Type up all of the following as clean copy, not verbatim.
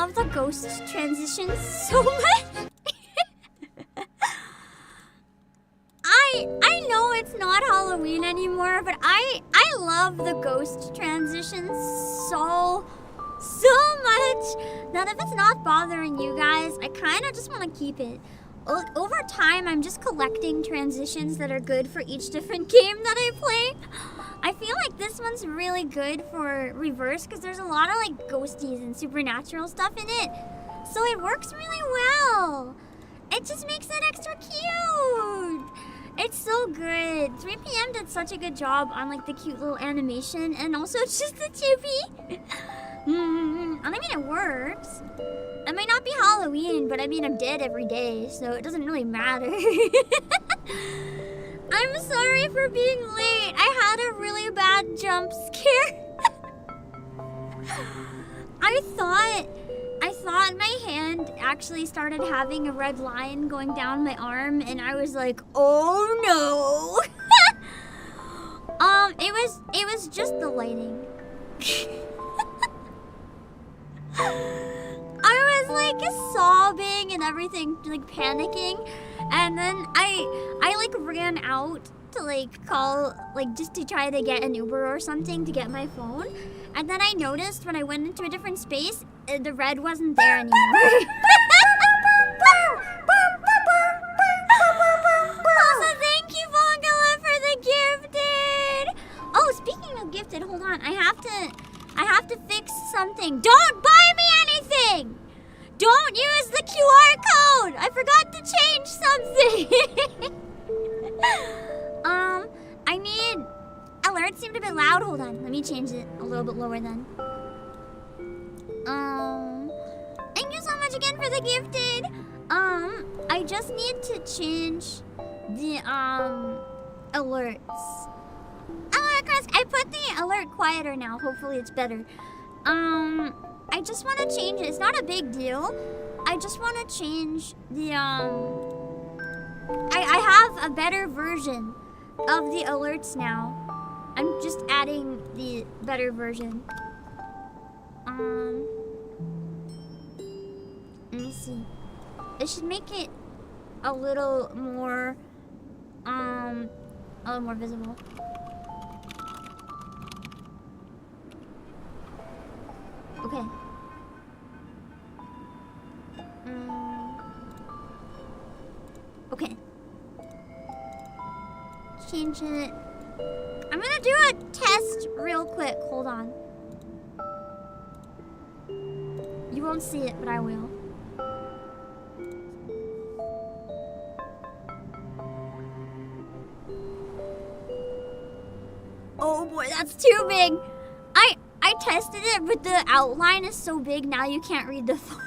love the ghost transitions so much. I know it's not Halloween anymore, but I love the ghost transitions so much that if it's not bothering you guys, I kind of just want to keep it. Over time, I'm just collecting transitions that are good for each different game that I play. I feel like this one's really good for reverse because there's a lot of like ghosties and supernatural stuff in it. So it works really well. It just makes it extra cute. It's so good. 3 PM did such a good job on like the cute little animation and also just the chippy. I mean, it works. It might not be Halloween, but I mean, I'm dead every day, so it doesn't really matter. I'm sorry for being late. I had a really bad jump scare. I thought my hand actually started having a red line going down my arm, and I was like, oh no. It was just the lighting. I was like sobbing and everything, like panicking, and then I like ran out to like call, like just to try to get an Uber or something to get my phone, and then I noticed when I went into a different space, the red wasn't there anymore. Also, thank you, Bongala, for the gifted. Oh, speaking of gifted, hold on, I have to fix something. Don't buy me anything! Don't use the QR code! I forgot to change something! I need... Alerts seemed a bit loud. Hold on, let me change it a little bit lower then. Thank you so much again for the gifted! I just need to change the, alerts. Alright, Chris, I put the alert quieter now. Hopefully it's better. I just want to change it. It's not a big deal. I just want to change the, I have a better version of the alerts now. I'm just adding the better version. Let me see. It should make it a little more visible. Okay. Okay. Change it. I'm gonna do a test real quick. Hold on. You won't see it, but I will. Oh boy, that's too big. I tested it, but the outline is so big now you can't read the phone.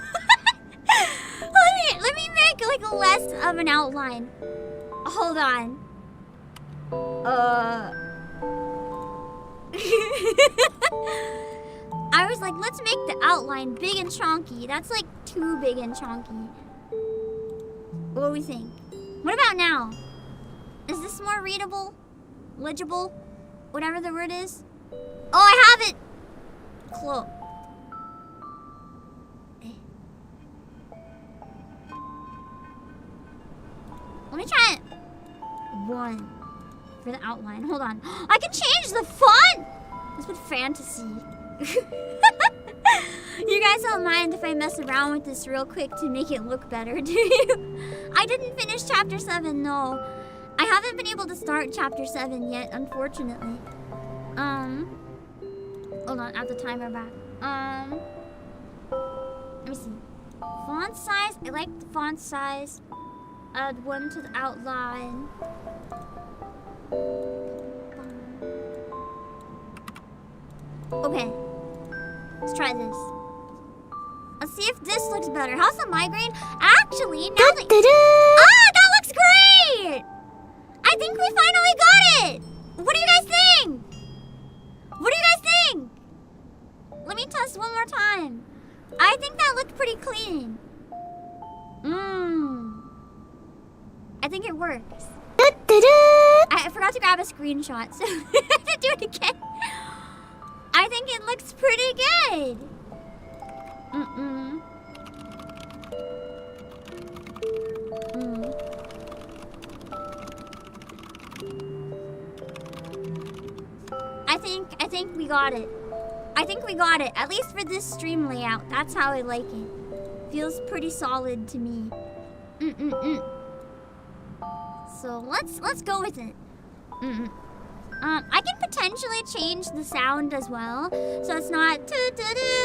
Let me make like less of an outline. Hold on. I was like, let's make the outline big and chunky. That's like too big and chunky. What do we think? What about now? Is this more readable? Legible? Whatever the word is? Oh, I have it! Close. Let me try it. 1 for the outline. Hold on. I can change the font! Let's put fantasy. You guys don't mind if I mess around with this real quick to make it look better, do you? I didn't finish chapter 7, no. I haven't been able to start chapter 7 yet, unfortunately. Hold on, add the timer back. Let me see. Font size, I like the font size. Add 1 to the outline. Okay. Let's try this. Let's see if this looks better. How's the migraine? Actually, now that... Ah, that looks great! I think we finally got it! What do you guys think? What do you guys think? Let me test one more time. I think that looked pretty clean. I think it works. I forgot to grab a screenshot, so I have to do it again. I think it looks pretty good. think we got it. I think we got it. At least for this stream layout. That's how I like it. Feels pretty solid to me. So let's go with it. I can potentially change the sound as well, so it's not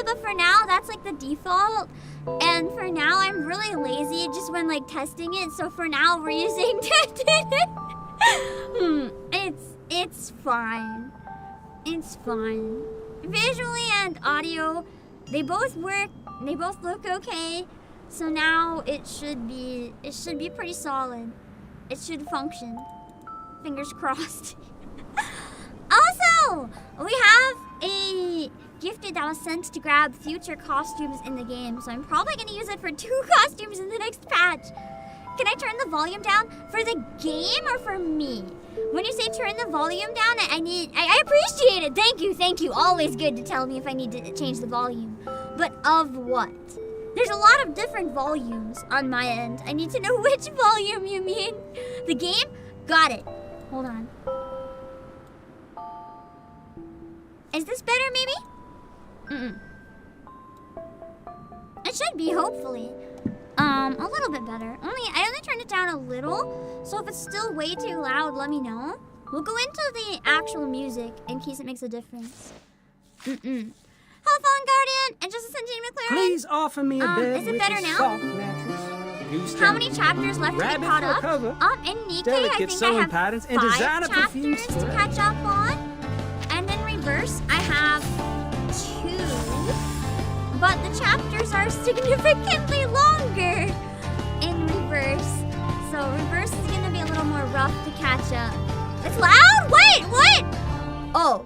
but for now that's like the default. And for now I'm really lazy just when like testing it, so for now we're using it's fine. It's fine. Visually and audio, they both work. They both look okay. So now it should be pretty solid. It should function. Fingers crossed. Also, we have a gifted that was sent to grab future costumes in the game, so I'm probably gonna use it for 2 costumes in the next patch. Can I turn the volume down for the game or for me? When you say turn the volume down, I appreciate it. Thank you. Always good to tell me if I need to change the volume. But of what? There's a lot of different volumes on my end. I need to know which volume you mean. The game? Got it. Hold on. Is this better, maybe? It should be, hopefully. A little bit better. I only turned it down a little, so if it's still way too loud, let me know. We'll go into the actual music in case it makes a difference. Hello, Fallen Guardian, and just a Centennial McLaren. Please offer me a bed is it better now? soft mattress. How many chapters left to be caught up? In Nikkei, I think I have 5 chapters to catch up on. And in reverse, I have 2. But the chapters are significantly longer in reverse. So reverse is going to be a little more rough to catch up. It's loud? Wait, what? Oh.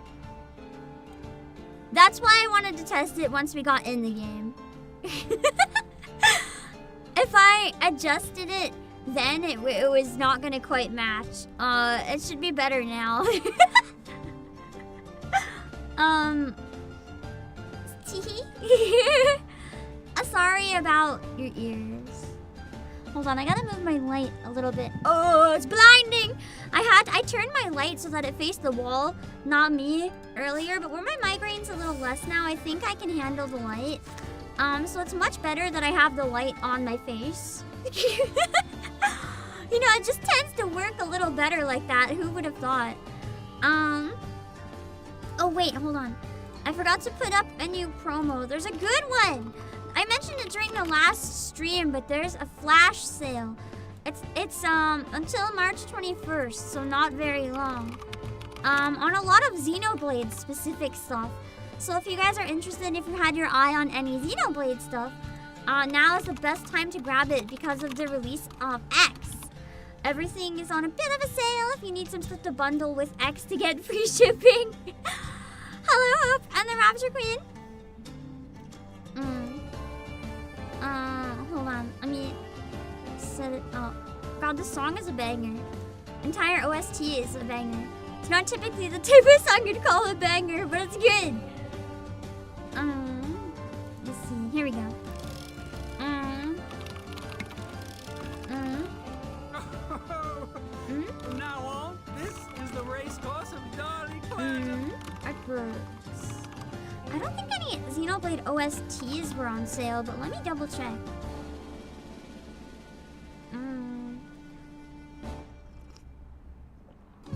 That's why I wanted to test it once we got in the game. If I adjusted it, then it was not going to quite match. It should be better now. Sorry about your ears. Hold on, I gotta move my light a little bit. Oh, it's blinding! I turned my light so that it faced the wall, not me, earlier, but where my migraine's a little less now, I think I can handle the light. So it's much better that I have the light on my face. You know, it just tends to work a little better like that. Who would have thought? Oh wait, hold on. I forgot to put up a new promo. There's a good one. I mentioned it during the last stream, but there's a flash sale. It's until March 21st, so not very long. On a lot of Xenoblade specific stuff. So if you guys are interested, if you had your eye on any Xenoblade stuff, now is the best time to grab it because of the release of X. Everything is on a bit of a sale if you need some stuff to bundle with X to get free shipping. Hello, Hope and the Rapture Queen. Hold on. Let me set it up. God, this song is a banger. Entire OST is a banger. It's not typically the type of song you'd call a banger, but it's good. Let's see. Here we go. From now on, this is the race course of Darley Clan. I don't think any Xenoblade OSTs were on sale, but let me double check.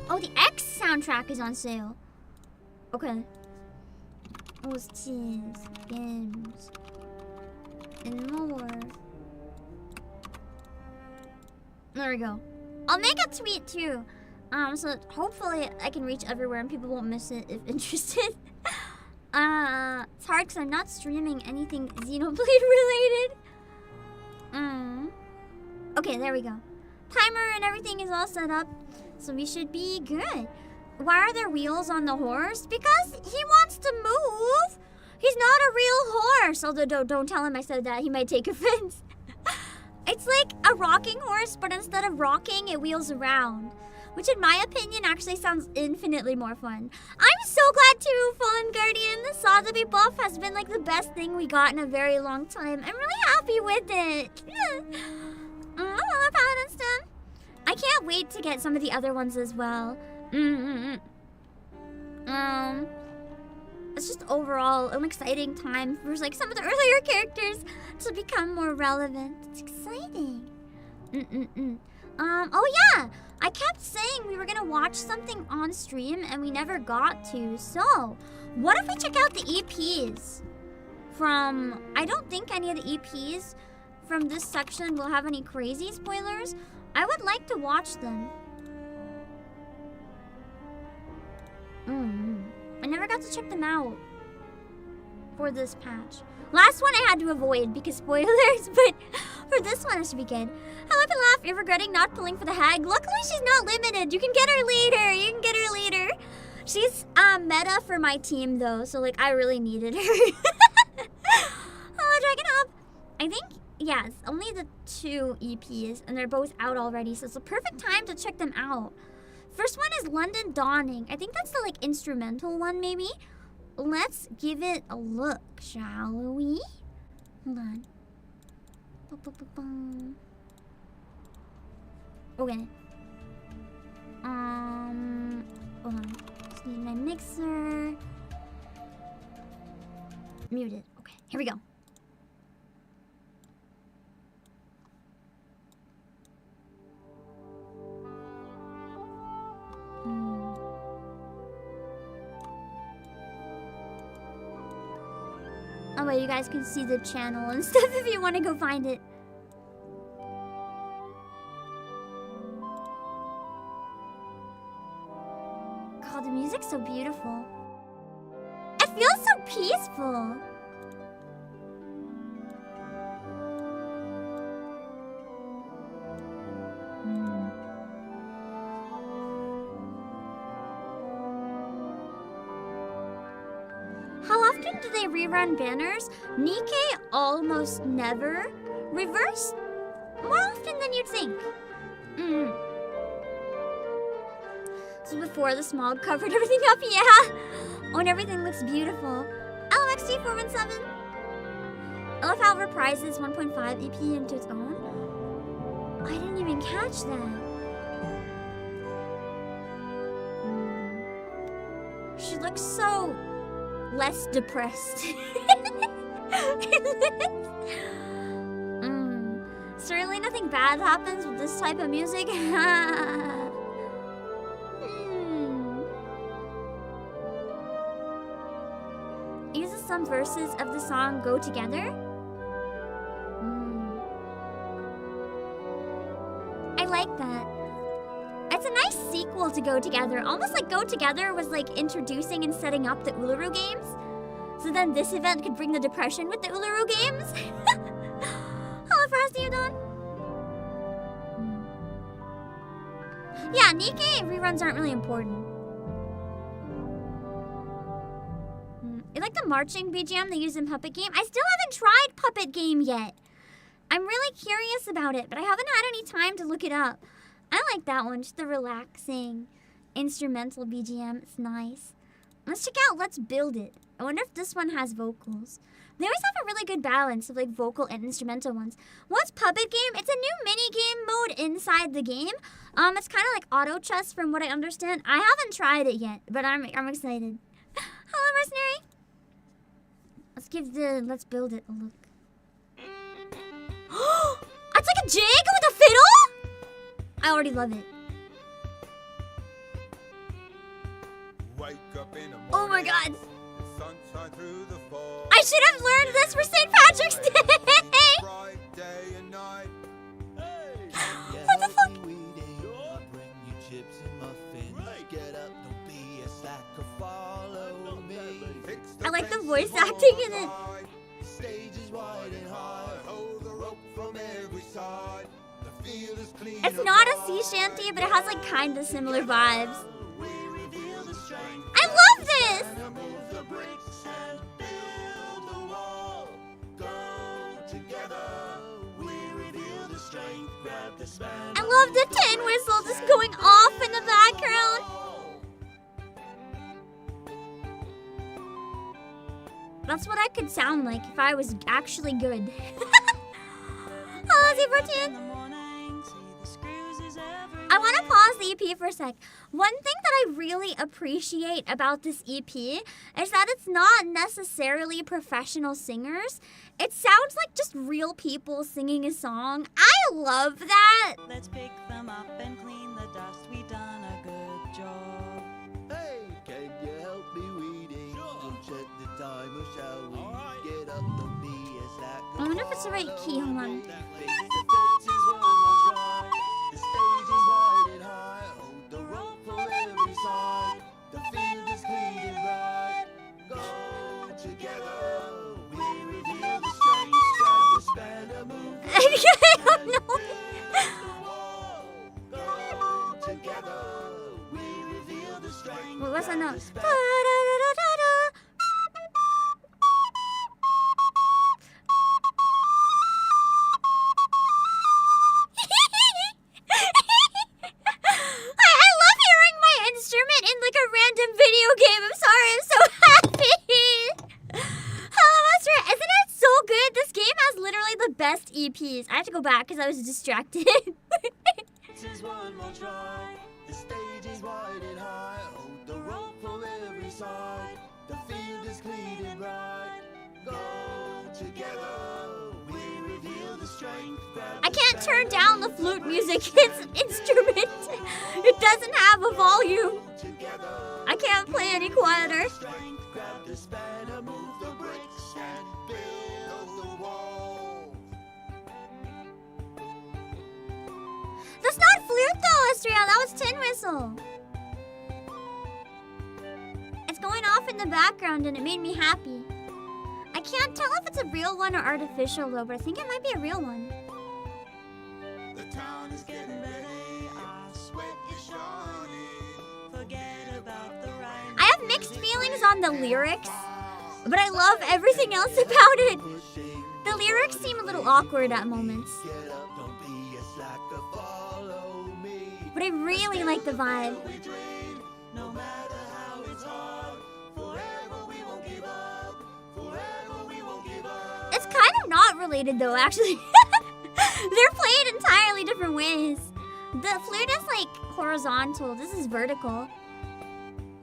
Oh, the X soundtrack is on sale. Okay. OSTs, games, and more. There we go. I'll make a tweet too. So hopefully I can reach everywhere and people won't miss it if interested. It's hard because I'm not streaming anything Xenoblade related. Okay, there we go. Timer and everything is all set up, so we should be good. Why are there wheels on the horse? Because he wants to move. He's not a real horse. Although don't tell him I said that. He might take offense. It's like a rocking horse, but instead of rocking, it wheels around. Which in my opinion actually sounds infinitely more fun. I'm so glad too, Fallen Guardian. The Sotheby buff has been like the best thing we got in a very long time. I'm really happy with it. Hello, Paladin Stem. I can't wait to get some of the other ones as well. It's just overall an exciting time for like some of the earlier characters to become more relevant. It's exciting. Oh yeah, I kept saying we were gonna watch something on stream and we never got to. So, what if we check out the EPs from, I don't think any of the EPs from this section will have any crazy spoilers. I would like to watch them. I never got to check them out for this patch. Last one I had to avoid because spoilers, but for this one it should be good. Hello, Pilaf, you're regretting not pulling for the hag. Luckily she's not limited. You can get her later. She's meta for my team though, so like I really needed her. Hello, Dragon Hub. I think, yes, only the 2 EPs and they're both out already, so it's a perfect time to check them out. First one is London Dawning. I think that's the like instrumental one maybe. Let's give it a look, shall we? Hold on. Okay. Hold on. Just need my mixer. Muted. Okay, here we go. Oh, well, you guys can see the channel and stuff if you want to go find it. God, the music's so beautiful. It feels so peaceful. How often do they rerun banners? Nikkei almost never. Reverse? More often than you'd think. So before the smog covered everything up, yeah. Oh, and everything looks beautiful. LMXT417. I love how it reprises 1.5 EP into its own. I didn't even catch that. She looks so less depressed. Certainly nothing bad happens with this type of music. Uses some verses of the song Go Together. I like that. It's a nice sequel to Go Together. Almost like Go Together was like introducing and setting up the Uluru games. So then this event could bring the depression with the Uluru games. Hello, Frosty Udon. Yeah, Nikkei reruns aren't really important. I like the marching BGM they use in Puppet Game. I still haven't tried Puppet Game yet. I'm really curious about it, but I haven't had any time to look it up. I like that one, just the relaxing instrumental BGM. It's nice. Let's check out Let's Build It. I wonder if this one has vocals. They always have a really good balance of like vocal and instrumental ones. What's Puppet Game? It's a new mini-game mode inside the game. It's kind of like auto chess from what I understand. I haven't tried it yet, but I'm excited. Hello, Mercenary. Let's give the Let's Build It a look. That's like a jig with a fiddle? I already love it. Wake up in the morning, Oh my god. the sunshine through the fall. I should have learned this for St. Patrick's Day. Bright day and night. What the fuck? Bring you chips and muffins. Get up, don't be a slacker, follow me. I like the voice acting in it. Stage is wide and high. Hold the rope from every side. The field is clean. It's not a sea shanty, but it has like kind of similar vibes. I love this. Move the bricks and build the wall. Go together. We reveal the strength. Grab the span. I love the tin whistle just going off in the background. That's what I could sound like if I was actually good. Hello, Z14. I want to pause the EP for a sec. One thing that I really appreciate about this EP is that it's not necessarily professional singers. It sounds like just real people singing a song. I love that. Let's pick them up and clean the dust. We done a good job. Hey, can you help me weeding? We'll check the timer, shall we? Alright. Get up, don't be a slacker. I wonder if it's the right key. Hold on. Face the fences one more try. The stage is wide and high. Hold the rope from every side. The field is clean and bright. Go together. We reveal the strength. Grab the spanner, move I don't know. the wall. Go together. We reveal the strength. What was that Grab note? the Da, spanner. da, da, da, da, da. I love hearing my instrument in like a random video game. I'm sorry, I'm so happy. Hello, Master. Isn't it so good? This game has literally the best EPs. I have to go back because I was distracted. This is one more try. The stage is wide and high. Hold the rope from every side. The field is clean and bright. Go together. We reveal the strength. Grab I the can't turn spanner, down the move flute the music. brace, It's an instrument. It doesn't have a volume. together. I can't play any quieter. Strength. Grab the spanner, move the bricks, and build the wall. That's not flute though, Astria. That was tin whistle. It's going off in the background and it made me happy. I can't tell if it's a real one or artificial though, but I think it might be a real one. The town is getting ready. Our sweat is shining. Forget about the rhyme. I have mixed feelings on the lyrics, but I love everything else about it. Pushing. The lyrics seem a little awkward at moments, Get up, don't be a slacker, follow me. but I really like the vibe. We dream, no matter how it's hard. Forever we won't give up. Forever we won't give up. It's kind of not related though, actually. They're played entirely different ways. The flute is like horizontal. This is vertical.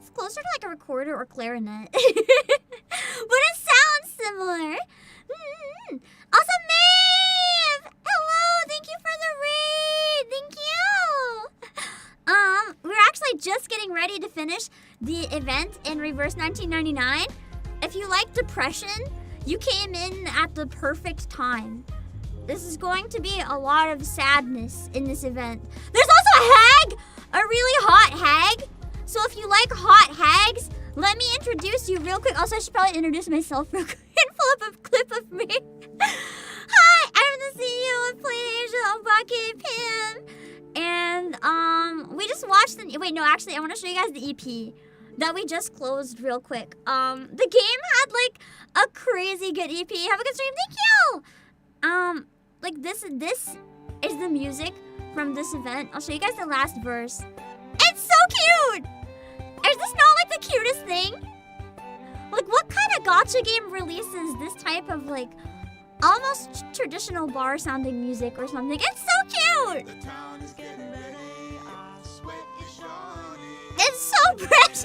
It's closer to like a recorder or clarinet. But it sounds similar. Also, Maeve! Hello! Thank you for the raid! Thank you! We're actually just getting ready to finish the event in Reverse 1999. If you like depression, you came in at the perfect time. This is going to be a lot of sadness in this event. There's also a hag! A really hot hag. So if you like hot hags, let me introduce you real quick. Also, I should probably introduce myself real quick and pull up a clip of me. Hi, I'm the CEO of Obake PAM. And we just watched the wait, no, actually I want to show you guys the EP that we just closed real quick. The game had like a crazy good EP. Have a good stream. Thank you. Like this is the music from this event. I'll show you guys the last verse. It's so cute! Is this not like the cutest thing? Like what kind of gacha game releases this type of like almost traditional bar sounding music or something? It's so cute! The town is getting ready. Our sweat is shining. It's so precious!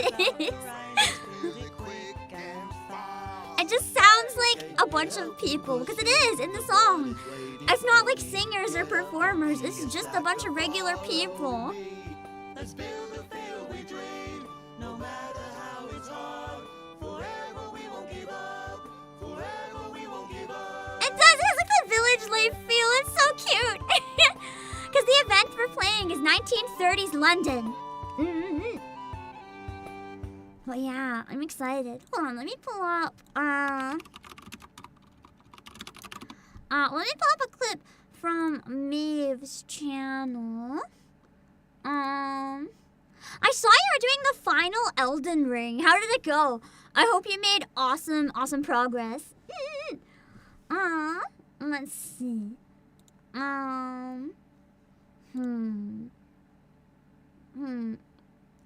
Feel it quick and fast. It just sounds like a bunch of people, because it is in the song. It's not like singers or performers, it's just a bunch of regular people. Let's build the field we dream. No matter how it's hard. Forever we won't give up. Forever we won't give up. It does, it has like the village life feel, it's so cute. Because the event we're playing is 1930s London. But yeah, I'm excited. Hold on, let me pull up, let me pull up a clip from Maeve's channel. I saw you were doing the final Elden Ring. How did it go? I hope you made awesome progress. Let's see. I'm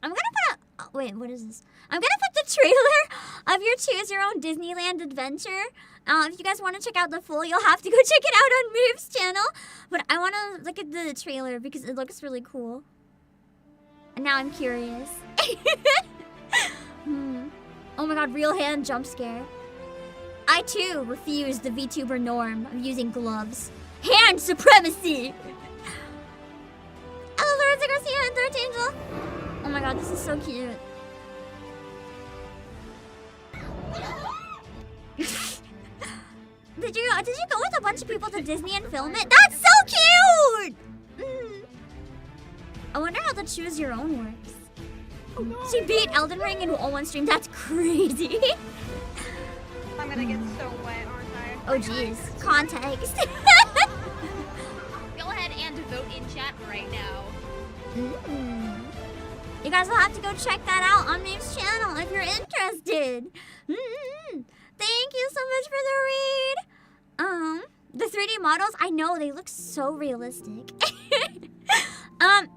gonna put a... oh, wait, what is this? I'm gonna put the trailer of your Choose Your Own Disneyland Adventure. If you guys want to check out the full, you'll have to go check it out on Maeve's channel. But I want to look at the trailer because it looks really cool. And now I'm curious. Oh my god, real hand jump scare. I too refuse the VTuber norm of using gloves. Hand supremacy! Hello, Lords, I go see you in Third Angel. Oh my god, this is so cute. Did you go with a bunch of people to Disney and film it? That's so cute! I wonder how the choose your own works. She beat Elden Ring in one stream. That's crazy. I'm gonna get so wet, aren't I? Oh jeez, context. Go ahead and vote in chat right now. You guys will have to go check that out on Maeve's channel if you're interested. Thank you so much for the read. The 3D models, I know they look so realistic.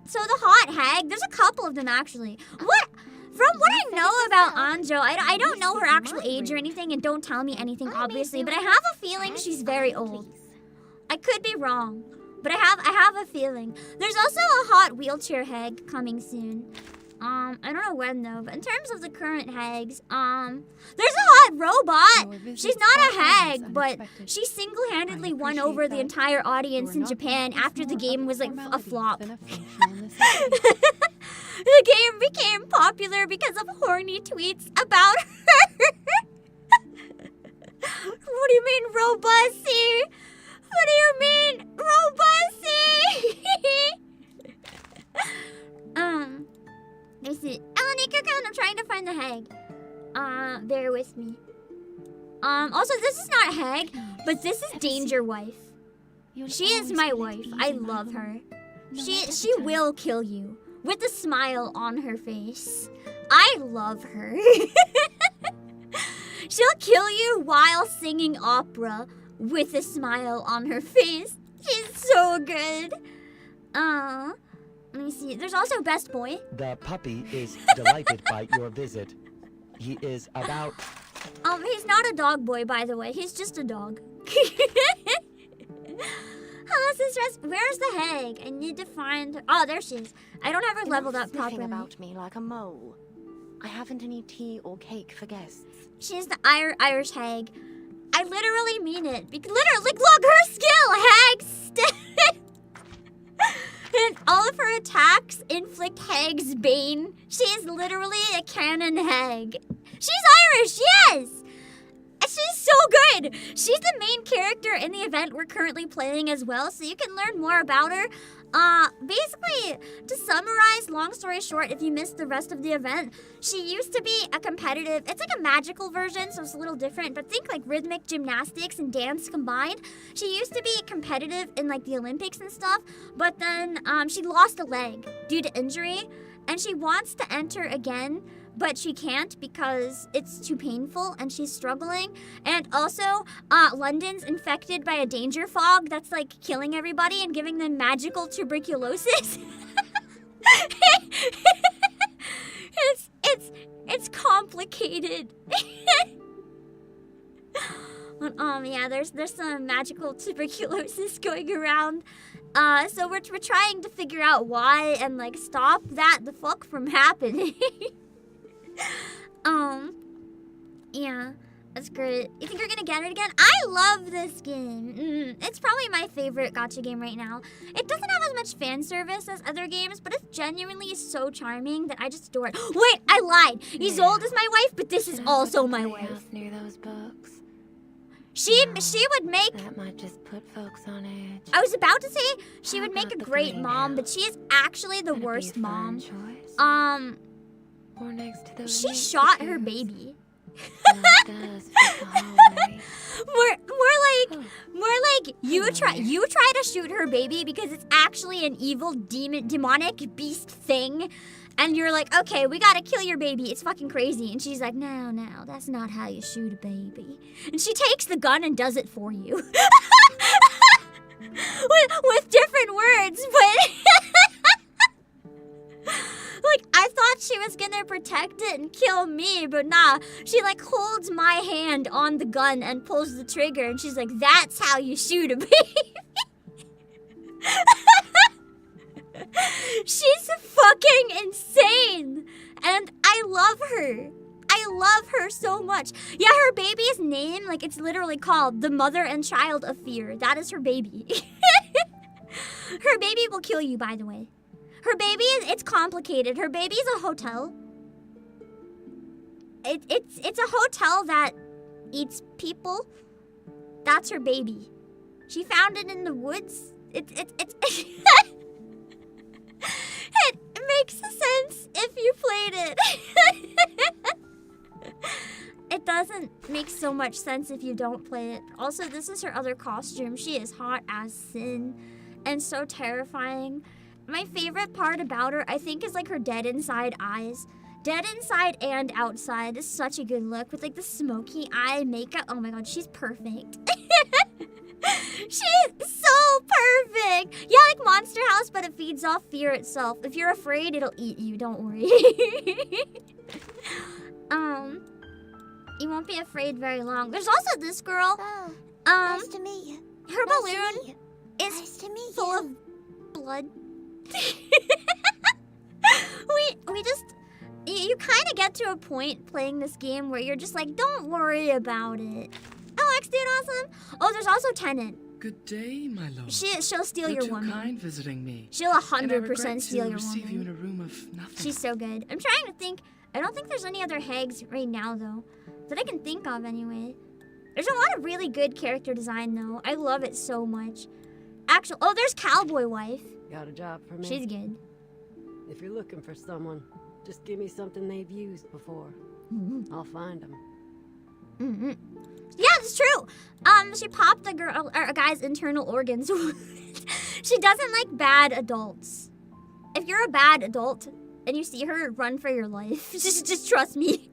So the hot hag, there's a couple of them actually. From what I know about Anjo, I don't know her actual age or anything, and don't tell me anything obviously, but I have a feeling she's very old. I could be wrong, but I have a feeling. There's also a hot wheelchair hag coming soon. I don't know when though, but in terms of the current hags, there's a hot robot. She's not a hag, but she single-handedly won over the entire audience in Japan after the game was like a flop. The game became popular because of horny tweets about her. What do you mean, robust-y? What do you mean, robust-y? Let me see. Elanika, I'm trying to find the hag. Bear with me. Also, this is not a hag, but this is Danger Wife. She is my wife. I love her. She will kill you with a smile on her face. I love her. She'll kill you while singing opera with a smile on her face. She's so good. Let me see. There's also Best Boy. The puppy is delighted by your visit. He is about... He's not a dog boy, by the way. He's just a dog. Hello, Sister. Where's the hag? I need to find her. Oh, there she is. I don't have her leveled up properly. About me like a mole. I haven't any tea or cake for guests. She's the Irish hag. I literally mean it. Literally, look, her skill, hag. And all of her attacks inflict hag's bane. She is literally a canon hag. She's Irish, yes! She's so good! She's the main character in the event we're currently playing as well, so you can learn more about her. Basically, to summarize, long story short, if you missed the rest of the event, she used to be a competitive, it's like a magical version, so it's a little different, but think like rhythmic gymnastics and dance combined. She used to be competitive in like the Olympics and stuff, but then she lost a leg due to injury, and she wants to enter again, but she can't because it's too painful and she's struggling. And also, London's infected by a danger fog that's like killing everybody and giving them magical tuberculosis. It's complicated. But, yeah, there's some magical tuberculosis going around. So we're trying to figure out why and like stop that the fuck from happening. Yeah, that's great. You think you're gonna get it again? I love this game. It's probably my favorite gacha game right now. It doesn't have as much fan service as other games, but it's genuinely so charming that I just adore it. Wait, I lied. Isolde is my wife, but this is also my wife. Near those books. She would make... That might just put folks on edge. I was about to say she would make a great mom, but she is actually the worst mom. Or next to those she shot her baby. More like you try to shoot her baby because it's actually an evil demonic beast thing, and you're like, okay, we gotta kill your baby. It's fucking crazy. And she's like, no, that's not how you shoot a baby. And she takes the gun and does it for you. with different words, but like, I thought she was gonna protect it and kill me, but nah. She, like, holds my hand on the gun and pulls the trigger, and she's like, that's how you shoot a baby. She's fucking insane. And I love her. I love her so much. Yeah, her baby's name, like, it's literally called the Mother and Child of Fear. That is her baby. Her baby will kill you, by the way. Her baby it's complicated. Her baby's a hotel. It's a hotel that eats people. That's her baby. She found it in the woods. It makes sense if you played it. It doesn't make so much sense if you don't play it. Also, this is her other costume. She is hot as sin and so terrifying. My favorite part about her, I think, is like her dead inside eyes. Dead inside and outside is such a good look with like the smoky eye makeup. Oh my god, she's perfect. She's so perfect. Yeah, like Monster House, but it feeds off fear itself. If you're afraid, it'll eat you. Don't worry. You won't be afraid very long. There's also this girl. Oh, nice to meet you. Her Nice to balloon meet you. is Nice to meet full you. of blood. we just you kind of get to a point playing this game where you're just like, don't worry about it. Oh, X dude, awesome. Oh, there's also Tenant. Good day, my lord. She'll steal You're your too woman. kind visiting me. She'll And I 100% regret steal to your receive you in woman. a room of nothing. She's so good. I'm trying to think. I don't think there's any other hags right now though, that I can think of anyway. There's a lot of really good character design though. I love it so much. Oh, there's Cowboy Wife. Got a job for me? She's good. If you're looking for someone, just give me something they've used before. I'll find them. Yeah, it's true. She popped a guy's internal organs. She doesn't like bad adults. If you're a bad adult and you see her, run for your life. Just trust me.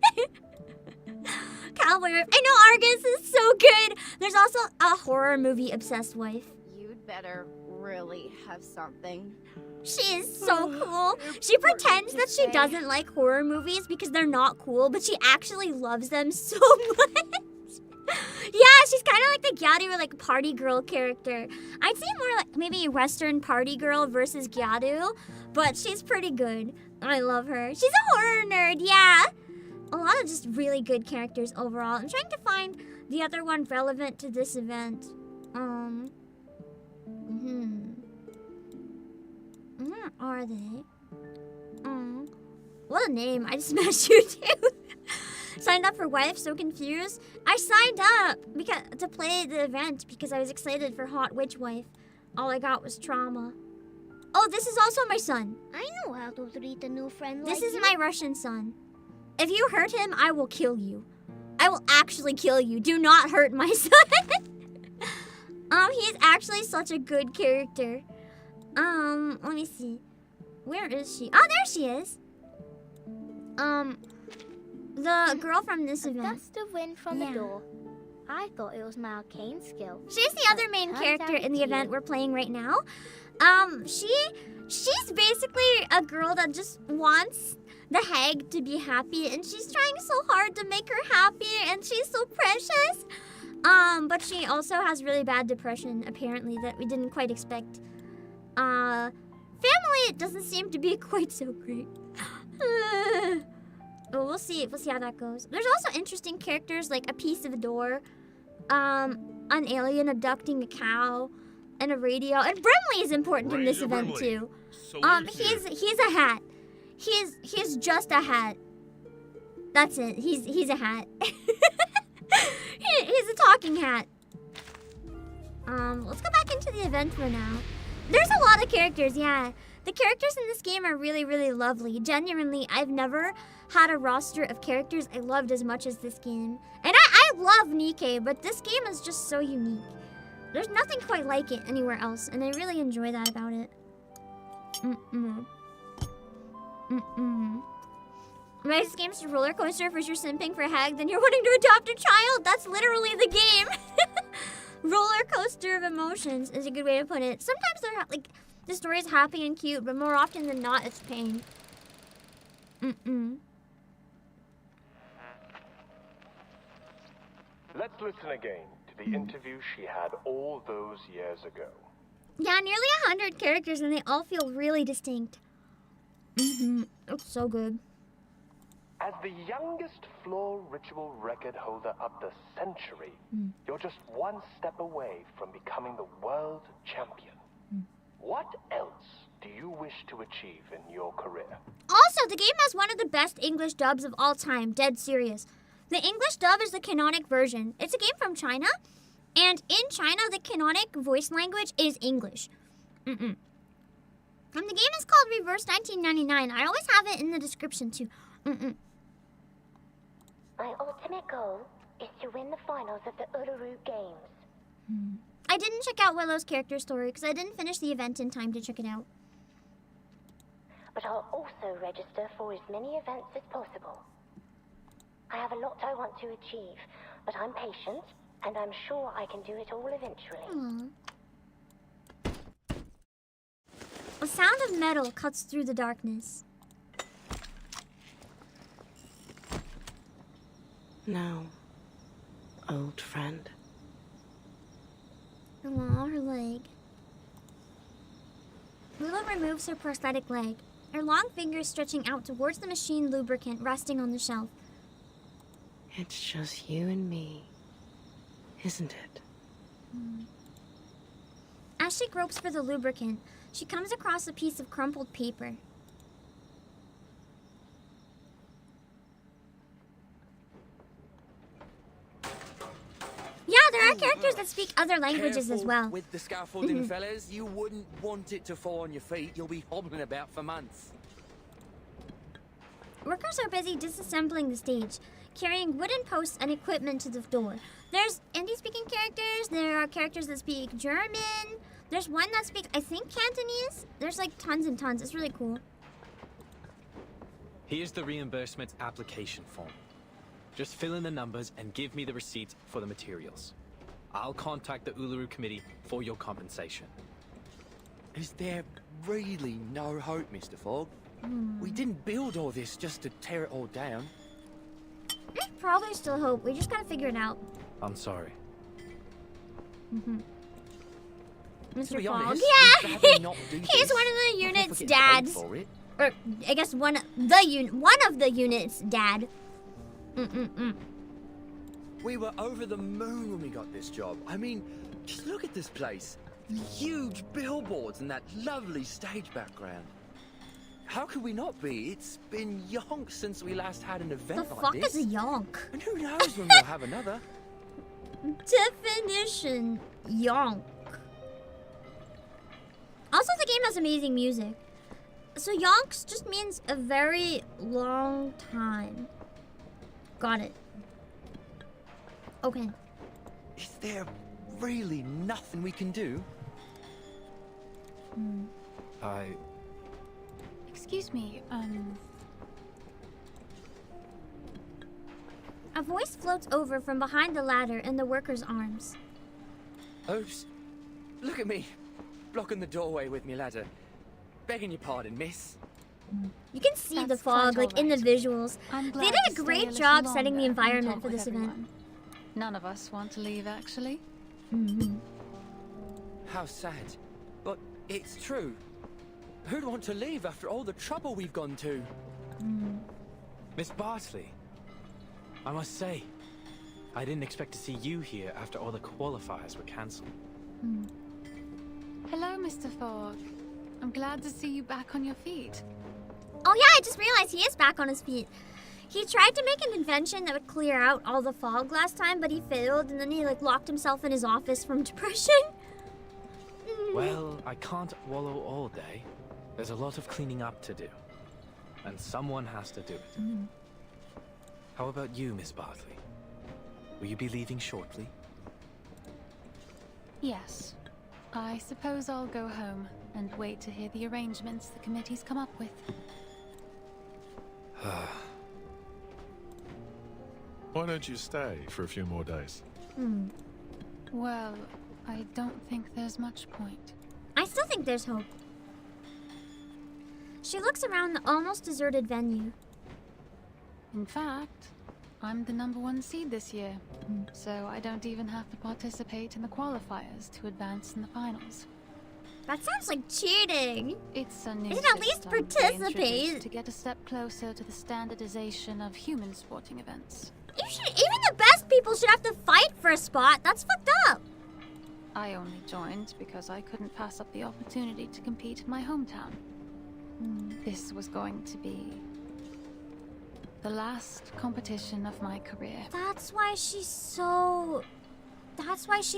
Cowboy Wife. I know Argus is so good. There's also a horror movie obsessed wife. You'd better really have something. She is so cool. She pretends that she doesn't like horror movies because they're not cool, but she actually loves them so much. Yeah, she's kind of like the Gyadu or like party girl character. I'd say more like maybe Western party girl versus Gyadu, but she's pretty good. I love her. She's a horror nerd, yeah. A lot of just really good characters overall. I'm trying to find the other one relevant to this event. Where are they? What a name. I just smashed you too. Signed up for wife, so confused. I signed up to play the event because I was excited for Hot Witch Wife. All I got was trauma. Oh, this is also my son. I know how to treat a new friend This like is you. my Russian son. If you hurt him, I will kill you. I will actually kill you. Do not hurt my son. He's actually such a good character. Let me see. Where is she? Oh, there she is. The girl from this A event. gust of wind from Yeah. the door. I thought it was my arcane skill. She's the other main turns character out in the it's event you. we're playing right now. She's basically a girl that just wants the hag to be happy, and she's trying so hard to make her happy, and she's so precious. But she also has really bad depression, apparently, that we didn't quite expect. Family doesn't seem to be quite so great. Well, we'll see how that goes. There's also interesting characters like a piece of a door, an alien abducting a cow, and a radio. And Brimley is important in this event too. He's a hat. He's just a hat. That's it. He's a hat. He's a talking hat. Let's go back into the event for now. There's a lot of characters, yeah. The characters in this game are really, really lovely. Genuinely, I've never had a roster of characters I loved as much as this game. And I love Nikke, but this game is just so unique. There's nothing quite like it anywhere else, and I really enjoy that about it. This game's a roller coaster. If you're simping for a hag, then you're wanting to adopt a child. That's literally the game. Roller coaster of emotions is a good way to put it. Sometimes they're like the story's happy and cute, but more often than not, it's pain. Let's listen again to the interview she had all those years ago. Yeah, nearly 100 characters, and they all feel really distinct. It's so good. As the youngest floor ritual record holder of the century, you're just one step away from becoming the world champion. What else do you wish to achieve in your career? Also, the game has one of the best English dubs of all time, dead serious. The English dub is the canonic version. It's a game from China, and in China, the canonic voice language is English. And the game is called Reverse 1999. I always have it in the description, too. My ultimate goal is to win the finals of the Uluru Games. I didn't check out Willow's character story because I didn't finish the event in time to check it out. But I'll also register for as many events as possible. I have a lot I want to achieve, but I'm patient, and I'm sure I can do it all eventually. A sound of metal cuts through the darkness. Now, old friend. Aw, her leg. Willow removes her prosthetic leg, her long fingers stretching out towards the machine lubricant resting on the shelf. It's just you and me, isn't it? As she gropes for the lubricant, she comes across a piece of crumpled paper. Yeah, there are characters that speak other languages as well. With the scaffolding, fellas. You wouldn't want it to fall on your feet. You'll be hobbling about for months. Workers are busy disassembling the stage, carrying wooden posts and equipment to the door. There's Hindi-speaking characters, there are characters that speak German, there's one that speaks, I think, Cantonese. There's like tons and tons. It's really cool. Here's the reimbursement application form. Just fill in the numbers and give me the receipt for the materials. I'll contact the Uluru committee for your compensation. Is there really no hope, Mr. Fogg? We didn't build all this just to tear it all down. There's probably still hope. We just gotta figure it out. I'm sorry. Mr. be Fogg. honest, Yeah! we'd rather not do He's this. one of the We'd never unit's get paid dads. for it. Or, I guess one of the unit's dad. We were over the moon when we got this job. I mean, just look at this place. Huge billboards and that lovely stage background. How could we not be? It's been yonks since we last had an event The like fuck this. is a yonk? And who knows when we'll have another. Definition yonk. Also, the game has amazing music. So yonks just means a very long time. Got it. Okay. Is there really nothing we can do? Excuse me, A voice floats over from behind the ladder in the worker's arms. Oops. Look at me. Blocking the doorway with me ladder. Begging your pardon, miss. You can see the That's fog, quite like, in the all right. visuals. I'm They glad did to a stay great little job setting the longer and environment talk for with this everyone. event. None of us want to leave, actually. How sad. But it's true. Who'd want to leave after all the trouble we've gone to? Miss Bartley, I must say, I didn't expect to see you here after all the qualifiers were cancelled. Hello, Mr. Fogg. I'm glad to see you back on your feet. Oh yeah, I just realized he is back on his feet. He tried to make an invention that would clear out all the fog last time, but he failed, and then he like locked himself in his office from depression. Well, I can't wallow all day. There's a lot of cleaning up to do. And someone has to do it. How about you, Miss Bartley? Will you be leaving shortly? Yes. I suppose I'll go home and wait to hear the arrangements the committee's come up with. Why don't you stay for a few more days? Well, I don't think there's much point. I still think there's hope. She looks around the almost deserted venue. In fact, I'm the #1 seed this year, so I don't even have to participate in the qualifiers to advance in the finals. That sounds like cheating. It's a new You should at least system they participate. introduced to get a step closer to the standardization of human sporting events. Even the best people should have to fight for a spot. That's fucked up. I only joined because I couldn't pass up the opportunity to compete in my hometown. This was going to be the last competition of my career. That's why she's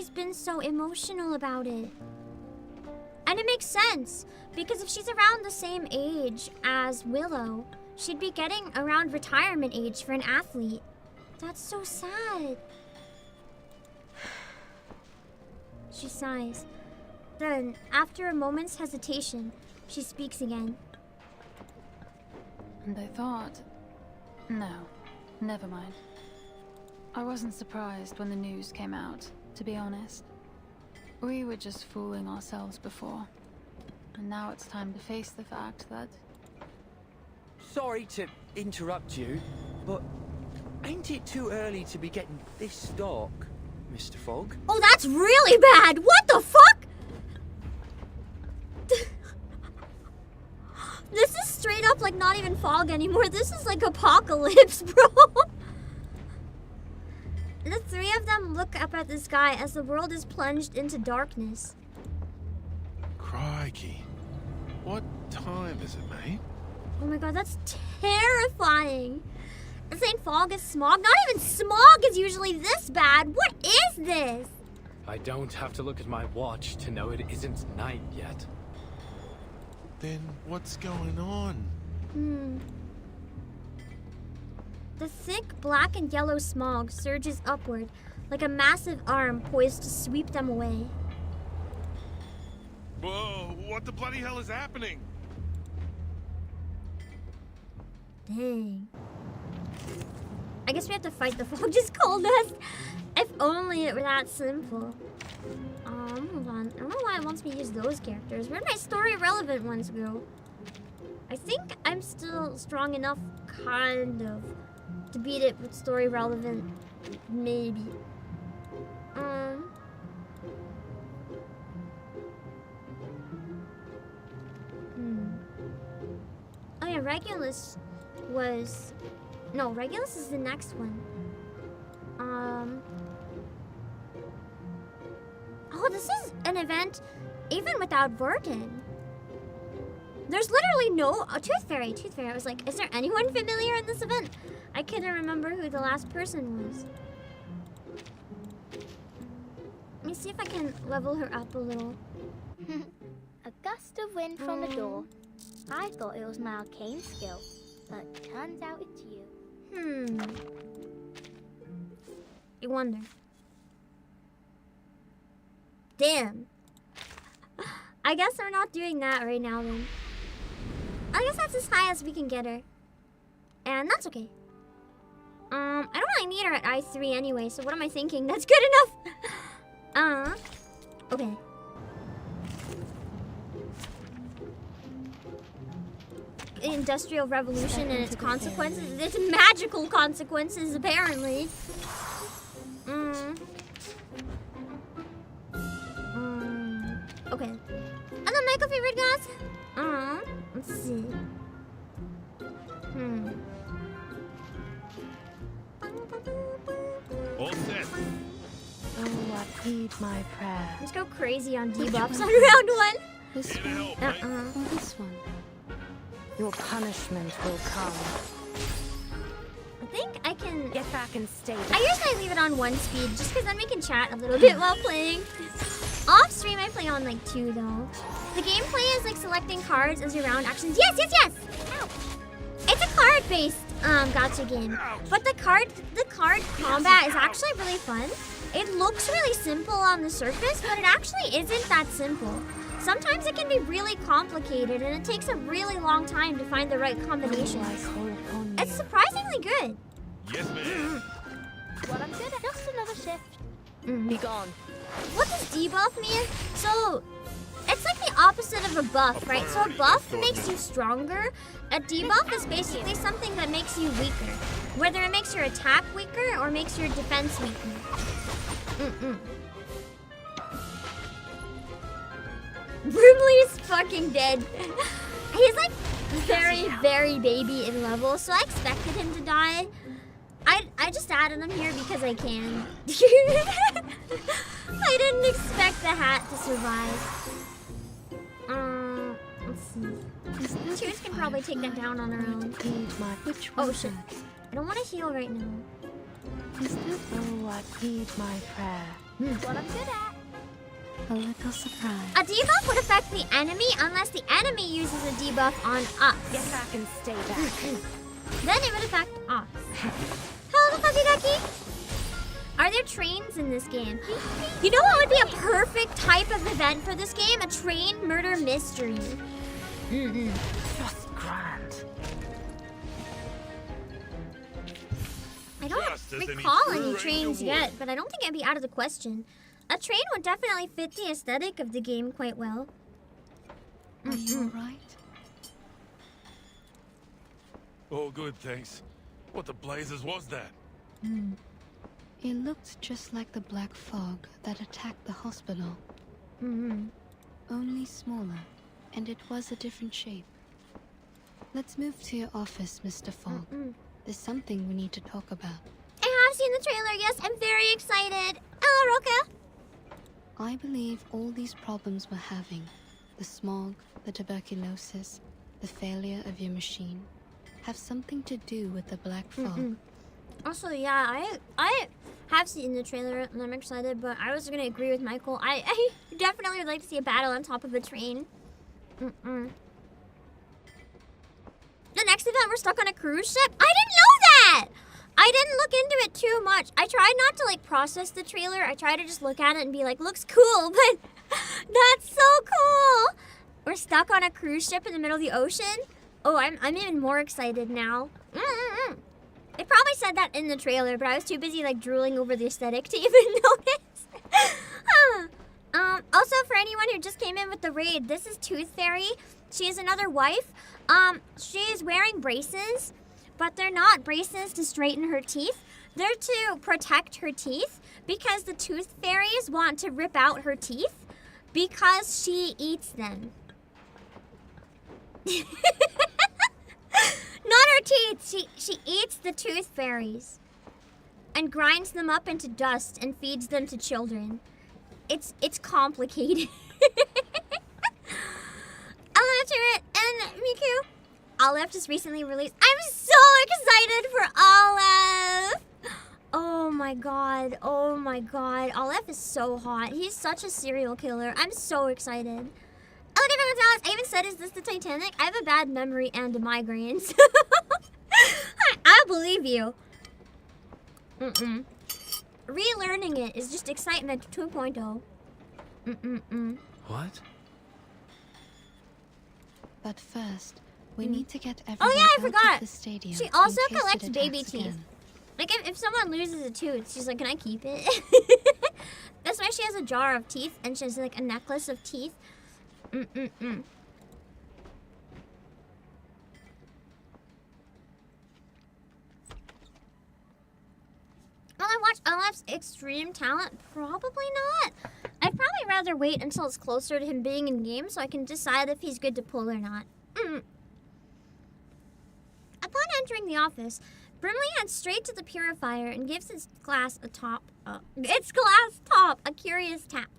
been so emotional about it. And it makes sense, because if she's around the same age as Willow, she'd be getting around retirement age for an athlete. That's so sad. She sighs. Then, after a moment's hesitation, she speaks again. And I thought, no, never mind. I wasn't surprised when the news came out, to be honest. We were just fooling ourselves before. And now it's time to face the fact that... Sorry to interrupt you, but ain't it too early to be getting this dark, Mr. Fogg? Oh, that's really bad! What the fuck? This is straight up like not even fog anymore. This is like apocalypse, bro. The three of them look up at the sky as the world is plunged into darkness. Crikey. What time is it, mate? Oh my god, that's terrifying. This ain't fog, it's smog. Not even smog is usually this bad. What is this? I don't have to look at my watch to know it isn't night yet. Then what's going on? The thick black and yellow smog surges upward like a massive arm poised to sweep them away. Whoa, what the bloody hell is happening? Dang. I guess we have to fight the fog just called us. If only it were that simple. Hold on. I don't know why it wants me to use those characters. Where'd my story relevant ones go? I think I'm still strong enough, kind of, to beat it with story relevant, maybe. Oh yeah, Regulus was... No, Regulus is the next one. Oh, this is an event even without Burton. There's literally no... Oh, Tooth Fairy. I was like, is there anyone familiar in this event? I couldn't remember who the last person was. Let me see if I can level her up a little. A gust of wind from the door. I thought it was my arcane skill, but turns out it's you. I wonder. Damn. I guess we're not doing that right now then. I guess that's as high as we can get her. And that's okay. I don't really need her at I3 anyway, so what am I thinking? That's good enough! Okay. Industrial Revolution and its consequences. Its magical consequences, apparently. Okay. And then Michael favorite guys? Let's see. All set. Oh, I plead my prayer. Let's go crazy on debuffs on round one. This one. Or this one. Your punishment will come. I think I can... Get back and stay there. I usually leave it on 1 speed, just because then we can chat a little bit while playing. Off stream, I play on like 2 though. The gameplay is like selecting cards as your round actions. Yes! Ouch. It's a card-based gacha game, but the card combat is actually really fun. It looks really simple on the surface, but it actually isn't that simple. Sometimes it can be really complicated, and it takes a really long time to find the right combinations. It's surprisingly good. Yes, ma'am. Well, I'm good at just another shift. Be gone. What does debuff mean? So, it's like the opposite of a buff, right? So a buff makes you stronger. A debuff is basically something that makes you weaker. Whether it makes your attack weaker or makes your defense weaker. Brimley's fucking dead. He's like very, very baby in level, so I expected him to die. I just added him here because I can. I didn't expect the hat to survive. Let's see. Tears can probably take that down on her own. Oh shit. I don't want to heal right now. Oh, I plead my prayer. What I'm good at. A little surprise. A debuff would affect the enemy unless the enemy uses a debuff on us. Get back and stay back. Then it would affect us. Hello, Fuzzy Ducky. Are there trains in this game? You know what would be a perfect type of event for this game? A train murder mystery. Just grand. I don't recall any trains yet, but I don't think it'd be out of the question. A train would definitely fit the aesthetic of the game quite well. Are you alright? All good, thanks. What the blazes was that? It looked just like the black fog that attacked the hospital. Only smaller, and it was a different shape. Let's move to your office, Mr. Fogg. There's something we need to talk about. I have seen the trailer, yes. I'm very excited. Hello, Roka. I believe all these problems we're having, the smog, the tuberculosis, the failure of your machine, have something to do with the black fog. Also, yeah, I have seen the trailer and I'm excited, but I was gonna agree with Michael. I definitely would like to see a battle on top of a train. The next event, we're stuck on a cruise ship? I didn't know that! I didn't look into it too much. I tried not to like process the trailer. I tried to just look at it and be like, looks cool, but that's so cool. We're stuck on a cruise ship in the middle of the ocean. Oh, I'm even more excited now. It probably said that in the trailer, but I was too busy like drooling over the aesthetic to even notice. Also, for anyone who just came in with the raid, this is Tooth Fairy. She is another wife. She is wearing braces, but they're not braces to straighten her teeth. They're to protect her teeth because the Tooth Fairies want to rip out her teeth because she eats them. Not her teeth. She eats the Tooth Fairies and grinds them up into dust and feeds them to children. It's complicated. Turret and Miku. Olive just recently released. I'm so excited for Olive. Oh my god. Oh my god. Olive is so hot. He's such a serial killer. I'm so excited. Look at Gonzalez. I even said, is this the Titanic? I have a bad memory and migraines. I believe you. Relearning it is just excitement 2.0. What? But first, we need to get everyone I out forgot. of the stadium. She also in case collects it baby attacks teeth. again. Like if someone loses a tooth, she's like, can I keep it? That's why she has a jar of teeth and she has like a necklace of teeth. Will I watch Olaf's extreme talent? Probably not. I'd probably rather wait until it's closer to him being in game so I can decide if he's good to pull or not. Upon entering the office, Brimley heads straight to the purifier and gives its glass top a curious tap.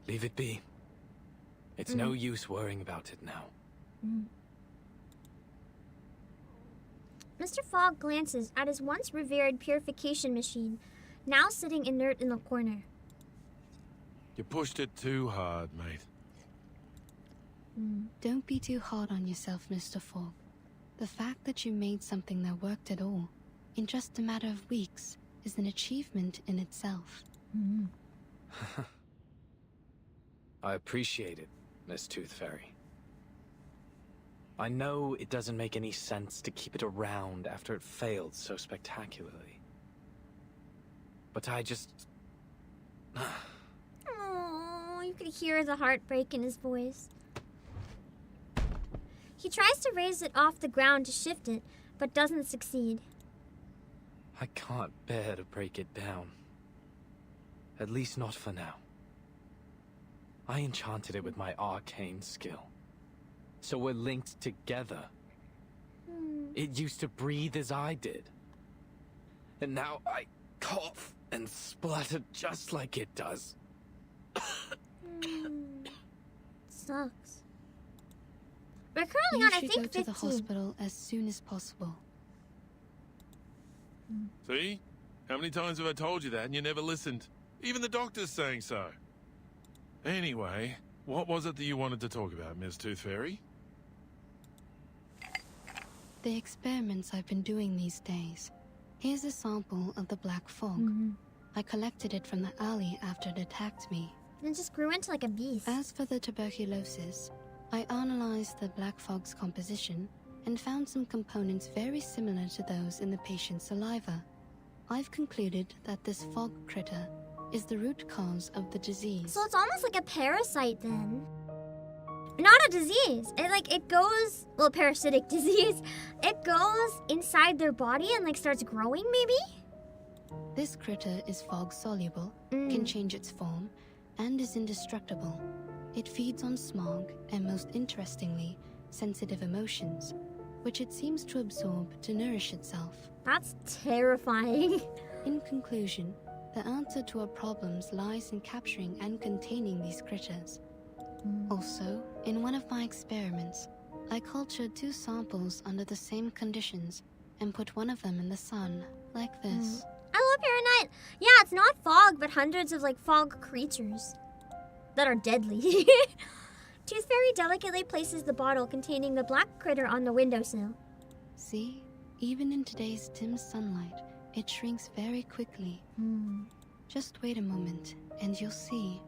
Leave it be. It's no use worrying about it now. Mr. Fogg glances at his once revered purification machine, now sitting inert in the corner. You pushed it too hard, mate. Don't be too hard on yourself, Mr. Fogg. The fact that you made something that worked at all, in just a matter of weeks, is an achievement in itself. I appreciate it, Miss Tooth Fairy. I know it doesn't make any sense to keep it around after it failed so spectacularly. But I just... Oh, you could hear the heartbreak in his voice. He tries to raise it off the ground to shift it, but doesn't succeed. I can't bear to break it down. At least not for now. I enchanted it with my arcane skill. So we're linked together. It used to breathe as I did. And now I cough and splutter just like it does. Sucks. We're currently You on, I should think, go to the 15. hospital as soon as possible. See? How many times have I told you that and you never listened? Even the doctor's saying so. Anyway, what was it that you wanted to talk about, Miss Tooth Fairy? The experiments I've been doing these days. Here's a sample of the black fog. I collected it from the alley after it attacked me. And it just grew into like a beast. As for the tuberculosis, I analyzed the black fog's composition and found some components very similar to those in the patient's saliva. I've concluded that this fog critter is the root cause of the disease. So it's almost like a parasite then. Not a disease. It goes, well, parasitic disease. It goes inside their body and like starts growing maybe? This critter is fog soluble, can change its form, and is indestructible. It feeds on smog and, most interestingly, sensitive emotions, which it seems to absorb to nourish itself. That's terrifying. In conclusion, the answer to our problems lies in capturing and containing these critters. Also, in one of my experiments, I cultured 2 samples under the same conditions and put one of them in the sun, like this. I love Paranite. Yeah, it's not fog, but hundreds of like fog creatures that are deadly. Tooth Fairy delicately places the bottle containing the black critter on the windowsill. See, even in today's dim sunlight, it shrinks very quickly. Just wait a moment, and you'll see.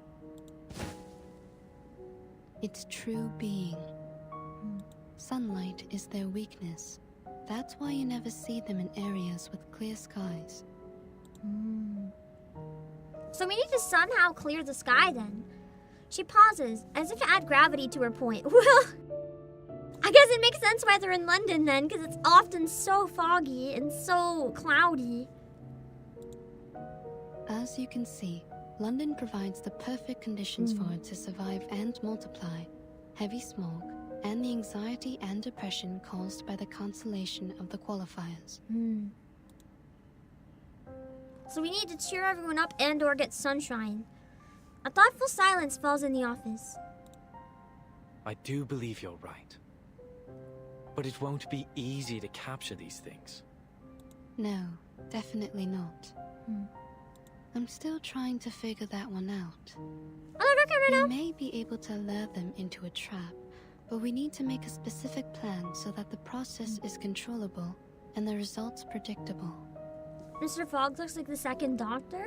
Its true being. Sunlight is their weakness. That's why you never see them in areas with clear skies. So we need to somehow clear the sky then. She pauses, as if to add gravity to her point. Well, I guess it makes sense why they're in London then, because it's often so foggy and so cloudy. As you can see, London provides the perfect conditions for it to survive and multiply. Heavy smog, and the anxiety and depression caused by the cancellation of the qualifiers. So we need to cheer everyone up and or get sunshine. A thoughtful silence falls in the office. I do believe you're right. But it won't be easy to capture these things. No, definitely not. I'm still trying to figure that one out. We may be able to lure them into a trap, but we need to make a specific plan so that the process is controllable and the results predictable. Mr. Fogg looks like the second doctor?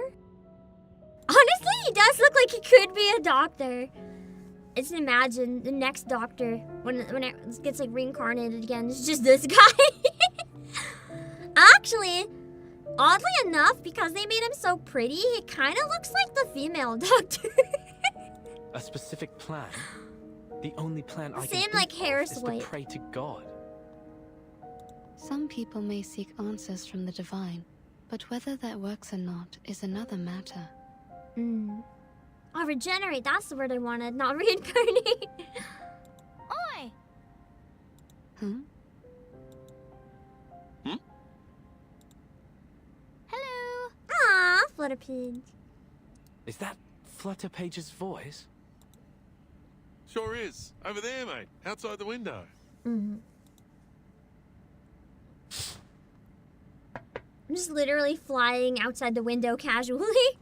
Honestly, he does look like he could be a doctor. I just imagine the next doctor, when it gets like reincarnated again, it's just this guy. Actually, oddly enough, because they made him so pretty, he kind of looks like the female doctor. A specific plan? The only plan I Same can like think hair of is swipe. to pray to God. Some people may seek answers from the divine, but whether that works or not is another matter. Oh, regenerate, that's the word I wanted, not reincarnate. Oi! Hello! Ah, Flutterpage. Is that Flutterpage's voice? Sure is. Over there, mate. Outside the window. I'm just literally flying outside the window casually.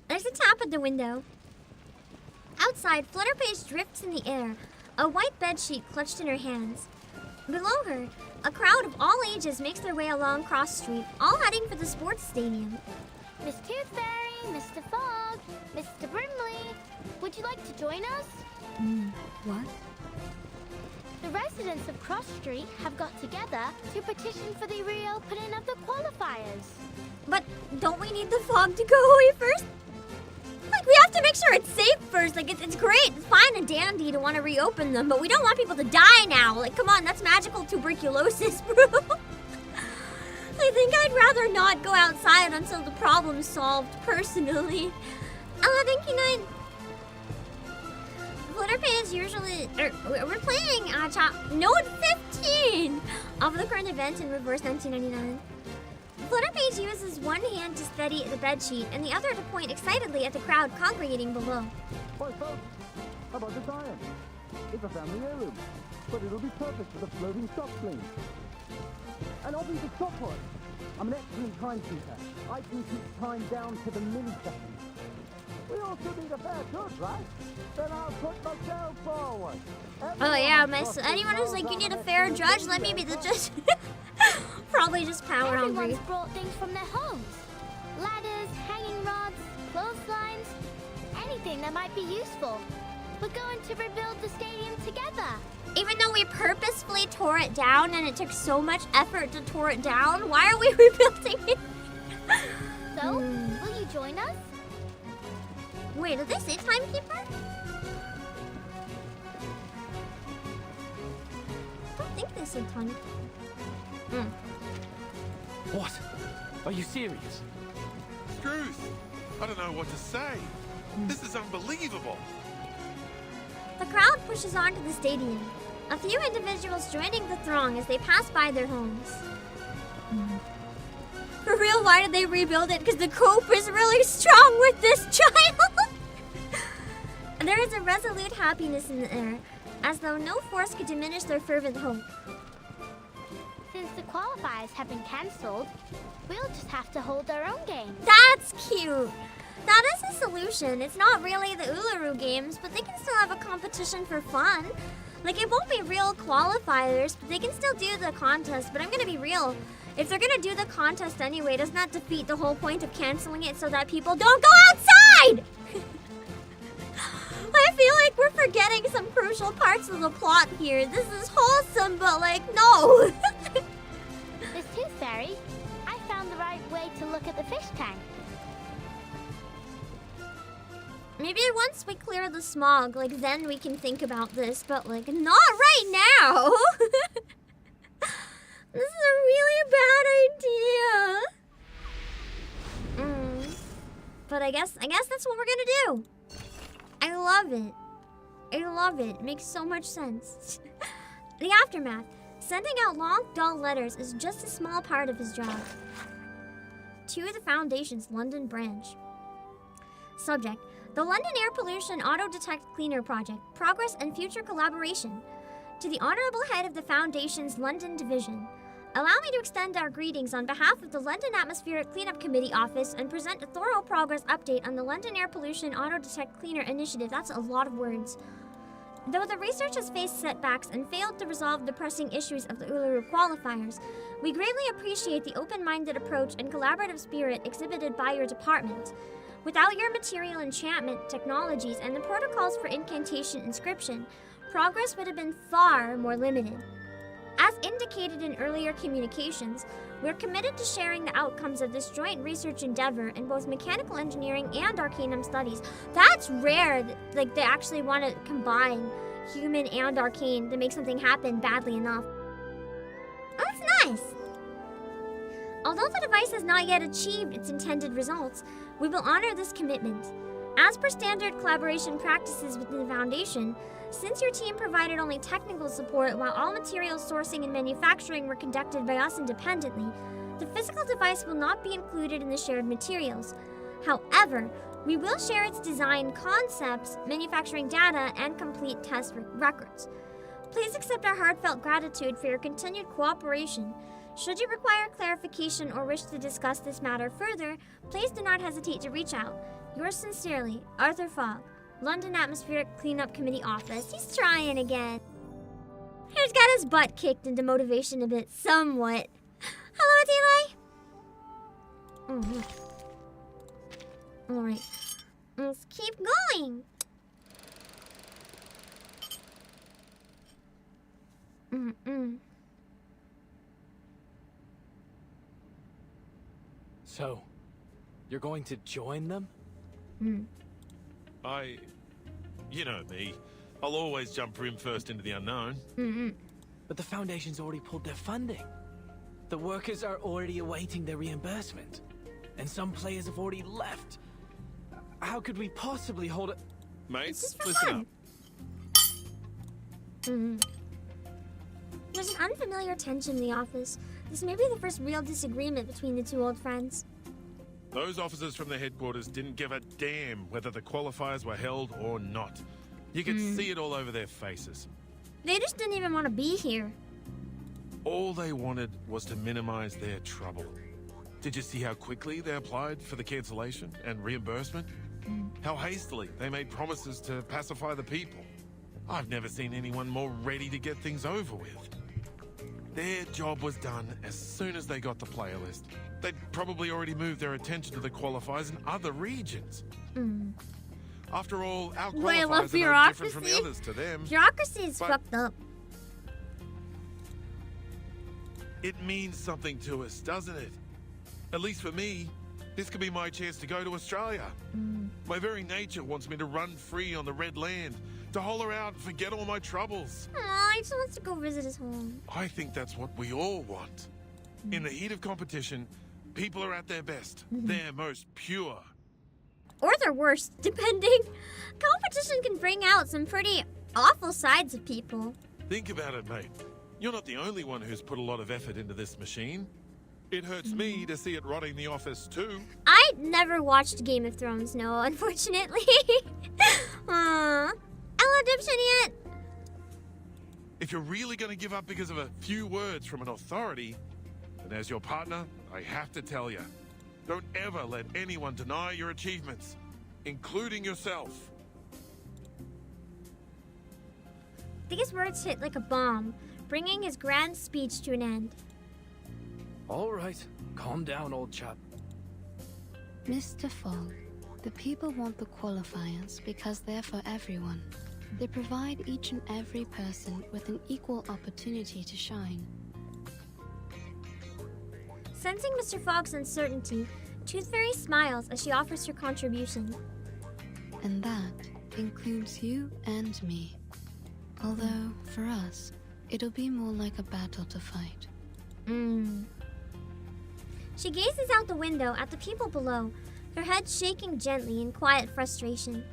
There's a tap at the window. Outside, Flutterpage drifts in the air, a white bedsheet clutched in her hands. Below her, a crowd of all ages makes their way along Cross Street, all heading for the sports stadium. Miss Tooth Fairy, Mr. Fogg, Mr. Brimley, would you like to join us? What? The residents of Cross Street have got together to petition for the reopening of the qualifiers. But don't we need the fog to go away first? Like, we have to make sure it's safe first. Like, it's great, it's fine and dandy to want to reopen them, but we don't want people to die now. Like, come on, that's magical tuberculosis, bro. I think I'd rather not go outside until the problem's solved, personally. Thank you, 9. Flutterpage usually, we're playing Node 15 of the current event in reverse 1999. Flutterpage uses one hand to steady the bedsheet and the other to point excitedly at the crowd congregating below. Boy, folks, how about this iron? It's a family heirloom, but it'll be perfect for the floating stock fling. And I'll be the stopwatch. I'm an excellent timekeeper. I can keep time down to the millisecond. We also need a fair judge, right? Then I'll put myself forward. Oh yeah, anyone who's like, you need a fair judge, let me be the judge. Probably just power hungry. Everyone's brought things from their homes. Ladders, hanging rods, clotheslines, anything that might be useful. We're going to rebuild the stadium together. Even though we purposefully tore it down and it took so much effort to tore it down, why are we rebuilding it? So, will you join us? Wait, did they say timekeeper? I don't think they said timekeeper. What? Are you serious? Truth. I don't know what to say. This is unbelievable. The crowd pushes onto the stadium, a few individuals joining the throng as they pass by their homes. For real, why did they rebuild it? Because the cope is really strong with this child! There is a resolute happiness in the air, as though no force could diminish their fervent hope. Since the qualifiers have been cancelled, we'll just have to hold our own game. That's cute! That is a solution. It's not really the Uluru games, but they can still have a competition for fun. Like, it won't be real qualifiers, but they can still do the contest. But I'm gonna be real. If they're gonna do the contest anyway, doesn't that defeat the whole point of canceling it so that people don't go outside? I feel like we're forgetting some crucial parts of the plot here. This is wholesome, but like, no. Miss Tooth Fairy, I found the right way to look at the fish tank. Maybe once we clear the smog, like, then we can think about this, but like, not right now. This is a really bad idea. But I guess that's what we're gonna do. I love it. I love it. It makes so much sense. The aftermath. Sending out long, dull letters is just a small part of his job. To the Foundation's London branch. Subject. The London Air Pollution Auto-Detect Cleaner Project. Progress and future collaboration. To the Honorable Head of the Foundation's London Division. Allow me to extend our greetings on behalf of the London Atmospheric Cleanup Committee Office and present a thorough progress update on the London Air Pollution Auto-Detect Cleaner Initiative. That's a lot of words. Though the research has faced setbacks and failed to resolve the pressing issues of the Uluru qualifiers, we greatly appreciate the open-minded approach and collaborative spirit exhibited by your department. Without your material enchantment technologies and the protocols for incantation inscription, progress would have been far more limited. As indicated in earlier communications, we're committed to sharing the outcomes of this joint research endeavor in both mechanical engineering and arcanum studies. That's rare, like they actually want to combine human and arcane to make something happen badly enough. Oh, that's nice! Although the device has not yet achieved its intended results, we will honor this commitment. As per standard collaboration practices within the Foundation, since your team provided only technical support while all material sourcing and manufacturing were conducted by us independently, the physical device will not be included in the shared materials. However, we will share its design concepts, manufacturing data, and complete test records. Please accept our heartfelt gratitude for your continued cooperation. Should you require clarification or wish to discuss this matter further, please do not hesitate to reach out. Yours sincerely, Arthur Fogg, London Atmospheric Cleanup Committee Office. He's trying again. He's got his butt kicked into motivation a bit, somewhat. Hello, Eli. Alright. Let's keep going. So, you're going to join them? You know me. I'll always jump rim first into the unknown. But the Foundation's already pulled their funding. The workers are already awaiting their reimbursement. And some players have already left. How could we possibly hold it? Mates, listen up. There's an unfamiliar tension in the office. This may be the first real disagreement between the two old friends. Those officers from the headquarters didn't give a damn whether the qualifiers were held or not. You could see it all over their faces. They just didn't even want to be here. All they wanted was to minimize their trouble. Did you see how quickly they applied for the cancellation and reimbursement? How hastily they made promises to pacify the people. I've never seen anyone more ready to get things over with. Their job was done as soon as they got the player list. They'd probably already moved their attention to the qualifiers in other regions. After all, our qualifiers are no different from the others to them. Bureaucracy is fucked up. It means something to us, doesn't it? At least for me, this could be my chance to go to Australia. My very nature wants me to run free on the Red Land, to holler out and forget all my troubles. Aw, he just wants to go visit his home. I think that's what we all want. In the heat of competition, people are at their best, their most pure. Or their worst, depending. Competition can bring out some pretty awful sides of people. Think about it, mate. You're not the only one who's put a lot of effort into this machine. It hurts me to see it rotting the office too. I never watched Game of Thrones, no, unfortunately. Hello, dipshit yet? If you're really going to give up because of a few words from an authority, then as your partner, I have to tell you, don't ever let anyone deny your achievements, including yourself. These words hit like a bomb, bringing his grand speech to an end. All right, calm down, old chap. Mr. Fogg, the people want the qualifiers because they're for everyone. They provide each and every person with an equal opportunity to shine. Sensing Mr. Fogg's uncertainty, Tooth Fairy smiles as she offers her contribution. And that includes you and me. Although, for us, it'll be more like a battle to fight. She gazes out the window at the people below, her head shaking gently in quiet frustration.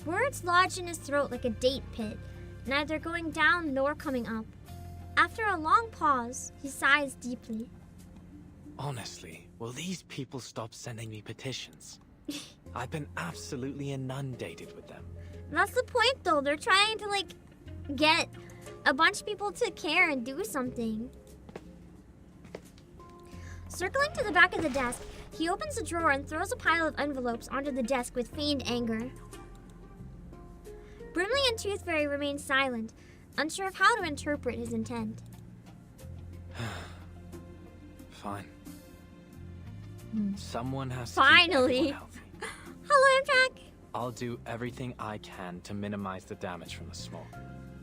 Words lodge in his throat like a date pit, neither going down nor coming up. After a long pause, he sighs deeply. Honestly, will these people stop sending me petitions? I've been absolutely inundated with them. That's the point, though. They're trying to, like, get a bunch of people to care and do something. Circling to the back of the desk, he opens a drawer and throws a pile of envelopes onto the desk with feigned anger. Brimley and Tooth Fairy remain silent, unsure of how to interpret his intent. Fine. Someone has to Finally. keep everyone healthy. Hello, Amtrak. I'll do everything I can to minimize the damage from the smog.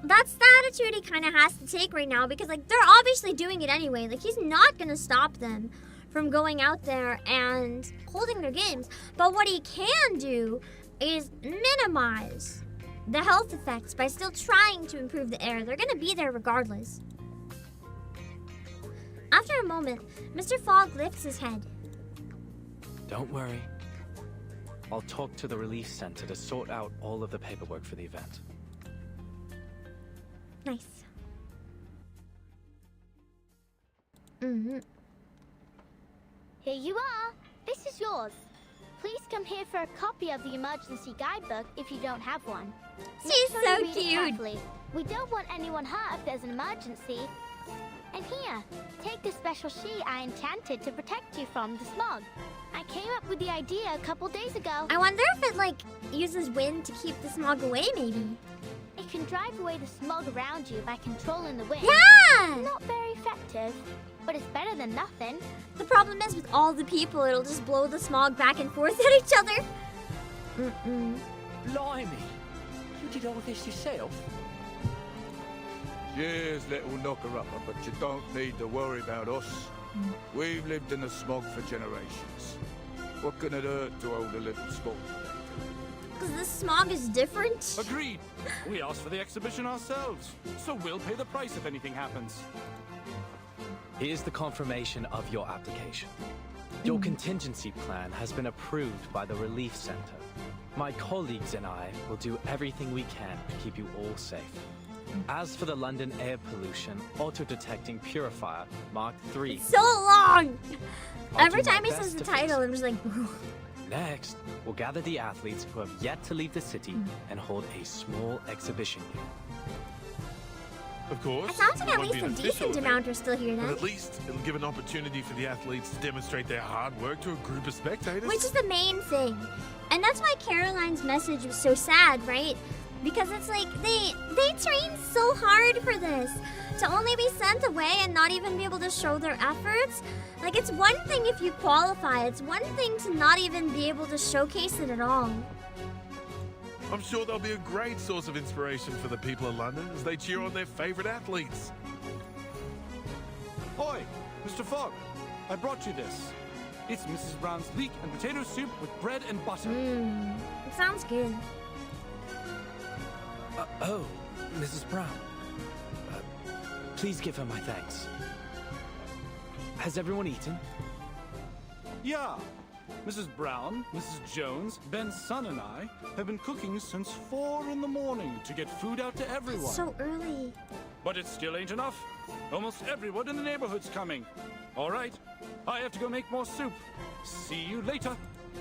That's the attitude he kind of has to take right now because, like, they're obviously doing it anyway. Like, he's not going to stop them from going out there and holding their games. But what he can do is minimize the health effects by still trying to improve the air. They're going to be there regardless. After a moment, Mr. Fogg lifts his head. Don't worry. I'll talk to the relief center to sort out all of the paperwork for the event. Nice. Here you are. This is yours. Please come here for a copy of the emergency guidebook if you don't have one. She's Make sure so you read it cute. carefully. We don't want anyone hurt if there's an emergency. And here, take the special sheet I enchanted to protect you from the smog. I came up with the idea a couple days ago. I wonder if it, like, uses wind to keep the smog away, maybe. It can drive away the smog around you by controlling the wind. Yeah! Not very effective, but it's better than nothing. The problem is with all the people, it'll just blow the smog back and forth at each other. Blimey! You did all this yourself? Yes, little knocker-upper, but you don't need to worry about us. We've lived in the smog for generations. What can it hurt to hold a little sport? Because the smog is different. Agreed. We asked for the exhibition ourselves, so we'll pay the price if anything happens. Here's the confirmation of your application. Your contingency plan has been approved by the relief center. My colleagues and I will do everything we can to keep you all safe. As for the London air pollution, auto-detecting purifier Mark III. So long! I'll Every do my time he best says the to fix title, it. I'm just like, Next, we'll gather the athletes who have yet to leave the city and hold a small exhibition here. Of course. it sounds like it at won't least be a an official decent event, amount are still here but then. at least it'll give an opportunity for the athletes to demonstrate their hard work to a group of spectators. Which is the main thing. And that's why Caroline's message was so sad, right? Because it's like, they trained so hard for this. To only be sent away and not even be able to show their efforts. Like, it's one thing if you qualify. It's one thing to not even be able to showcase it at all. I'm sure they'll be a great source of inspiration for the people of London as they cheer on their favorite athletes. Oi, Mr. Fogg, I brought you this. It's Mrs. Brown's leek and potato soup with bread and butter. It sounds good. Oh, Mrs. Brown. Please give her my thanks. Has everyone eaten? Yeah. Mrs. Brown, Mrs. Jones, Ben's son and I have been cooking since 4 in the morning to get food out to everyone. So early. But it still ain't enough. Almost everyone in the neighborhood's coming. All right, I have to go make more soup. See you later.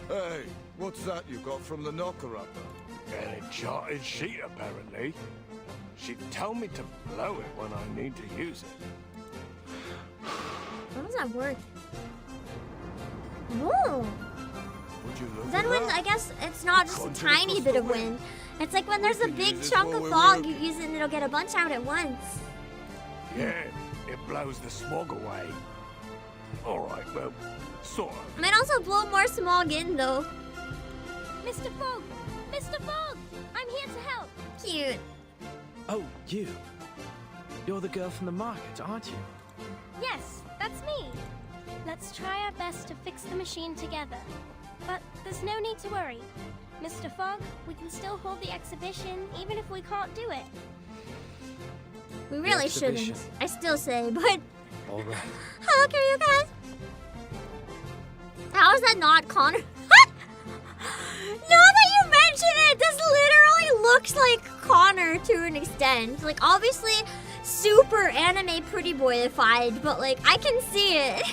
Hey, what's that you got from the knocker-upper? An enchanted sheet, apparently. She'd tell me to blow it when I need to use it. How does that work? Whoa! Would you look Then at when, that? I guess it's not just a Continent tiny bit of wind. It's like when there's a could big use this chunk while of we're fog, you working. use it and it'll get a bunch out at once. Yeah, it blows the smog away. Alright, well, sort of. It might also blow more smog in though. Mr. Fogg! Mr. Fogg! I'm here to help! Cute. Oh, you. You're the girl from the market, aren't you? Yes, that's me. Let's try our best to fix the machine together. But there's no need to worry. Mr. Fogg, we can still hold the exhibition even if we can't do it. We really shouldn't. exhibition. I still say, but All right. hello, can you guys? How is that not Connor? Now that you mention it, this literally looks like Connor to an extent. Like, obviously, super anime pretty boyified, but like, I can see it.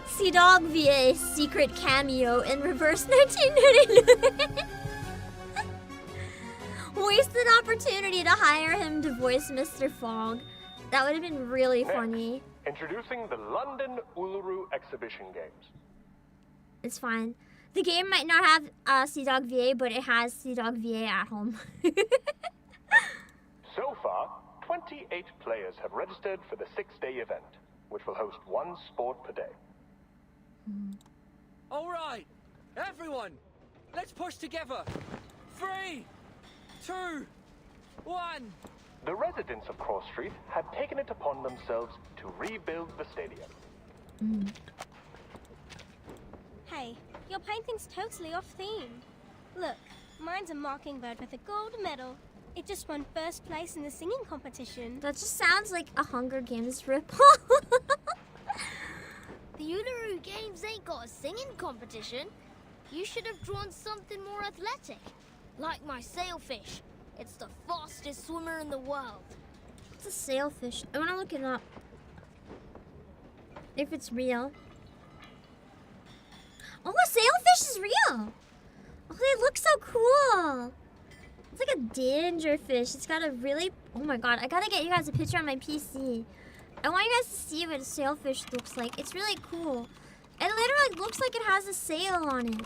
Sea Dog VA secret cameo in reverse 1999. Wasted opportunity to hire him to voice Mr. Fogg. That would have been really funny. Introducing the London Uluru Exhibition Games. It's fine. The game might not have Sea Dog VA, but it has Sea Dog VA at home. So far, 28 players have registered for the 6-day event, which will host one sport per day. All right, everyone, let's push together. 3, 2, 1. The residents of Cross Street have taken it upon themselves to rebuild the stadium. Hey, your painting's totally off theme. Look, mine's a mockingbird with a gold medal. It just won first place in the singing competition. That just sounds like a Hunger Games ripoff. The Uluru Games ain't got a singing competition. You should have drawn something more athletic. Like my sailfish. It's the fastest swimmer in the world. It's a sailfish. I want to look it up. If it's real. Oh, a sailfish is real. Oh, they look so cool. It's like a danger fish. It's got a really... Oh my god, I gotta get you guys a picture on my PC. I want you guys to see what a sailfish looks like. It's really cool. It literally looks like it has a sail on it.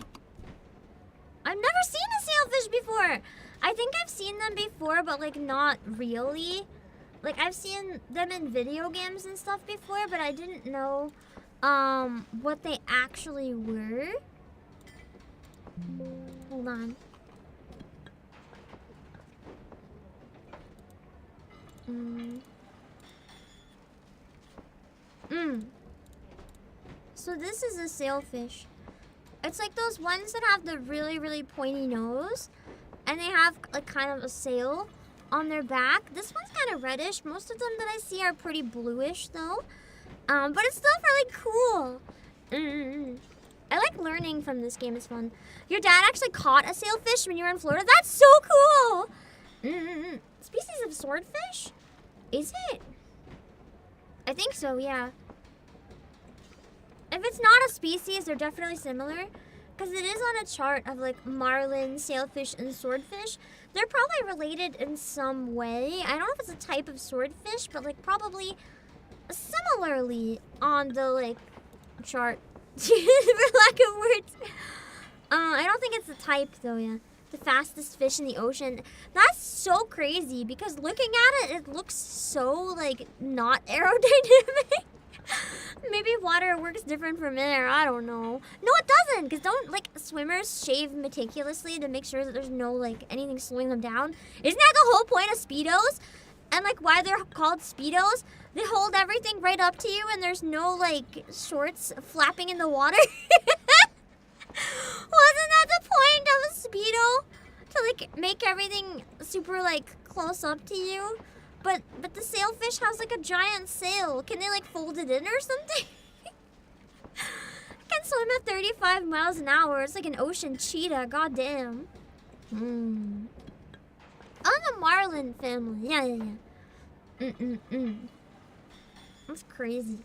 I've never seen a sailfish before. I think I've seen them before, but like not really. Like I've seen them in video games and stuff before, but I didn't know what they actually were. Hold on. So this is a sailfish. It's like those ones that have the really, really pointy nose. And they have like kind of a sail on their back. This one's kind of reddish. Most of them that I see are pretty bluish though. But it's still really cool. I like learning from this game. It's fun. Your dad actually caught a sailfish when you were in Florida? That's so cool! Species of swordfish? Is it? I think so, yeah. If it's not a species, they're definitely similar. Because it is on a chart of like marlin, sailfish, and swordfish. They're probably related in some way. I don't know if it's a type of swordfish, but like probably similarly on the like chart. For lack of words. I don't think it's the type though, yeah. The fastest fish in the ocean. That's so crazy because looking at it, it looks so like not aerodynamic. Maybe water works different from air. I don't know. No, it doesn't. Because don't like swimmers shave meticulously to make sure that there's no like anything slowing them down? Isn't that the whole point of Speedos? And like why they're called Speedos? They hold everything right up to you and there's no like shorts flapping in the water. Wasn't that the point of a Speedo? To like make everything super like close up to you? But the sailfish has like a giant sail. Can they like fold it in or something? Can swim at 35 miles an hour. It's like an ocean cheetah. God damn. On the marlin family. Yeah. That's crazy.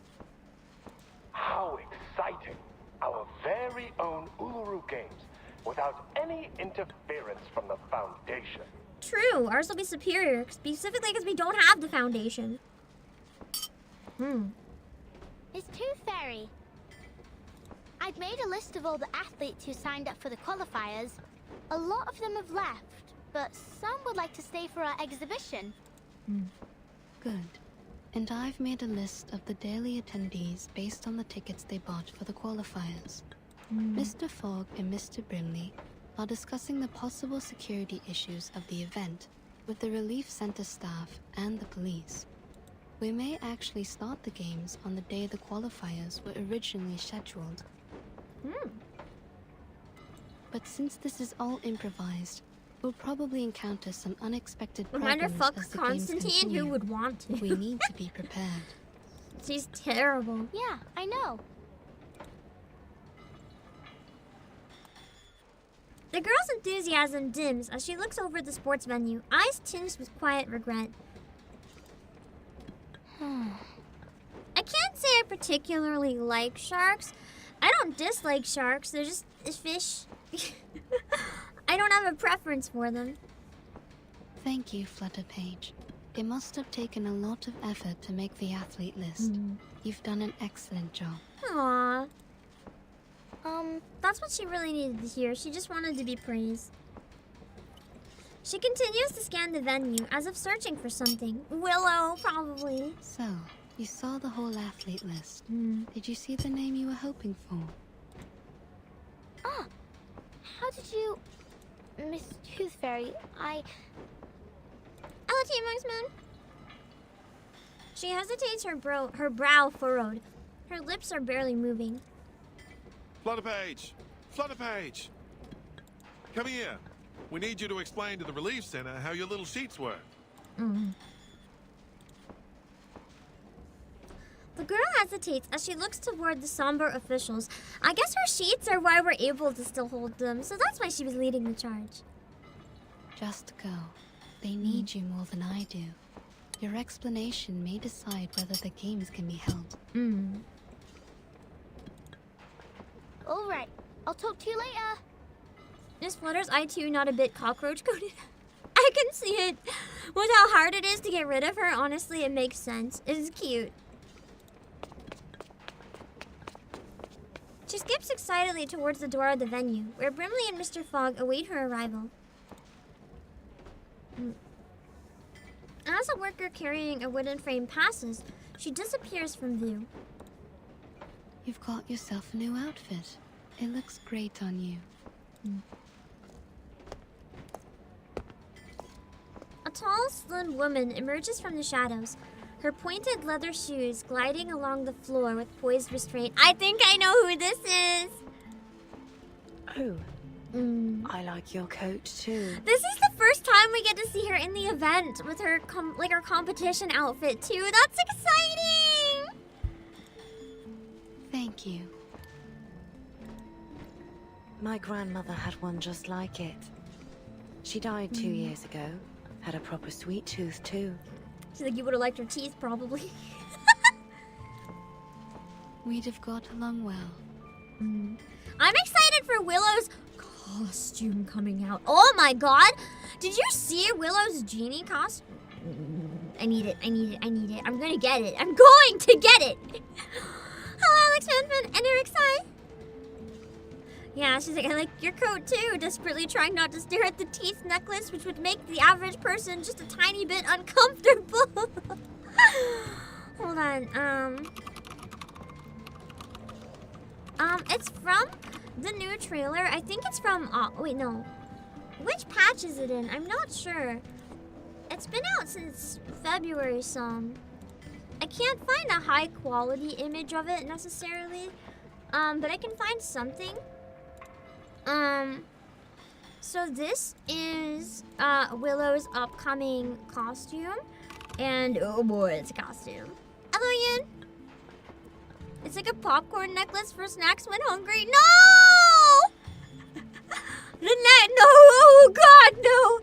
How exciting! Our very own Uluru games, without any interference from the Foundation. True, ours will be superior, specifically because we don't have the Foundation. Miss Tooth Fairy, I've made a list of all the athletes who signed up for the qualifiers. A lot of them have left, but some would like to stay for our exhibition. Good. And I've made a list of the daily attendees based on the tickets they bought for the qualifiers. Mr. Fogg and Mr. Brimley are discussing the possible security issues of the event with the Relief Center staff and the police. We may actually start the games on the day the qualifiers were originally scheduled. But since this is all improvised, we'll probably encounter some unexpected problems Reminder, fuck as the Constantine, games continue. who would want to? We need to be prepared. She's terrible. Yeah, I know. The girl's enthusiasm dims as she looks over the sports venue, eyes tinged with quiet regret. I can't say I particularly like sharks. I don't dislike sharks, they're just fish. I don't have a preference for them. Thank you, Flutterpage. It must have taken a lot of effort to make the athlete list. You've done an excellent job. Aww. That's what she really needed to hear. She just wanted to be praised. She continues to scan the venue as if searching for something. Willow, probably. So, you saw the whole athlete list. Did you see the name you were hoping for? Ah, how did you... Miss Tooth Fairy, Hello, Team Marksman. She hesitates, her brow furrowed. Her lips are barely moving. Flutterpage! Flutterpage! Come here. We need you to explain to the Relief Center how your little sheets work. The girl hesitates as she looks toward the somber officials. I guess her sheets are why we're able to still hold them, so that's why she was leading the charge. Just go. They need you more than I do. Your explanation may decide whether the games can be held. all right. I'll talk to you later. Miss Flutter's eye too not a bit cockroach coated. I can see it. With how hard it is to get rid of her, honestly, it makes sense. It is cute. She skips excitedly towards the door of the venue, where Brimley and Mr. Fogg await her arrival. As a worker carrying a wooden frame passes, she disappears from view. You've got yourself a new outfit. It looks great on you. A tall, slim woman emerges from the shadows, her pointed leather shoes gliding along the floor with poised restraint. I think I know who this is! Oh. I like your coat too. This is the first time we get to see her in the event with her her competition outfit too. That's exciting! Thank you. My grandmother had one just like it. She died 2 years ago. Had a proper sweet tooth, too. She's like, you would have liked her teeth, probably. We'd have got along well. I'm excited for Willow's costume coming out. Oh my god! Did you see Willow's genie costume? I need it. I'm gonna get it. I'm going to get it! Hello, Alex Fanfan and Eric Sai. Yeah, she's like, I like your coat too. Desperately trying not to stare at the teeth necklace, which would make the average person just a tiny bit uncomfortable. Hold on, it's from the new trailer. I think it's from, wait, no. Which patch is it in? I'm not sure. It's been out since February some. I can't find a high quality image of it necessarily. But I can find something. So this is, Willow's upcoming costume. And, oh boy, it's a costume. Hello, Yin. It's like a popcorn necklace for snacks when hungry. No! No, oh god, no!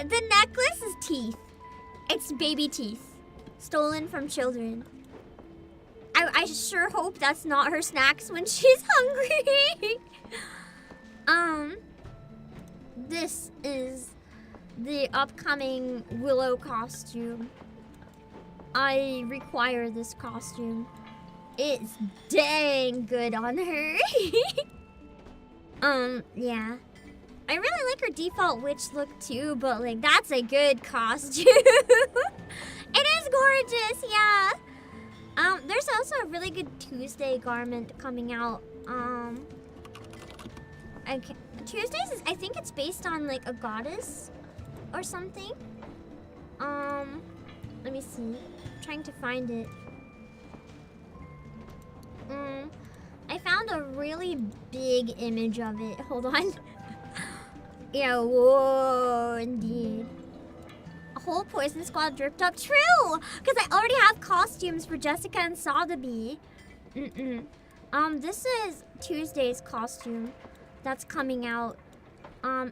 The necklace is teeth. It's baby teeth. Stolen from children. I sure hope that's not her snacks when she's hungry. This is the upcoming Willow costume. I require this costume. It's dang good on her. Yeah. I really like her default witch look too, but like that's a good costume. It is gorgeous, yeah. There's also a really good Tuesday garment coming out. Okay. Tuesdays is, I think it's based on like a goddess or something. Let me see. I'm trying to find it. I found a really big image of it. Hold on. Yeah, whoa, indeed. A whole Poison Squad dripped up. True! Because I already have costumes for Jessica and Sotheby. This is Tuesday's costume that's coming out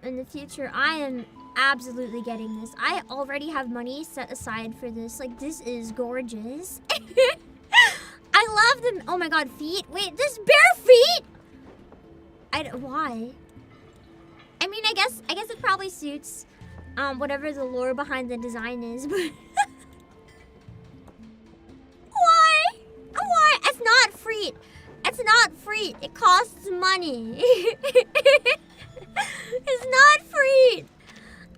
in the future. I am absolutely getting this. I already have money set aside for this. Like, this is gorgeous. I love them. Oh my god, feet. Wait, there's bare feet? Why? I mean, I guess it probably suits whatever the lore behind the design is, but why? Why? It's not free. It's not free. It costs money. It's not free.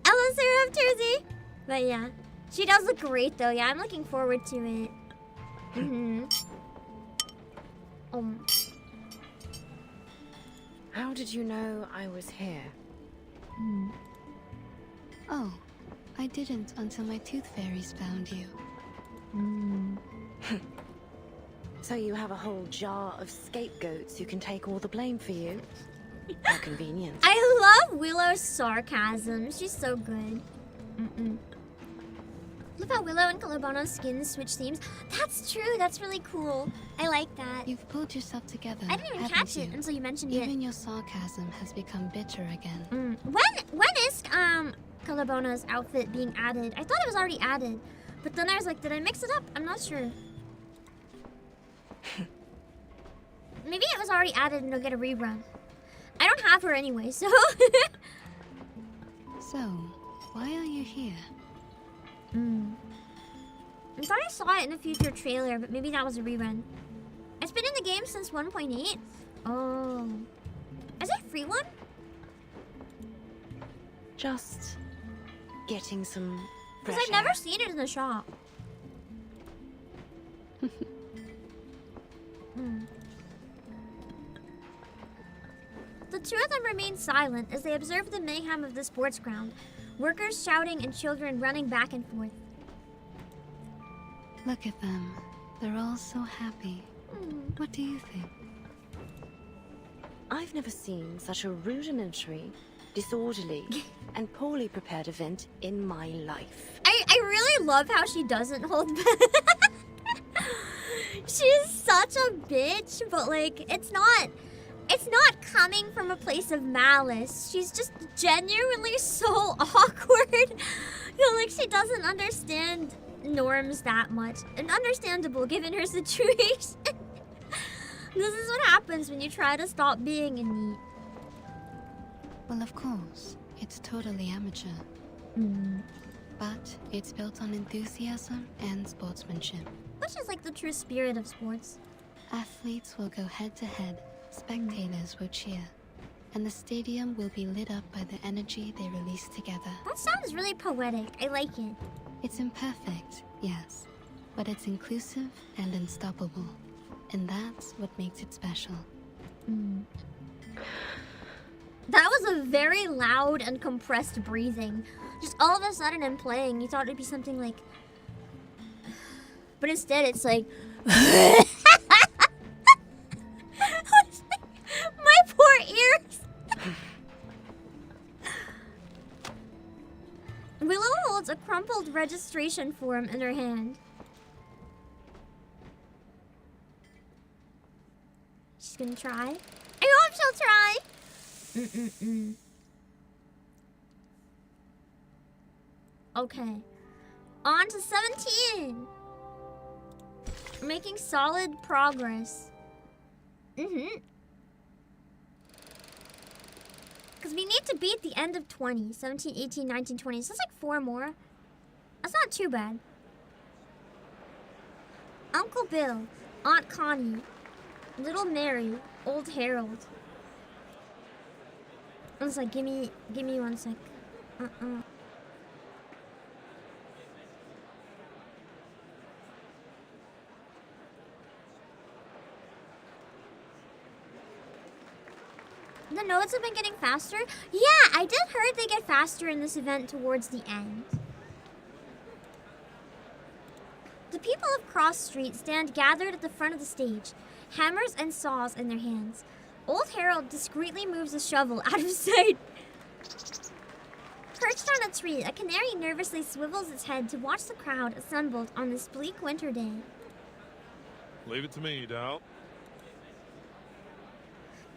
Ella Sarah Tuesday. But yeah, she does look great though. Yeah, I'm looking forward to it. How did you know I was here? Oh, I didn't until my tooth fairies found you. So you have a whole jar of scapegoats who can take all the blame for you? How convenient. I love Willow's sarcasm. She's so good. Look how Willow and Colobono's skins switch themes. That's true. That's really cool. I like that. You've pulled yourself together. I didn't even catch it until you mentioned it. Even your sarcasm has become bitter again. When is Colobono's outfit being added? I thought it was already added, but then I was like, did I mix it up? I'm not sure. Maybe it was already added and it'll get a rerun. I don't have her anyway, so. So, why are you here? I thought I saw it in a future trailer, but maybe that was a rerun. It's been in the game since 1.8. Oh. Is it a free one? Just getting some fresh Because I've never seen it in the shop. The two of them remain silent as they observe the mayhem of the sports ground. Workers shouting and children running back and forth. Look at them. They're all so happy. What do you think? I've never seen such a rudimentary, disorderly, and poorly prepared event in my life. I really love how she doesn't hold back. She's such a bitch, but like it's not coming from a place of malice. She's just genuinely so awkward. You know, like she doesn't understand norms that much. And understandable given her situation. This is what happens when you try to stop being a NEET. Well, of course, it's totally amateur. But it's built on enthusiasm and sportsmanship. Which is like the true spirit of sports. Athletes will go head-to-head, spectators will cheer, and the stadium will be lit up by the energy they release together. That sounds really poetic. I like it. It's imperfect, yes, but it's inclusive and unstoppable, and that's what makes it special. That was a very loud and compressed breathing. Just all of a sudden in playing, you thought it'd be something like... But instead it's like... My poor ears! Willow holds a crumpled registration form in her hand. She's gonna try. I hope she'll try! Okay. On to 17! We're making solid progress. Because we need to beat the end of 20. 17, 18, 19, 20. So that's like 4 more. That's not too bad. Uncle Bill, Aunt Connie, Little Mary, Old Harold. I was like, give me 1 sec. The nodes have been getting faster? Yeah, I did heard they get faster in this event towards the end. The people of Cross Street stand gathered at the front of the stage, hammers and saws in their hands. Old Harold discreetly moves a shovel out of sight. Perched on a tree, a canary nervously swivels its head to watch the crowd assembled on this bleak winter day. Leave it to me, Dal.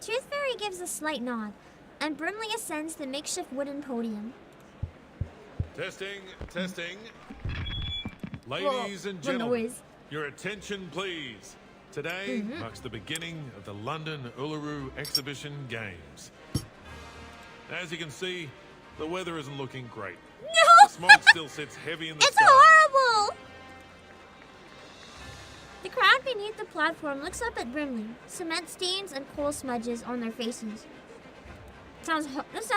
Tooth Fairy gives a slight nod, and Brimley ascends the makeshift wooden podium. Testing. Ladies and gentlemen, your attention please. Today marks the beginning of the London Uluru Exhibition Games. As you can see, the weather isn't looking great. No! The smog still sits heavy in the sky. It's horrible! The crowd beneath the platform looks up at Brimley, cement stains and coal smudges on their faces. That sounds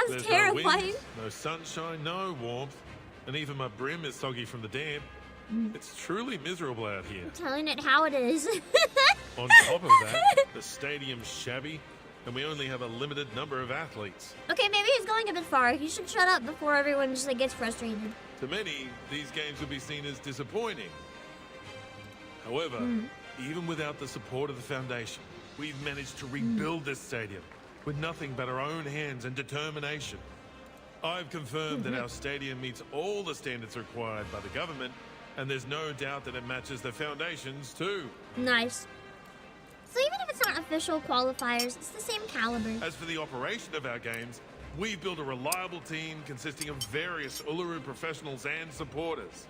There's terrifying. No wind, no sunshine, no warmth, and even my brim is soggy from the damp. It's truly miserable out here. I'm telling it how it is. On top of that, the stadium's shabby, and we only have a limited number of athletes. Okay, maybe he's going a bit far. He should shut up before everyone just like gets frustrated. To many, these games will be seen as disappointing. However, even without the support of the Foundation, we've managed to rebuild this stadium with nothing but our own hands and determination. I've confirmed that our stadium meets all the standards required by the government, and there's no doubt that it matches the Foundation's too. Nice. So even if it's not official qualifiers, it's the same caliber. As for the operation of our games, we've built a reliable team consisting of various Uluru professionals and supporters.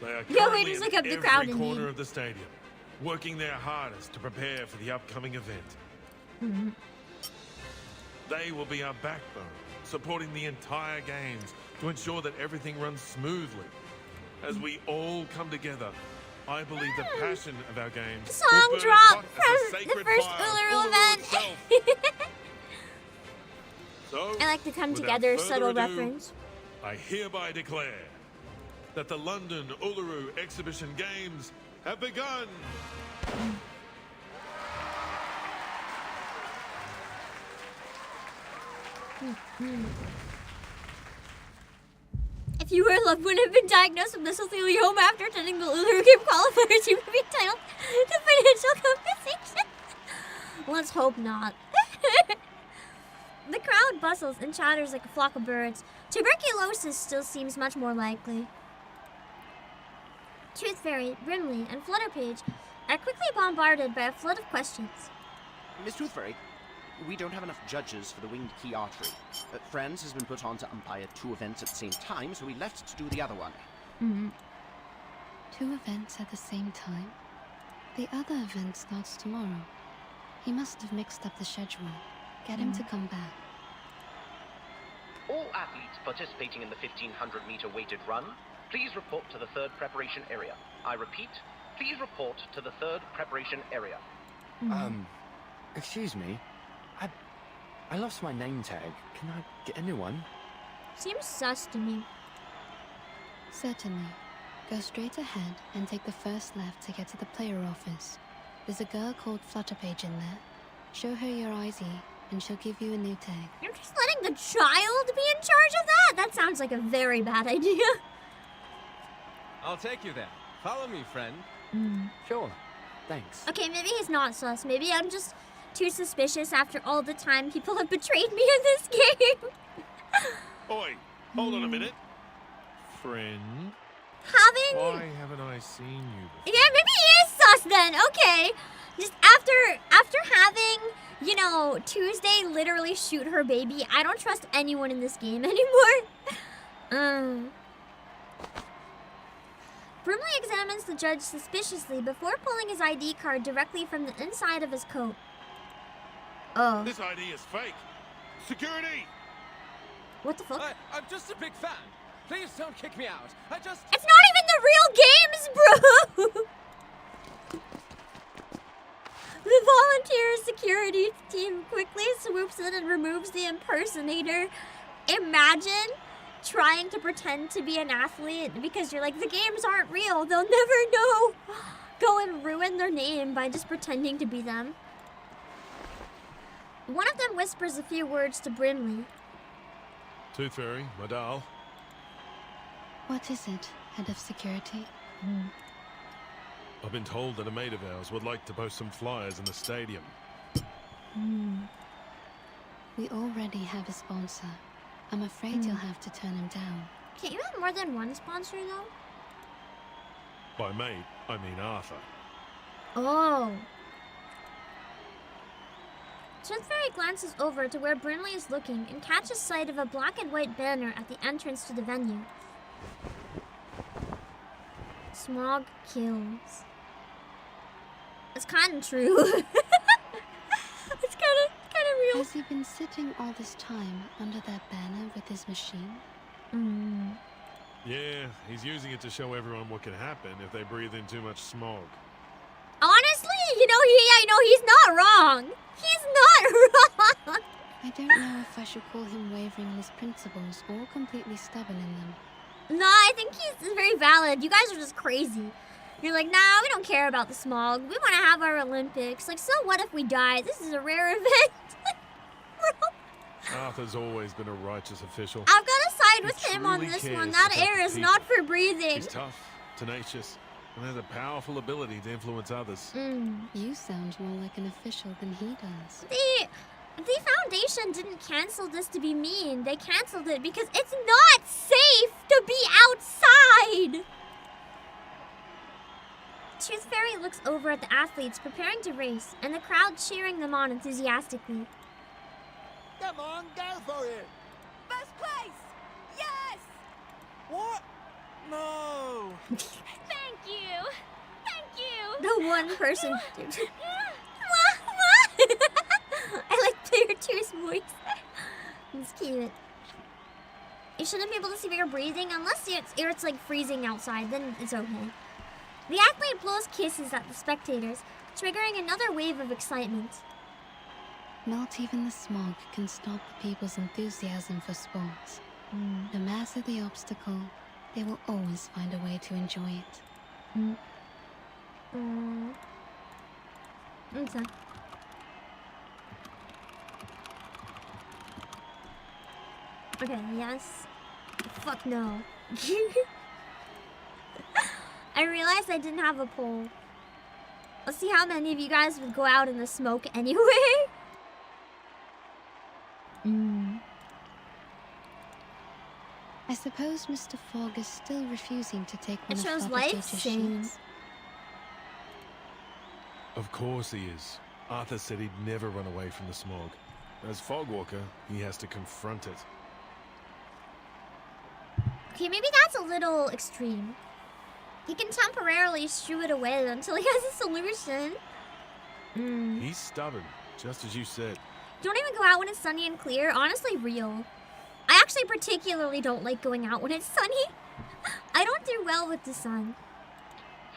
They are currently in every corner of the stadium, working their hardest to prepare for the upcoming event. They will be our backbone, supporting the entire games to ensure that everything runs smoothly. As we all come together, I believe the passion of our games Song will burn drop as a from the first Uluru event. So, I like the come without together further subtle ado, reference. I hereby declare that the London Uluru Exhibition Games have begun. If you or a loved one have been diagnosed with mesothelioma after attending the Uluru Game qualifiers, you may be entitled to financial compensation. Let's hope not. The crowd bustles and chatters like a flock of birds. Tuberculosis still seems much more likely. Tooth Fairy, Brimley, and Flutterpage are quickly bombarded by a flood of questions. Miss Tooth Fairy, we don't have enough judges for the winged key archery. Franz has been put on to umpire 2 events at the same time, so we left to do the other one. 2 events at the same time? The other event starts tomorrow. He must have mixed up the schedule. Get him to come back. All athletes participating in the 1500-meter weighted run, please report to the 3rd preparation area. I repeat, please report to the 3rd preparation area. Excuse me. I lost my name tag. Can I get a new one? Seems sus to me. Certainly. Go straight ahead and take the first left to get to the player office. There's a girl called Flutterpage in there. Show her your ID, and she'll give you a new tag. You're just letting the child be in charge of that? That sounds like a very bad idea. I'll take you there. Follow me, friend. Sure. Thanks. Okay, maybe he's not sus. Maybe I'm just too suspicious after all the time people have betrayed me in this game. Oi, hold on a minute. Friend? Having... Why haven't I seen you before? Yeah, maybe he is sus then. Okay. Just after having, you know, Tuesday literally shoot her baby, I don't trust anyone in this game anymore. Brimley examines the judge suspiciously before pulling his ID card directly from the inside of his coat. Oh. This ID is fake. Security! What the fuck? I'm just a big fan. Please don't kick me out. It's not even the real games, bro! The volunteer security team quickly swoops in and removes the impersonator. Imagine trying to pretend to be an athlete because you're like, the games aren't real. They'll never know. Go and ruin their name by just pretending to be them. One of them whispers a few words to Brimley. Tooth Fairy, my doll. What is it, head of security? I've been told that a mate of ours would like to post some flyers in the stadium. We already have a sponsor. I'm afraid you'll have to turn him down. Can't you have more than one sponsor, though? By mate, I mean Arthur. Oh. Tooth Fairy glances over to where Brimley is looking and catches sight of a black and white banner at the entrance to the venue. Smog kills. It's kind of true. It's kind of real. Has he been sitting all this time under that banner with his machine? Yeah, he's using it to show everyone what can happen if they breathe in too much smog. Honestly, you know, I know he's not wrong. He's not wrong. I don't know if I should call him wavering in his principles or completely stubborn in them. No, I think he's very valid. You guys are just crazy. You're like, nah, we don't care about the smog. We want to have our Olympics. Like, so what if we die? This is a rare event. Arthur's always been a righteous official. I've got to side with him on this one. That air is not for breathing. He's tough, tenacious, and has a powerful ability to influence others. You sound more like an official than he does. The Foundation didn't cancel this to be mean. They canceled it because it's not safe to be outside. Tooth Fairy looks over at the athletes preparing to race and the crowd cheering them on enthusiastically. Come on, go for it! First place! Yes! What? No! Thank you! Thank you! The one person. I like Player 2's voice. It's cute. You shouldn't be able to see your breathing unless it's like freezing outside, then it's okay. The athlete blows kisses at the spectators, triggering another wave of excitement. Not even the smog can stop the people's enthusiasm for sports. No matter the obstacle, they will always find a way to enjoy it. Okay. Okay, yes. Fuck no. I realized I didn't have a poll. Let's see how many of you guys would go out in the smoke anyway. I suppose Mr. Fogg is still refusing to take one It of shows Flutterpage's life saying. sheets. Of course he is. Arthur said he'd never run away from the smog. As Fogwalker, he has to confront it. Okay, maybe that's a little extreme. He can temporarily shoo it away until he has a solution. He's stubborn, just as you said. Don't even go out when it's sunny and clear. Honestly, real. I actually particularly don't like going out when it's sunny. I don't do well with the sun.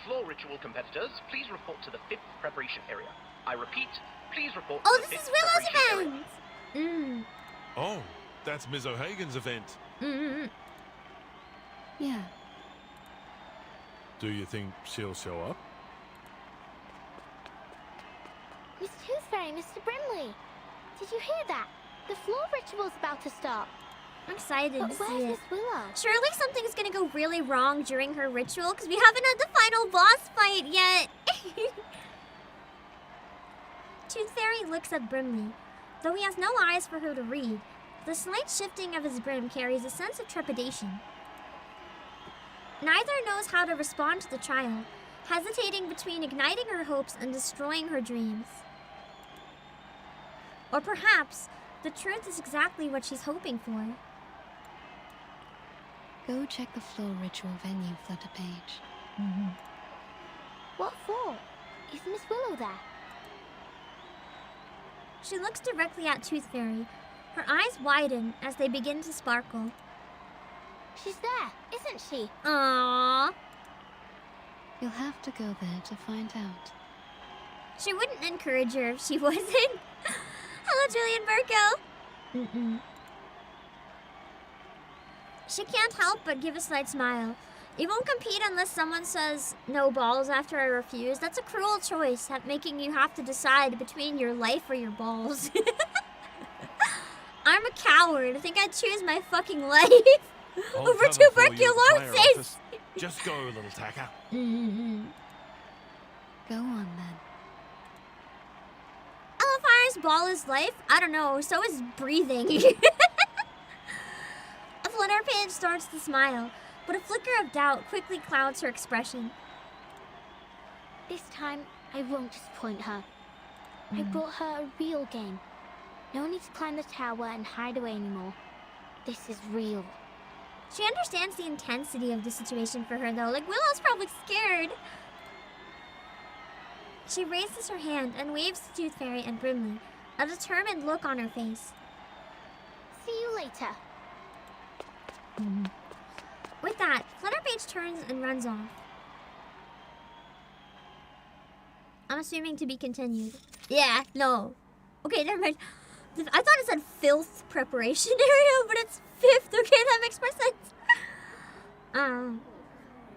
Floor ritual competitors, please report to the 5th preparation area. I repeat, please report Oh, to the this 5th is Willow's preparation area. event! Oh, that's Ms. O'Hagan's event. Yeah. Do you think she'll show up? Miss Tooth Fairy, Mr. Brimley. Did you hear that? The floor ritual's about to start. I'm excited But to see where's it. Miss Willow? Surely something's gonna go really wrong during her ritual because we haven't had the final boss fight yet. Tooth Fairy looks at Brimley. Though he has no eyes for her to read, the slight shifting of his brim carries a sense of trepidation. Neither knows how to respond to the trial, hesitating between igniting her hopes and destroying her dreams. Or perhaps the truth is exactly what she's hoping for. Go check the floor ritual venue, Flutterpage. What for? Is Miss Willow there? She looks directly at Tooth Fairy. Her eyes widen as they begin to sparkle. She's there, isn't she? Aww. You'll have to go there to find out. She wouldn't encourage her if she wasn't. Hello, Julian Burko. She can't help but give a slight smile. You won't compete unless someone says no balls after I refuse. That's a cruel choice, making you have to decide between your life or your balls. I'm a coward. I think I'd choose my fucking life over tuberculosis. Just go, little tacker. Go on then. Elefire's ball is life? I don't know, so is breathing. A Flutterpage starts to smile, but a flicker of doubt quickly clouds her expression. This time, I won't disappoint her. I brought her a real game. No need to climb the tower and hide away anymore. This is real. She understands the intensity of the situation for her, though. Like, Willow's probably scared. She raises her hand and waves to Tooth Fairy and Brimley, a determined look on her face. See you later. With that, Flutterpage turns and runs off. I'm assuming to be continued. Yeah, no. Okay, never mind. I thought it said filth preparation area, but it's 5th. Okay, that makes more sense.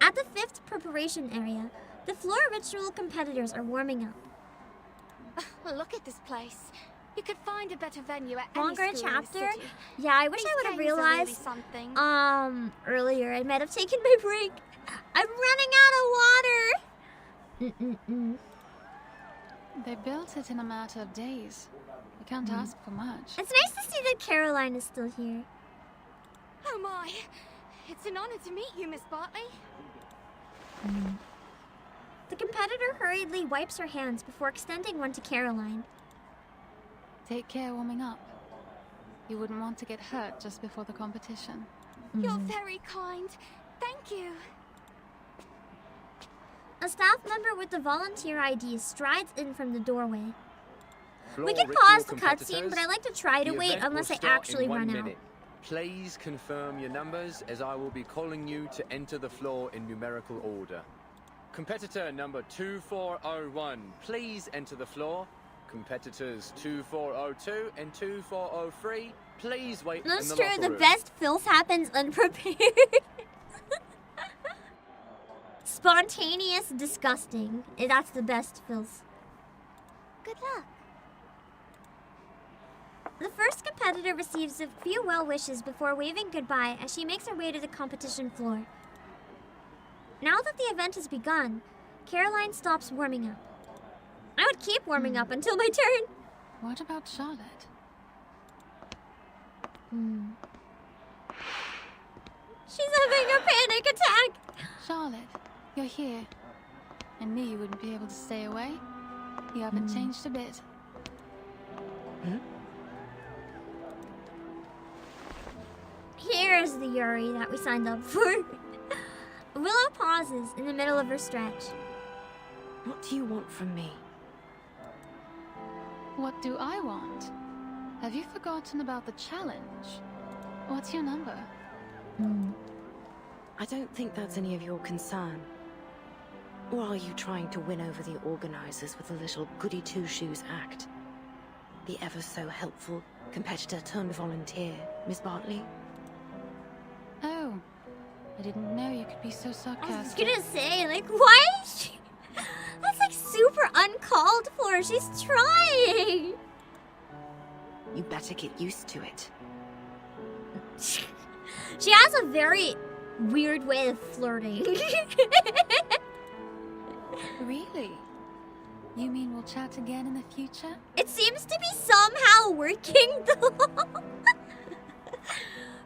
At the 5th preparation area, the floor ritual competitors are warming up. Look at this place. You could find a better venue at Longer any school chapter? in the city. Yeah, I wish These I would have games are really realized something. Earlier. I might have taken my break. I'm running out of water. They built it in a matter of days. You can't ask for much. It's nice to see that Caroline is still here. Oh my. It's an honor to meet you, Miss Bartley. The competitor hurriedly wipes her hands before extending one to Caroline. Take care warming up. You wouldn't want to get hurt just before the competition. You're very kind. Thank you. A staff member with the volunteer ID strides in from the doorway. Floor We can ritual pause the cutscene, competitors, but I like to try to the wait event will unless I start actually in 1 run minute. out. Please confirm your numbers as I will be calling you to enter the floor in numerical order. Competitor number 2401, please enter the floor. Competitors 2402 and 2403, please wait in That's the true, locker the room. best filth happens unprepared. Spontaneous disgusting. That's the best filth. Good luck. The first competitor receives a few well wishes before waving goodbye as she makes her way to the competition floor. Now that the event has begun, Caroline stops warming up. I would keep warming up until my turn. What about Charlotte? Charlotte, you're here. I knew you wouldn't be able to stay away. You haven't changed a bit. Here's the Yuri that we signed up for. Willow pauses in the middle of her stretch. What do you want from me? What do I want? Have you forgotten about the challenge? What's your number? I don't think that's any of your concern. Or are you trying to win over the organizers with a little goody two-shoes act? The ever so helpful competitor turned volunteer, Miss Bartley? Oh, I didn't know you could be so sarcastic. I was gonna say, like, why is she... That's like super uncalled for. She's trying. You better get used to it. She has a very weird way of flirting. Really? You mean we'll chat again in the future? It seems to be somehow working, though.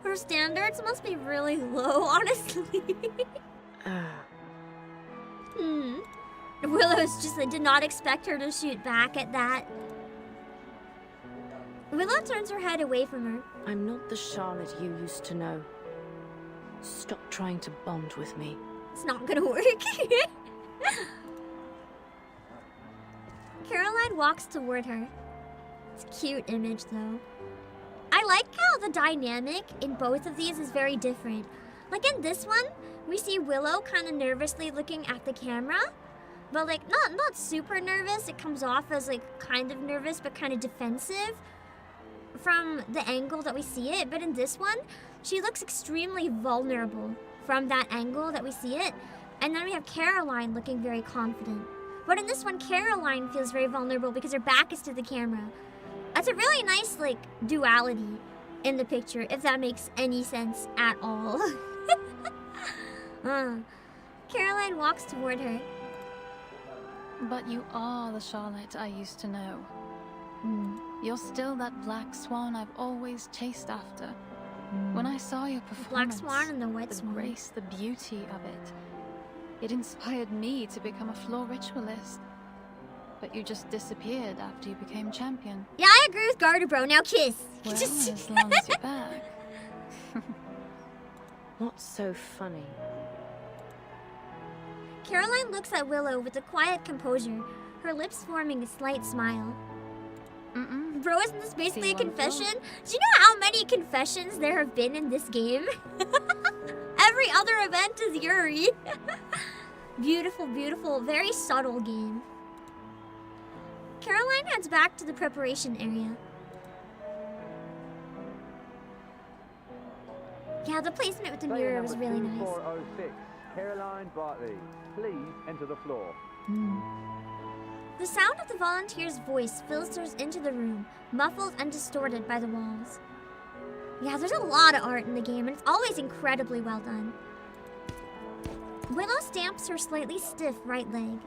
Her standards must be really low, honestly. Willow's just, I did not expect her to shoot back at that. Willow turns her head away from her. I'm not the Charlotte you used to know. Stop trying to bond with me. It's not gonna work. Caroline walks toward her. It's a cute image, though. I like how the dynamic in both of these is very different. Like in this one, we see Willow kind of nervously looking at the camera, but like not super nervous. It comes off as like kind of nervous, but kind of defensive from the angle that we see it. But in this one, she looks extremely vulnerable from that angle that we see it. And then we have Caroline looking very confident. But in this one, Caroline feels very vulnerable because her back is to the camera. That's a really nice, like, duality in the picture, if that makes any sense at all. Caroline walks toward her. But you are the Charlotte I used to know. You're still that black swan I've always chased after. When I saw your performance, Black swan and the white swan. The grace, the beauty of it. It inspired me to become a floor ritualist. But you just disappeared after you became champion. Yeah, I agree with Garter Bro. Now kiss. Well, as long as you're back. What's so funny? Caroline looks at Willow with a quiet composure, her lips forming a slight smile. Bro, isn't this basically a confession? Do you know how many confessions there have been in this game? Every other event is Yuri. Beautiful, beautiful, very subtle game. Caroline heads back to the preparation area. Yeah, the placement with the mirror was really nice. 2406, Caroline Bartley, please enter the floor. The sound of the volunteer's voice filters into the room, muffled and distorted by the walls. Yeah, there's a lot of art in the game, and it's always incredibly well done. Willow stamps her slightly stiff right leg.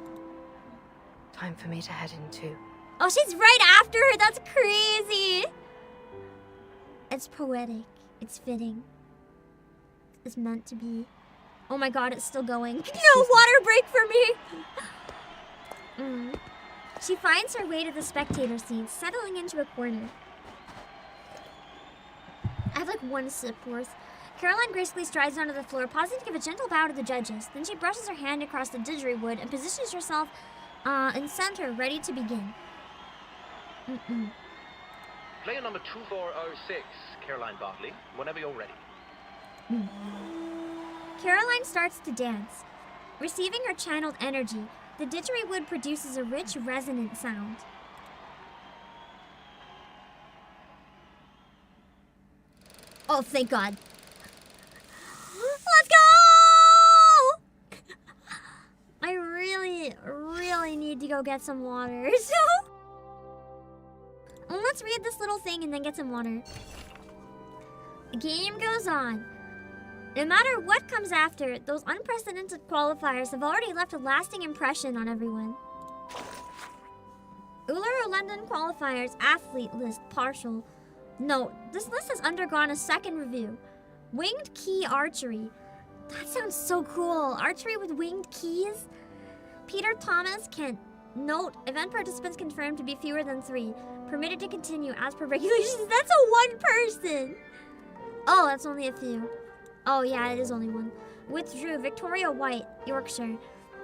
Time for me to head into. Oh, she's right after her! That's crazy! It's poetic. It's fitting. It's meant to be. Oh my god, it's still going. No, water break for me! She finds her way to the spectator seat, settling into a corner. I have like one sip worth. Caroline gracefully strides onto the floor, pausing to give a gentle bow to the judges. Then she brushes her hand across the didgeridoo and positions herself in center, ready to begin. Player number 2406, Caroline Bartley, whenever you're ready. Caroline starts to dance. Receiving her channeled energy, the didgeridoo produces a rich, resonant sound. Oh, thank God. Let's go! I really need to go get some water, so... Let's read this little thing and then get some water. The game goes on. No matter what comes after, those unprecedented qualifiers have already left a lasting impression on everyone. Uluru London qualifiers athlete list partial. Note, this list has undergone a second review. Winged key archery. That sounds so cool. Archery with winged keys. Peter Thomas, Kent. Note, event participants confirmed to be fewer than 3. Permitted to continue as per regulations. That's a 1 person. Oh, that's only a few. Oh, yeah, it is only 1. Withdrew, Victoria White, Yorkshire.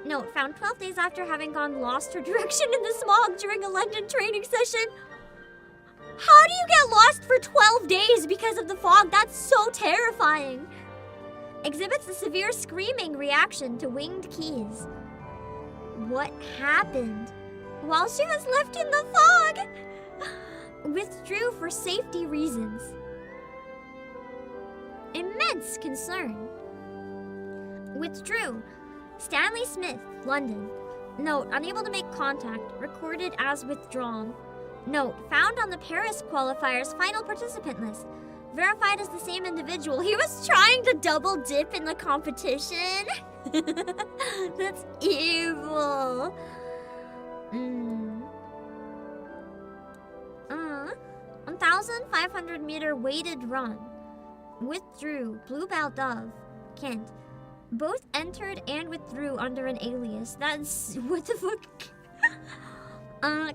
Note, found 12 days after having gone lost her direction in the smog during a London training session. How do you get lost for 12 days because of the fog? That's so terrifying. Exhibits a severe screaming reaction to winged keys. What happened? While she was left in the fog. Withdrew for safety reasons. Immense concern. Withdrew. Stanley Smith, London. Note, unable to make contact. Recorded as withdrawn. Note, found on the Paris qualifiers final participant list. Verified as the same individual. He was trying to double dip in the competition. That's evil. 1,500 meter weighted run. Withdrew. Bluebell Dove, Kent. Both entered and withdrew under an alias. That's... what the fuck?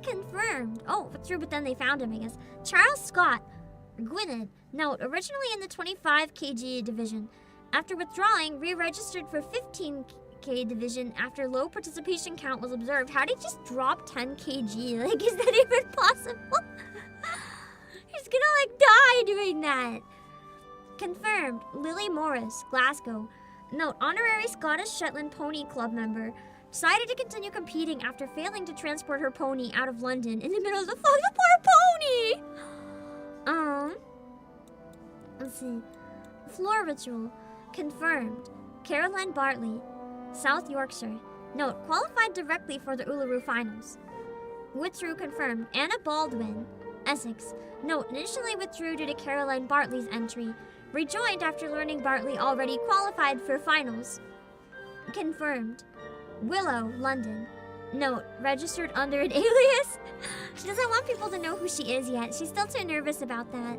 Confirmed. Oh, withdrew, but then they found him, I guess. Charles Scott, Gwynedd. Note, originally in the 25 kg division. After withdrawing, re-registered for 15k division after low participation count was observed. How did he just drop 10 kg? Like, is that even possible? He's gonna, like, die doing that. Confirmed. Lily Morris, Glasgow. Note, honorary Scottish Shetland Pony Club member. Decided to continue competing after failing to transport her pony out of London in the middle of the fog. The poor pony! Let's see. Floor ritual. Confirmed. Caroline Bartley, South Yorkshire. Note, qualified directly for the Uluru finals. Withdrew confirmed. Anna Baldwin, Essex. Note, initially withdrew due to Caroline Bartley's entry. Rejoined after learning Bartley already qualified for finals. Confirmed. Willow, London. Note, registered under an alias. She doesn't want people to know who she is yet. She's still too nervous about that.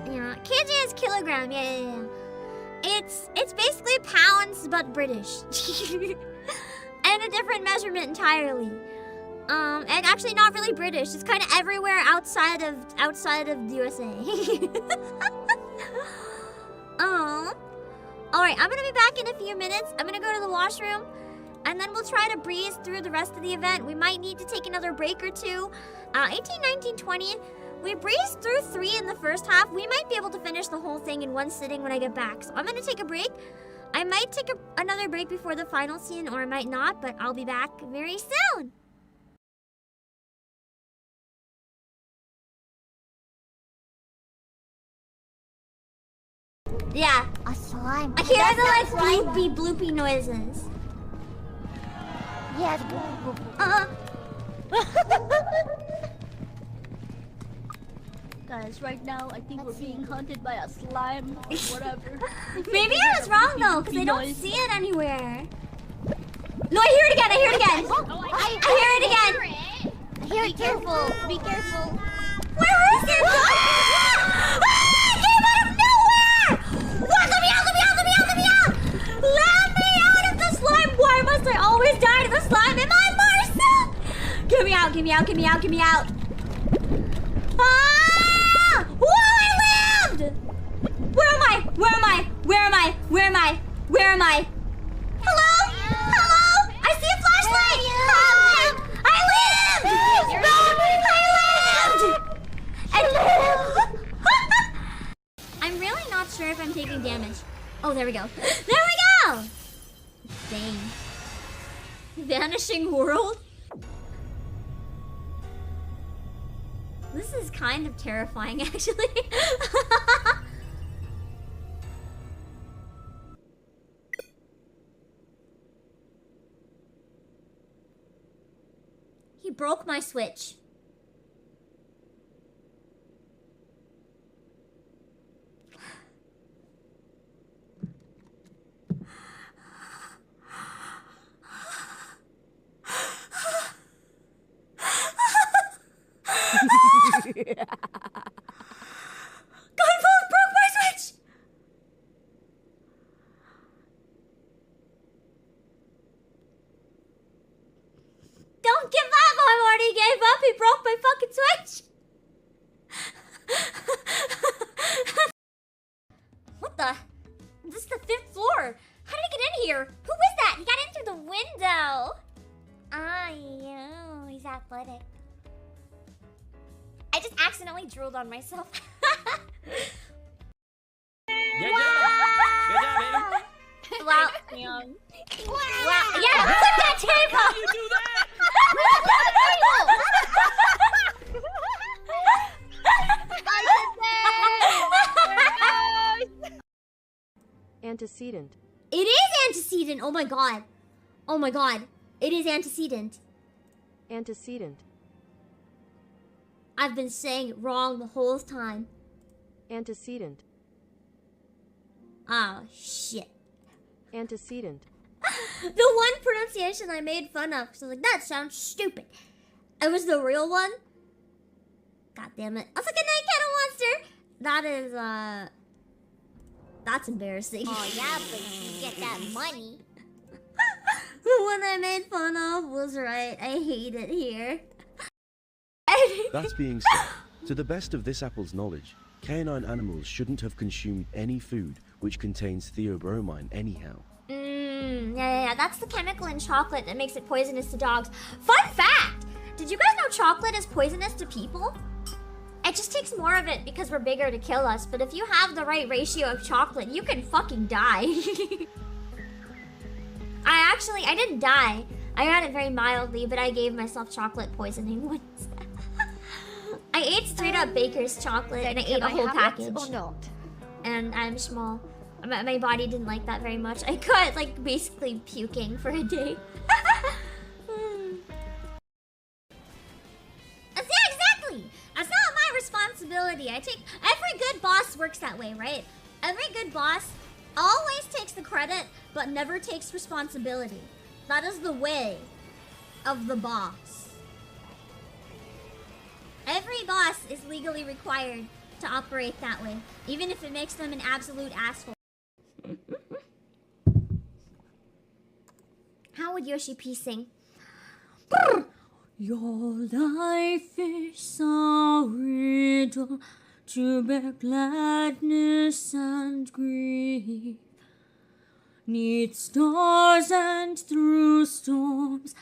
Yeah, kg is kilogram. Yeah. It's basically pounds, but British. And a different measurement entirely. And actually not really British. It's kind of everywhere outside of the USA. Alright, I'm gonna be back in a few minutes. I'm gonna go to the washroom, and then we'll try to breeze through the rest of the event. We might need to take another break or two. 18, 19, 20. We breezed through 3 in the first half. We might be able to finish the whole thing in one sitting when I get back. So I'm gonna take a break. I might take another break before the final scene, or I might not, but I'll be back very soon. Yeah. A slime. I hear the like bloopy noises. Yes. Guys, right now I think we're being hunted by a slime or whatever. Maybe I was wrong though, because I don't see it anywhere. No, I hear it again. I hear it again. I hear it again. I hear it. Careful. Be careful. Where is it? Why must I always die to the slime? Am I Marcel? Get me out, get me out, get me out, get me out. Ah! Whoa, I lived! Where am I? Where am I? Where am I? Where am I? Where am I? Hello? Hello? I see a flashlight! I lived! I lived! I'm really not sure if I'm taking damage. Oh, there we go. There we go! Dang. Vanishing world? This is kind of terrifying, actually. He broke my switch. Gunvolt broke my switch! This is the 5th floor. How did he get in here? Who is that? He got in through the window. Oh, he's athletic. I just accidentally drooled on myself. Good job, baby. Wow. Wow. Yeah, flip that table. How do you do that? Antecedent. It is antecedent. Oh my god. Oh my god. It is antecedent. Antecedent. I've been saying it wrong the whole time. Antecedent. Oh, shit. Antecedent. The one pronunciation I made fun of, because I was like, that sounds stupid. It was the real one. God damn it. I was like, a night cattle monster. That is, that's embarrassing. Oh, yeah, but you get that money. The one I made fun of was right. I hate it here. That being said, to the best of this apple's knowledge, canine animals shouldn't have consumed any food which contains theobromine anyhow. Yeah. That's the chemical in chocolate that makes it poisonous to dogs. Fun fact! Did you guys know chocolate is poisonous to people? It just takes more of it because we're bigger to kill us, but if you have the right ratio of chocolate, you can fucking die. I didn't die. I got it very mildly, but I gave myself chocolate poisoning once. I ate straight up baker's chocolate and I ate a whole package. Or not? And I'm small. My body didn't like that very much. I got like basically puking for a day. Yeah, exactly. That's not my responsibility. Every good boss works that way, right? Every good boss always takes the credit, but never takes responsibility. That is the way of the boss. Every boss is legally required to operate that way, even if it makes them an absolute asshole. How would Yoshi P sing? Your life is a riddle to bear gladness and grief. Neath stars and through storms,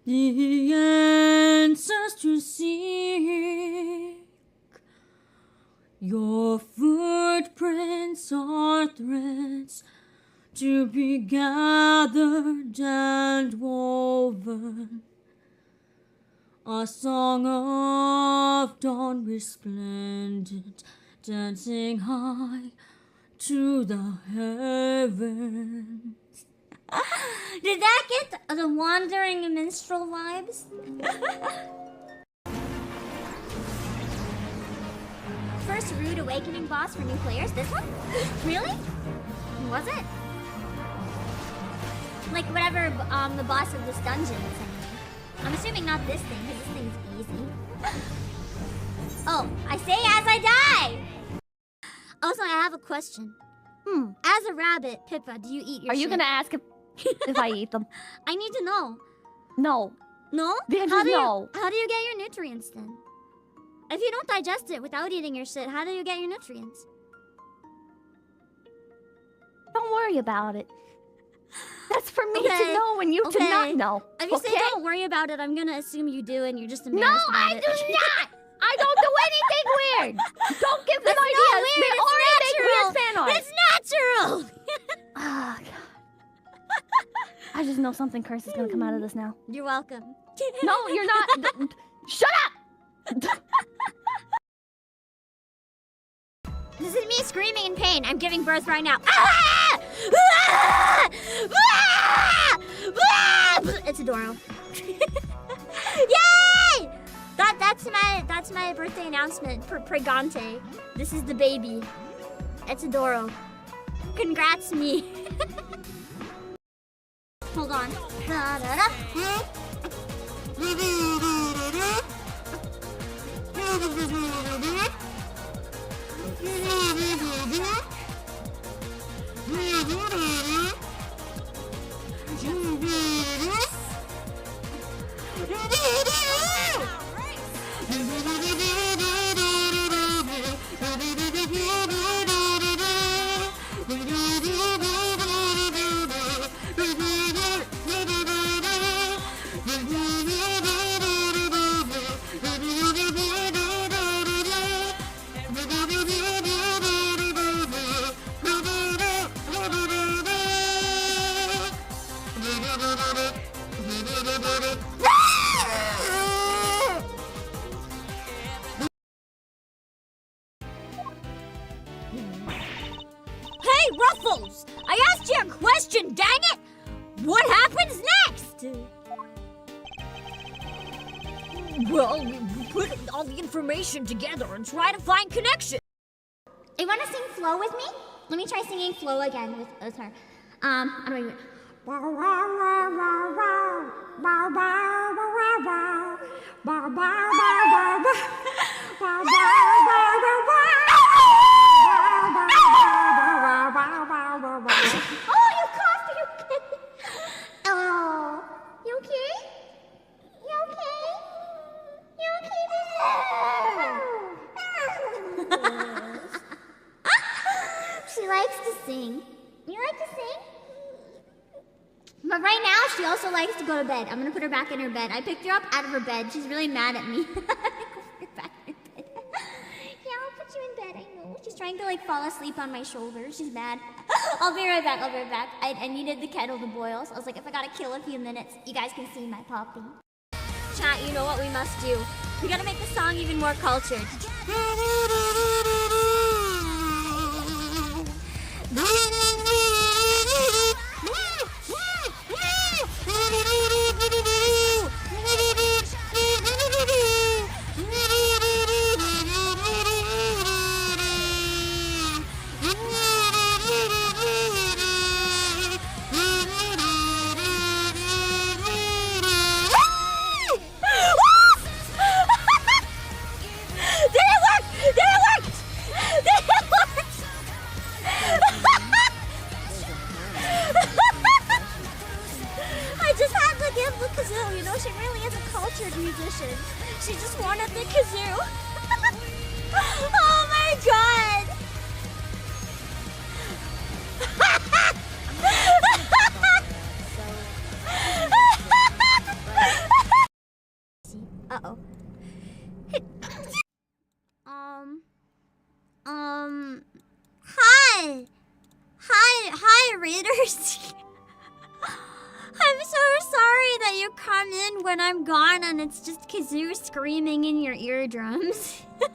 the answers to seek. Your footprints are threads to be gathered and woven. A song of dawn resplendent, dancing high to the heavens. Did that get the wandering minstrel vibes? First rude awakening boss for new players. This one? Really? Was it? Like whatever the boss of this dungeon is, I mean. I'm assuming not this thing, because this thing's easy. Oh, I say as I die! Also, I have a question. As a rabbit, Pippa, do you eat your Are you shit? gonna ask if I eat them? I need to know. No. No? The answer is no. How do you get your nutrients then? If you don't digest it without eating your shit, how do you get your nutrients? Don't worry about it. That's for me to know and you to not know. If you say don't worry about it, I'm gonna assume you do and you're just No, embarrassed about I it. do not! I don't do anything weird! Don't give them It's ideas! not weird, They it's already make weird fan natural. art! It's natural! Oh, God. I just know something cursed is gonna come out of this now. You're welcome. No, you're not. Shut up! This is me screaming in pain. I'm giving birth right now. Ah! Ah! Ah! Ah! It's adorable. Yay! That's my birthday announcement for Pregante. This is the baby. It's adorable. Congrats me. Hold on. Hey, Ruffles! I asked you a question, dang it! What happens next? Well, we put all the information together and try to find connection. You wanna sing Flow with me? Let me try singing Flow again with her. I don't even... Oh, you coughed, you okay? Oh, you okay? You okay? You okay? She likes to sing. You like to sing? But right now, she also likes to go to bed. I'm gonna put her back in her bed. I picked her up out of her bed. She's really mad at me. Put her back in her bed. Yeah, I'll put you in bed, I know. She's trying to like fall asleep on my shoulder. She's mad. I'll be right back, I'll be right back. I needed the kettle to boil, so I was like, if I gotta kill a few minutes, you guys can see my puppy. Chat, you know what we must do. We gotta make the song even more cultured. She just wanted the kazoo. Oh my god! Uh-oh. Hi, readers. I'm so sorry that you come in when I'm gone and it's just Kazoo screaming in your eardrums. But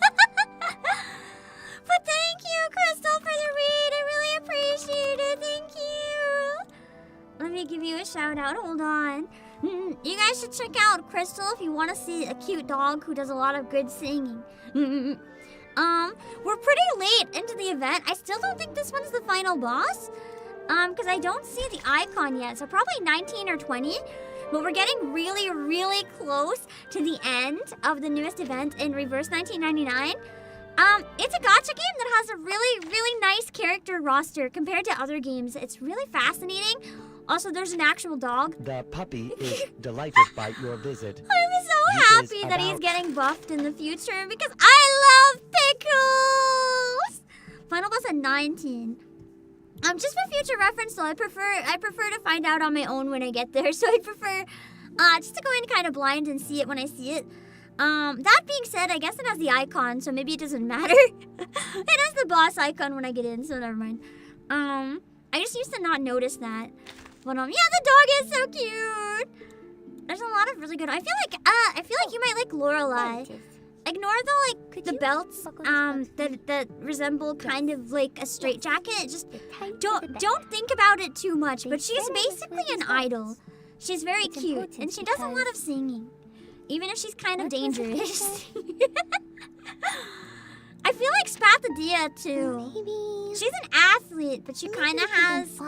thank you, Crystal, for the read. I really appreciate it. Thank you. Let me give you a shout out. Hold on. You guys should check out Crystal if you want to see a cute dog who does a lot of good singing. We're pretty late into the event. I still don't think this one's the final boss. Because I don't see the icon yet, so probably 19 or 20. But we're getting really, really close to the end of the newest event in Reverse 1999. It's a gacha game that has a really, really nice character roster compared to other games. It's really fascinating. Also, there's an actual dog. The puppy is delighted by your visit. I'm so happy that he's getting buffed in the future because I love pickles! Final boss at 19. Just for future reference though, I prefer to find out on my own when I get there. So I prefer just to go in kind of blind and see it when I see it. That being said, I guess it has the icon, so maybe it doesn't matter. It has the boss icon when I get in, so never mind. I just used to not notice that. But yeah, the dog is so cute. There's a lot of really good. I feel like you might like Lorelei. Ignore the belts that resemble kind of like a straitjacket. Just don't think about it too much. But she's basically an idol. She's very cute and she does a lot of singing, even if she's kind of dangerous. I feel like Spathadia too. She's an athlete, but she kind of has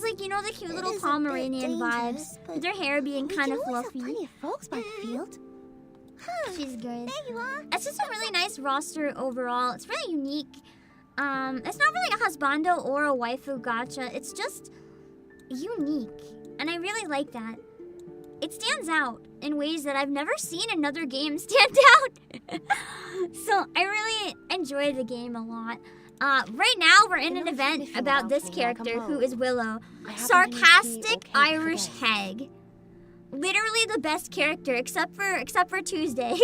like, you know, the cute little Pomeranian vibes, with her hair being kind of fluffy. She's good. There you are. It's just a really nice roster overall. It's really unique. It's not really a husbando or a waifu gacha. It's just unique. And I really like that. It stands out in ways that I've never seen another game stand out. So I really enjoy the game a lot. Right now we're in an event about this character who is Willow. Sarcastic Irish hag. Literally the best character except for Tuesday.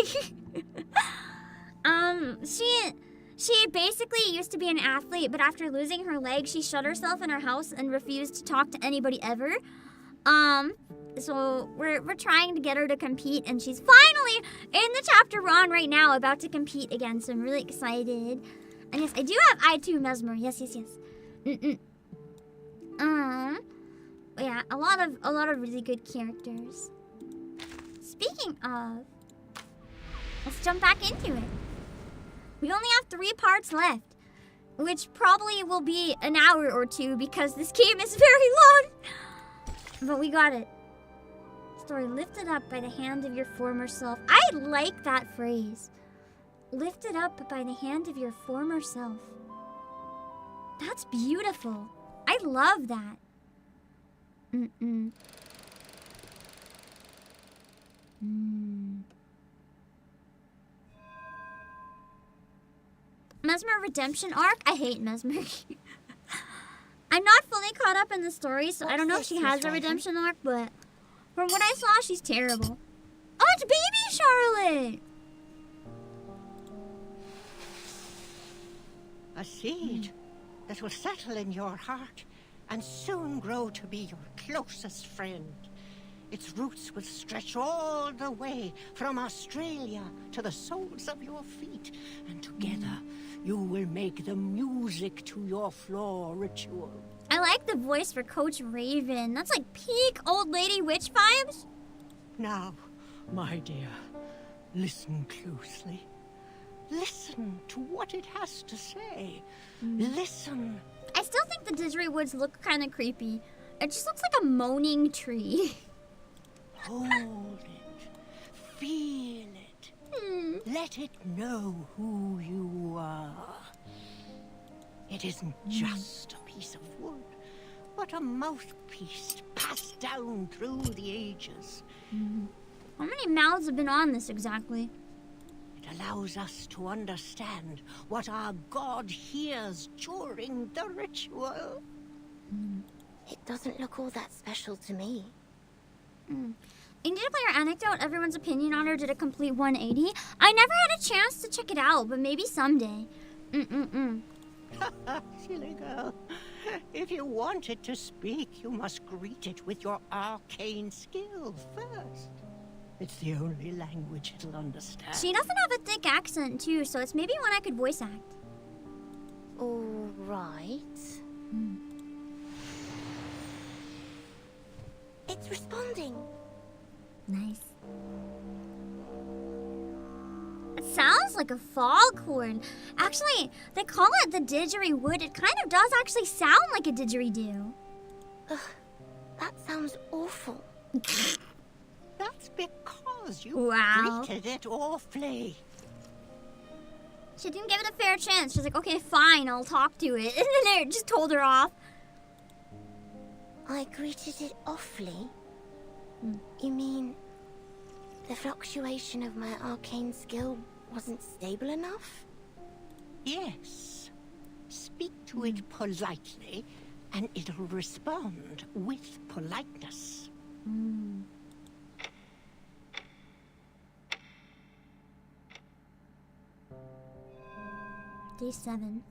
She basically used to be an athlete, but after losing her leg, she shut herself in her house and refused to talk to anybody ever. So we're trying to get her to compete, and she's finally in the chapter we're on right now, about to compete again. So I'm really excited. And yes, I do have I2 Mesmer. Yes. Yeah, a lot of really good characters. Speaking of, let's jump back into it. We only have 3 parts left, which probably will be an hour or 2 because this game is very long. But we got it. Story lifted up by the hand of your former self. I like that phrase. Lifted up by the hand of your former self. That's beautiful. I love that. Mesmer redemption arc? I hate Mesmer. I'm not fully caught up in the story, so I don't know if she has a redemption arc, but from what I saw, she's terrible. Oh, it's baby Charlotte! A seed that will settle in your heart and soon grow to be your closest friend. Its roots will stretch all the way from Australia to the soles of your feet, and together you will make the music to your floor ritual. I like the voice for Coach Raven. That's like peak old lady witch vibes. Now, my dear, listen closely. Listen to what it has to say. Listen. I still think the Didgeridoo look kind of creepy. It just looks like a moaning tree. Hold it. Feel it. Let it know who you are. It isn't just a piece of wood, but a mouthpiece passed down through the ages. How many mouths have been on this exactly? It allows us to understand what our god hears during the ritual. It doesn't look all that special to me. Indie player anecdote, everyone's opinion on her did a complete 180. I never had a chance to check it out, but maybe someday. Silly girl. If you want it to speak, you must greet it with your arcane skill first. It's the only language it'll understand. She doesn't have a thick accent, too, so it's maybe one I could voice act. All right. It's responding. Nice. It sounds like a foghorn. Actually, they call it the didgeridoo. It kind of does actually sound like a didgeridoo. Ugh, that sounds awful. That's because you greeted it awfully. She didn't give it a fair chance. She's like, okay, fine, I'll talk to it. And then it just told her off. I greeted it awfully? You mean the fluctuation of my arcane skill wasn't stable enough? Yes. Speak to it politely, and it'll respond with politeness. Day 7.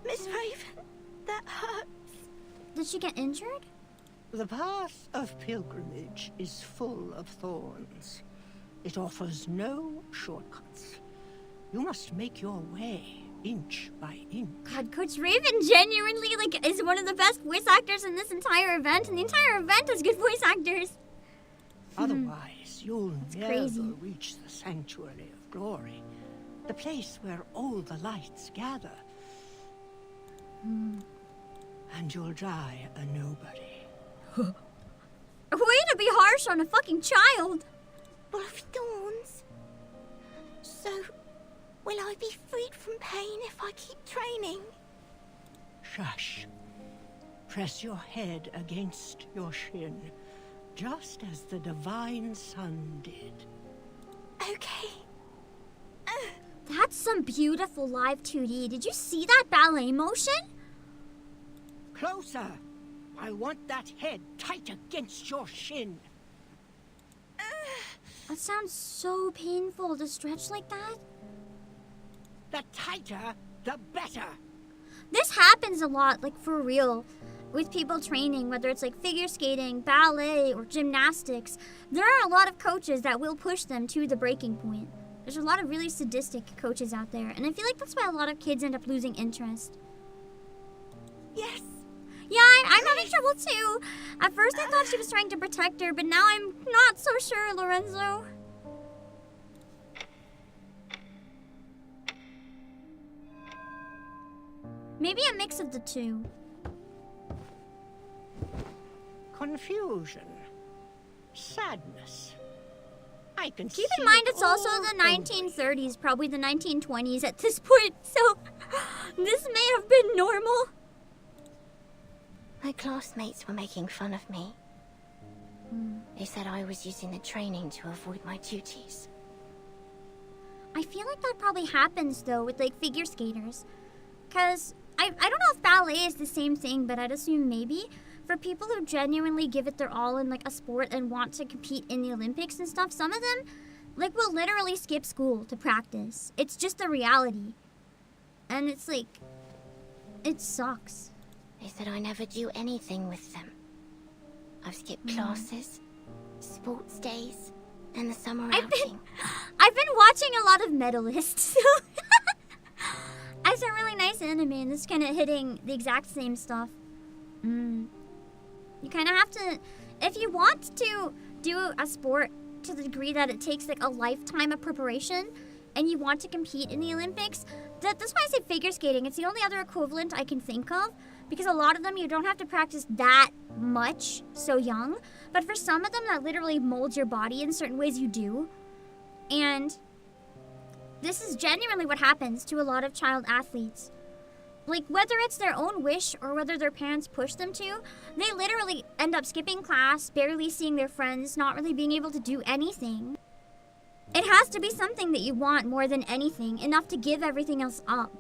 Miss Raven, that hurts. Did she get injured? The path of pilgrimage is full of thorns. It offers no shortcuts. You must make your way inch by inch. God, Coach Raven genuinely is one of the best voice actors in this entire event, and the entire event has good voice actors. Otherwise, you'll never crazy. reach the sanctuary of glory, the place where all the lights gather. And you'll die a nobody. A way to be harsh on a fucking child. Full of thorns. So, will I be freed from pain if I keep training? Shush. Press your head against your shin, just as the divine sun did. Okay. That's some beautiful live 2D. Did you see that ballet motion? Closer! I want that head tight against your shin. That sounds so painful to stretch like that. The tighter, the better. This happens a lot, like for real, with people training, whether it's like figure skating, ballet, or gymnastics. There are a lot of coaches that will push them to the breaking point. There's a lot of really sadistic coaches out there, and I feel like that's why a lot of kids end up losing interest. Yes. Yeah, I'm having trouble too. At first I thought she was trying to protect her, but now I'm not so sure, Lorenzo. Maybe a mix of the two. Confusion. Sadness. I can Keep see in mind it it's also all the 1930s, probably the 1920s at this point, so this may have been normal. My classmates were making fun of me. They said I was using the training to avoid my duties. I feel like that probably happens though with like figure skaters. Cause I don't know if ballet is the same thing, but I'd assume maybe. For people who genuinely give it their all in like a sport and want to compete in the Olympics and stuff, some of them like will literally skip school to practice. It's just the reality. And it's like, it sucks. They said I never do anything with them. I've skipped classes, sports days, and the summer outing. I've been watching a lot of Medalists. It's a really nice anime, and it's kind of hitting the exact same stuff. You kind of have to, if you want to do a sport to the degree that it takes like a lifetime of preparation, and you want to compete in the Olympics, that's why I say figure skating. It's the only other equivalent I can think of, because a lot of them you don't have to practice that much so young, but for some of them that literally molds your body in certain ways you do. And this is genuinely what happens to a lot of child athletes. Like, whether it's their own wish or whether their parents push them to, they literally end up skipping class, barely seeing their friends, not really being able to do anything. It has to be something that you want more than anything, enough to give everything else up.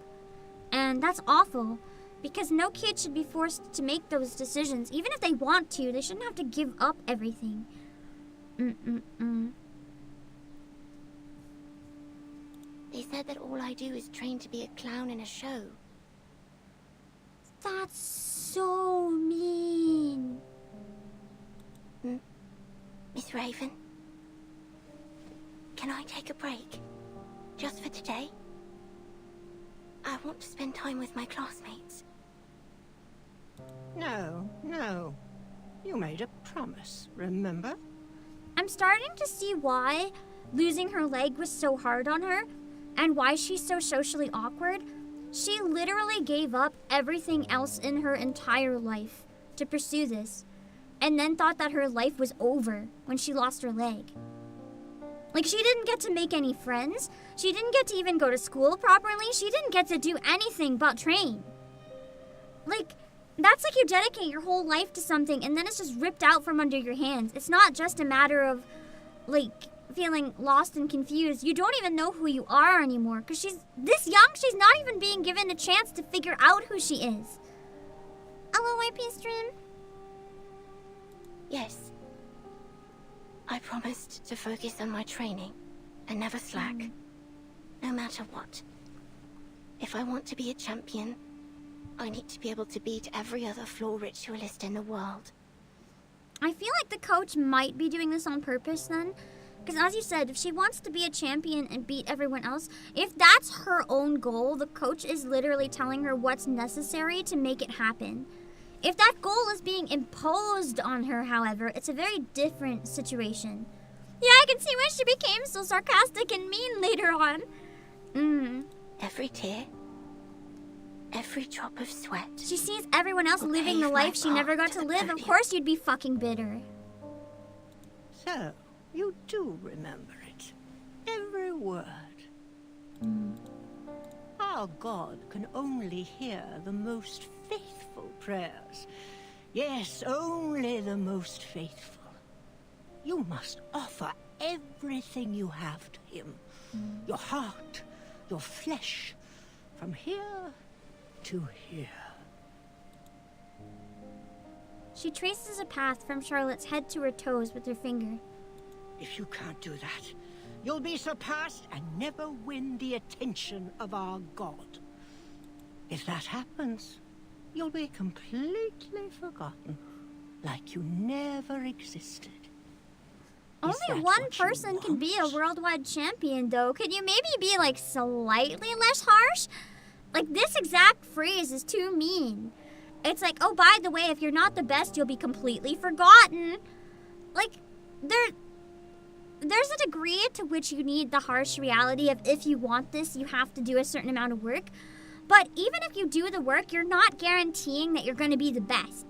And that's awful, because no kid should be forced to make those decisions. Even if they want to, they shouldn't have to give up everything. They said that all I do is train to be a clown in a show. That's so mean. Miss Raven, can I take a break? Just for today? I want to spend time with my classmates. No, no. You made a promise, remember? I'm starting to see why losing her leg was so hard on her, and why she's so socially awkward. She literally gave up everything else in her entire life to pursue this, and then thought that her life was over when she lost her leg. Like, she didn't get to make any friends, she didn't get to even go to school properly, she didn't get to do anything but train. Like, that's like you dedicate your whole life to something and then it's just ripped out from under your hands. It's not just a matter of, like, feeling lost and confused. You don't even know who you are anymore, because she's this young, she's not even being given a chance to figure out who she is. LOYP stream? Yes. I promised to focus on my training and never slack, no matter what. If I want to be a champion, I need to be able to beat every other floor ritualist in the world. I feel like the coach might be doing this on purpose then. Because as you said, if she wants to be a champion and beat everyone else, if that's her own goal, the coach is literally telling her what's necessary to make it happen. If that goal is being imposed on her, however, it's a very different situation. Yeah, I can see why she became so sarcastic and mean later on. Every tear, every drop of sweat. She sees everyone else living the life she never got to live. Of course you'd be fucking bitter. So, you do remember it. Every word. Our God can only hear the most faithful prayers. Yes, only the most faithful. You must offer everything you have to him. Your heart, your flesh, from here to here. She traces a path from Charlotte's head to her toes with her finger. If you can't do that, you'll be surpassed and never win the attention of our God. If that happens, you'll be completely forgotten, like you never existed. Only that one what you person can be a worldwide champion, though. Could you maybe be, like, slightly less harsh? Like, this exact phrase is too mean. It's like, oh, by the way, if you're not the best, you'll be completely forgotten. Like, there's a degree to which you need the harsh reality of if you want this, you have to do a certain amount of work. But even if you do the work, you're not guaranteeing that you're going to be the best.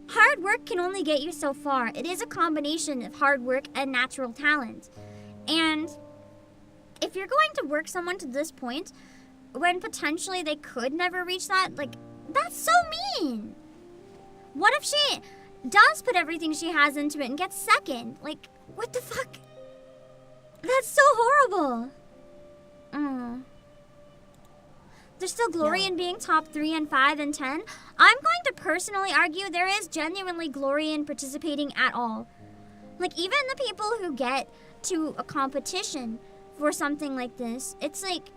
Hard work can only get you so far. It is a combination of hard work and natural talent. And if you're going to work someone to this point, when potentially they could never reach that, like, that's so mean. What if she does put everything she has into it and gets second? Like, what the fuck? That's so horrible. There's still glory in being top 3 and 5 and 10. I'm going to personally argue there is genuinely glory in participating at all. Like, even the people who get to a competition for something like this, it's like,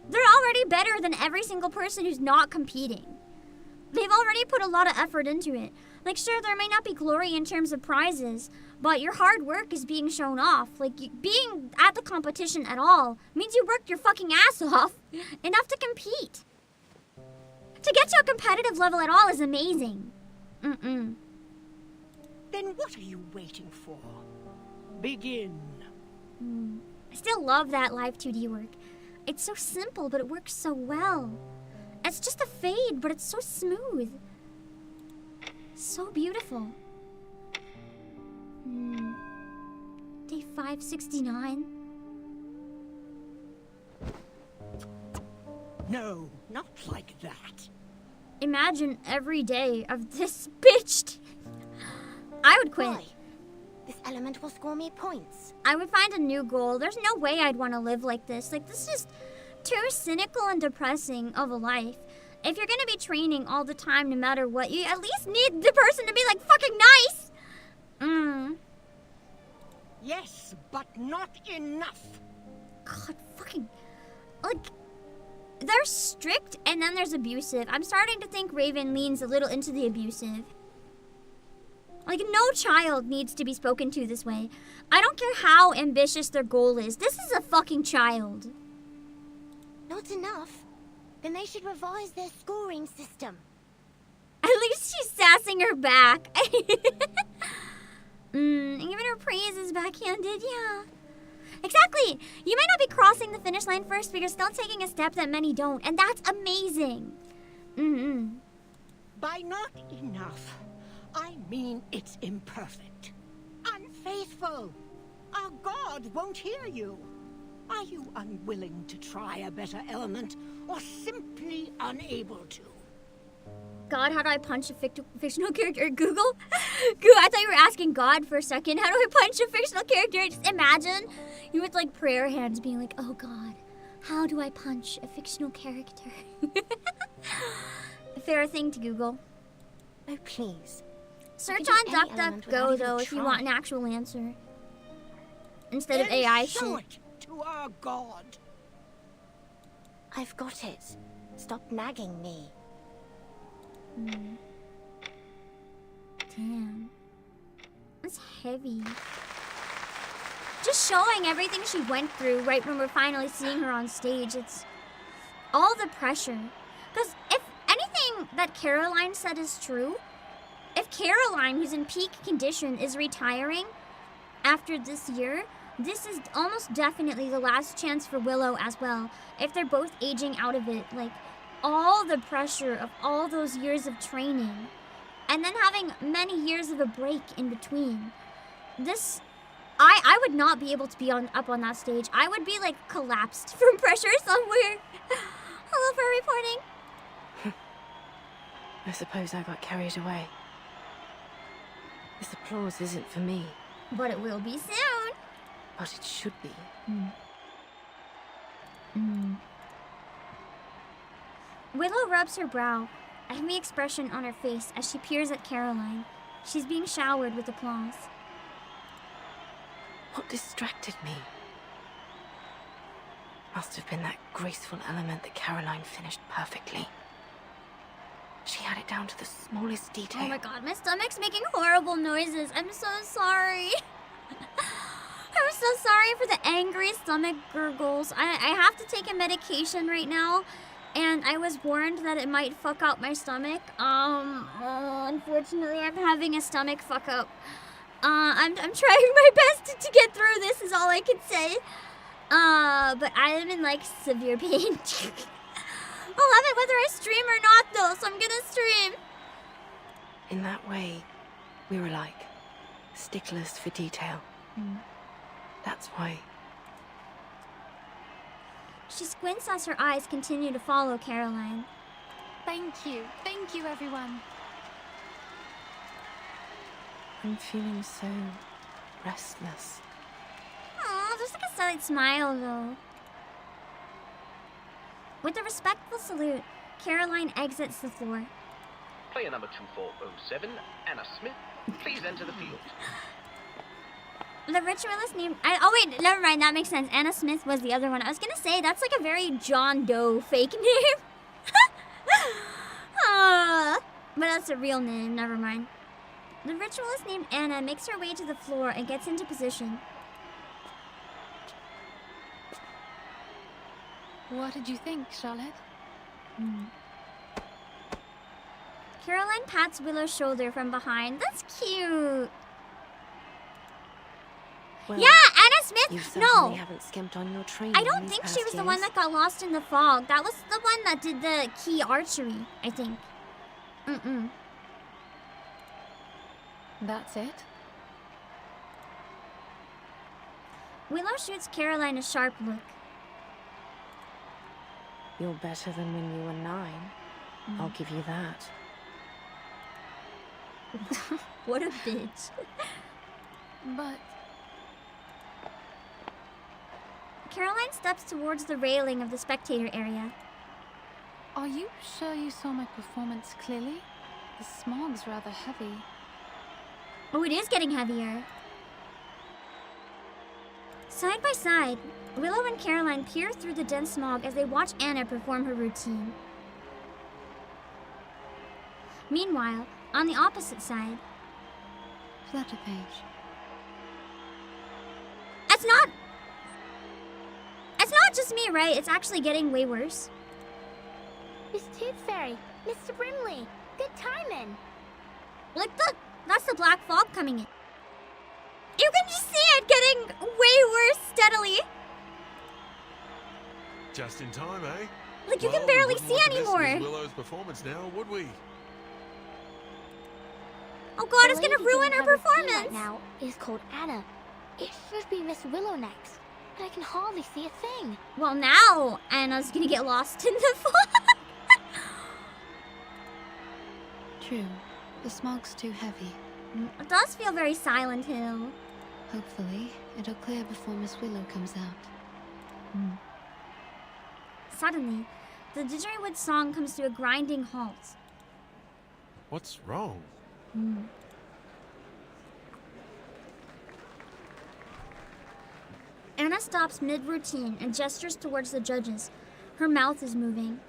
they're already better than every single person who's not competing. They've already put a lot of effort into it. Like, sure, there may not be glory in terms of prizes, but your hard work is being shown off. Like, being at the competition at all means you worked your fucking ass off enough to compete. To get to a competitive level at all is amazing. Then what are you waiting for? Begin. I still love that live 2D work. It's so simple, but it works so well. It's just a fade, but it's so smooth. So beautiful. Day 569. No, not like that. Imagine every day of this bitched. I would quit. Why? This element will score me points. I would find a new goal. There's no way I'd want to live like this. Like, this is too cynical and depressing of a life. If you're gonna be training all the time, no matter what, you at least need the person to be, like, fucking nice. Yes, but not enough. God, fucking... Like, there's strict and then there's abusive. I'm starting to think Raven leans a little into the abusive. Like, no child needs to be spoken to this way. I don't care how ambitious their goal is. This is a fucking child. Not enough? Then they should revise their scoring system. At least she's sassing her back. Even her praise is backhanded, yeah. Exactly! You might not be crossing the finish line first, but you're still taking a step that many don't, and that's amazing. By not enough, I mean it's imperfect. Unfaithful. Our God won't hear you. Are you unwilling to try a better element, or simply unable to? God, how do I punch a fictional character? Google? I thought you were asking God for a second. How do I punch a fictional character? Just imagine you with, like, prayer hands being like, oh God, how do I punch a fictional character? Fair thing to Google. Oh, please. Search on DuckDuckGo, though, if you want an actual answer. Instead of AI show shit. It to our God. I've got it. Stop nagging me. Damn. That's heavy. Just showing everything she went through right when we're finally seeing her on stage. It's all the pressure. Because if anything that Caroline said is true, if Caroline, who's in peak condition, is retiring after this year, this is almost definitely the last chance for Willow as well. If they're both aging out of it, like, all the pressure of all those years of training, and then having many years of a break in between. This, I would not be able to be up on that stage. I would be, like, collapsed from pressure somewhere. Hello for reporting. I suppose I got carried away. This applause isn't for me. But it will be soon. But it should be. Willow rubs her brow, a heavy expression on her face as she peers at Caroline. She's being showered with applause. What distracted me? Must have been that graceful element that Caroline finished perfectly. She had it down to the smallest detail. Oh my god, my stomach's making horrible noises. I'm so sorry. I'm so sorry for the angry stomach gurgles. I have to take a medication right now, and I was warned that it might fuck up my stomach. Unfortunately, I'm having a stomach fuck up. I'm trying my best to get through this, is all I can say. But I am in, like, severe pain. I'll have it whether I stream or not, though, so I'm gonna stream. In that way, we were like sticklers for detail. That's why. She squints as her eyes continue to follow Caroline. Thank you everyone. I'm feeling so restless. Aw, there's like a slight smile, though. With a respectful salute, Caroline exits the floor. Player number 2407, Anna Smith, please enter the field. The ritualist named... oh, wait, never mind. That makes sense. Anna Smith was the other one. I was gonna say, that's like a very John Doe fake name. But that's a real name. Never mind. The ritualist named Anna makes her way to the floor and gets into position. What did you think, Charlotte? Caroline pats Willow's shoulder from behind. That's cute. Well, yeah, Anna Smith. You no, certainly haven't skimped on your training. I don't think she was the one that got lost in the fog. That was the one that did the key archery, I think. That's it? Willow shoots Caroline a sharp look. You're better than when you were 9. I'll give you that. What a bitch. But... Caroline steps towards the railing of the spectator area. Are you sure you saw my performance clearly? The smog's rather heavy. Oh, it is getting heavier. Side by side, Willow and Caroline peer through the dense smog as they watch Anna perform her routine. Meanwhile, on the opposite side... Flutterpage. It's not just me, right? It's actually getting way worse. Miss Tooth Fairy, Mr. Brimley, good timing. Like, that's the black fog coming in. You can just see it getting way worse steadily. Just in time, eh? Like, you can barely see anymore. Willow's performance now, would we? Oh god, it's gonna ruin her performance. Right now is called Anna. It should be Miss Willow next, but I can hardly see a thing. Well, now Anna's gonna get lost in the fog. True. The smog's too heavy. It does feel very Silent Hill. Hopefully, it'll clear before Miss Willow comes out. Suddenly, the didgeridoo song comes to a grinding halt. What's wrong? Anna stops mid-routine and gestures towards the judges. Her mouth is moving.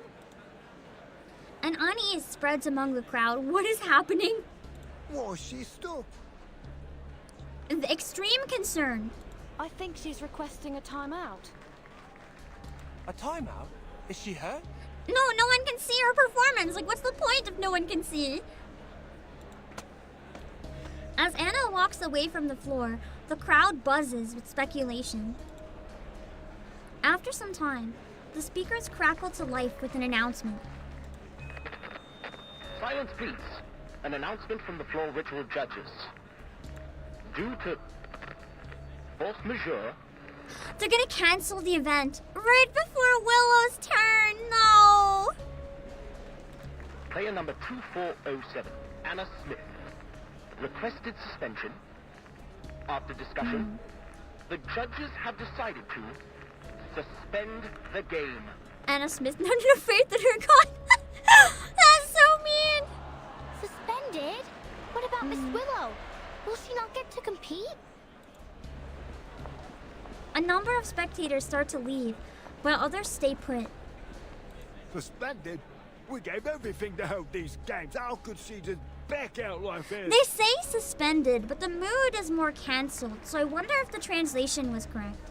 An unease spreads among the crowd. What is happening? Why, she's stuck. The extreme concern. I think she's requesting a timeout. A timeout? Is she hurt? No one can see her performance. Like, what's the point if no one can see? As Anna walks away from the floor, the crowd buzzes with speculation. After some time, the speakers crackle to life with an announcement. Silence, please. An announcement from the floor ritual judges. Due to force majeure... They're gonna cancel the event right before Willow's turn. No! Player number 2407, Anna Smith, requested suspension. After discussion, the judges have decided to suspend the game. Anna Smith, not enough faith in her god. That's so mean. Suspended? What about Miss Willow? Will she not get to compete? A number of spectators start to leave, while others stay put. Suspended? We gave everything to hold these games. How could she just... back out like that. They say suspended, but the mood is more cancelled, so I wonder if the translation was correct.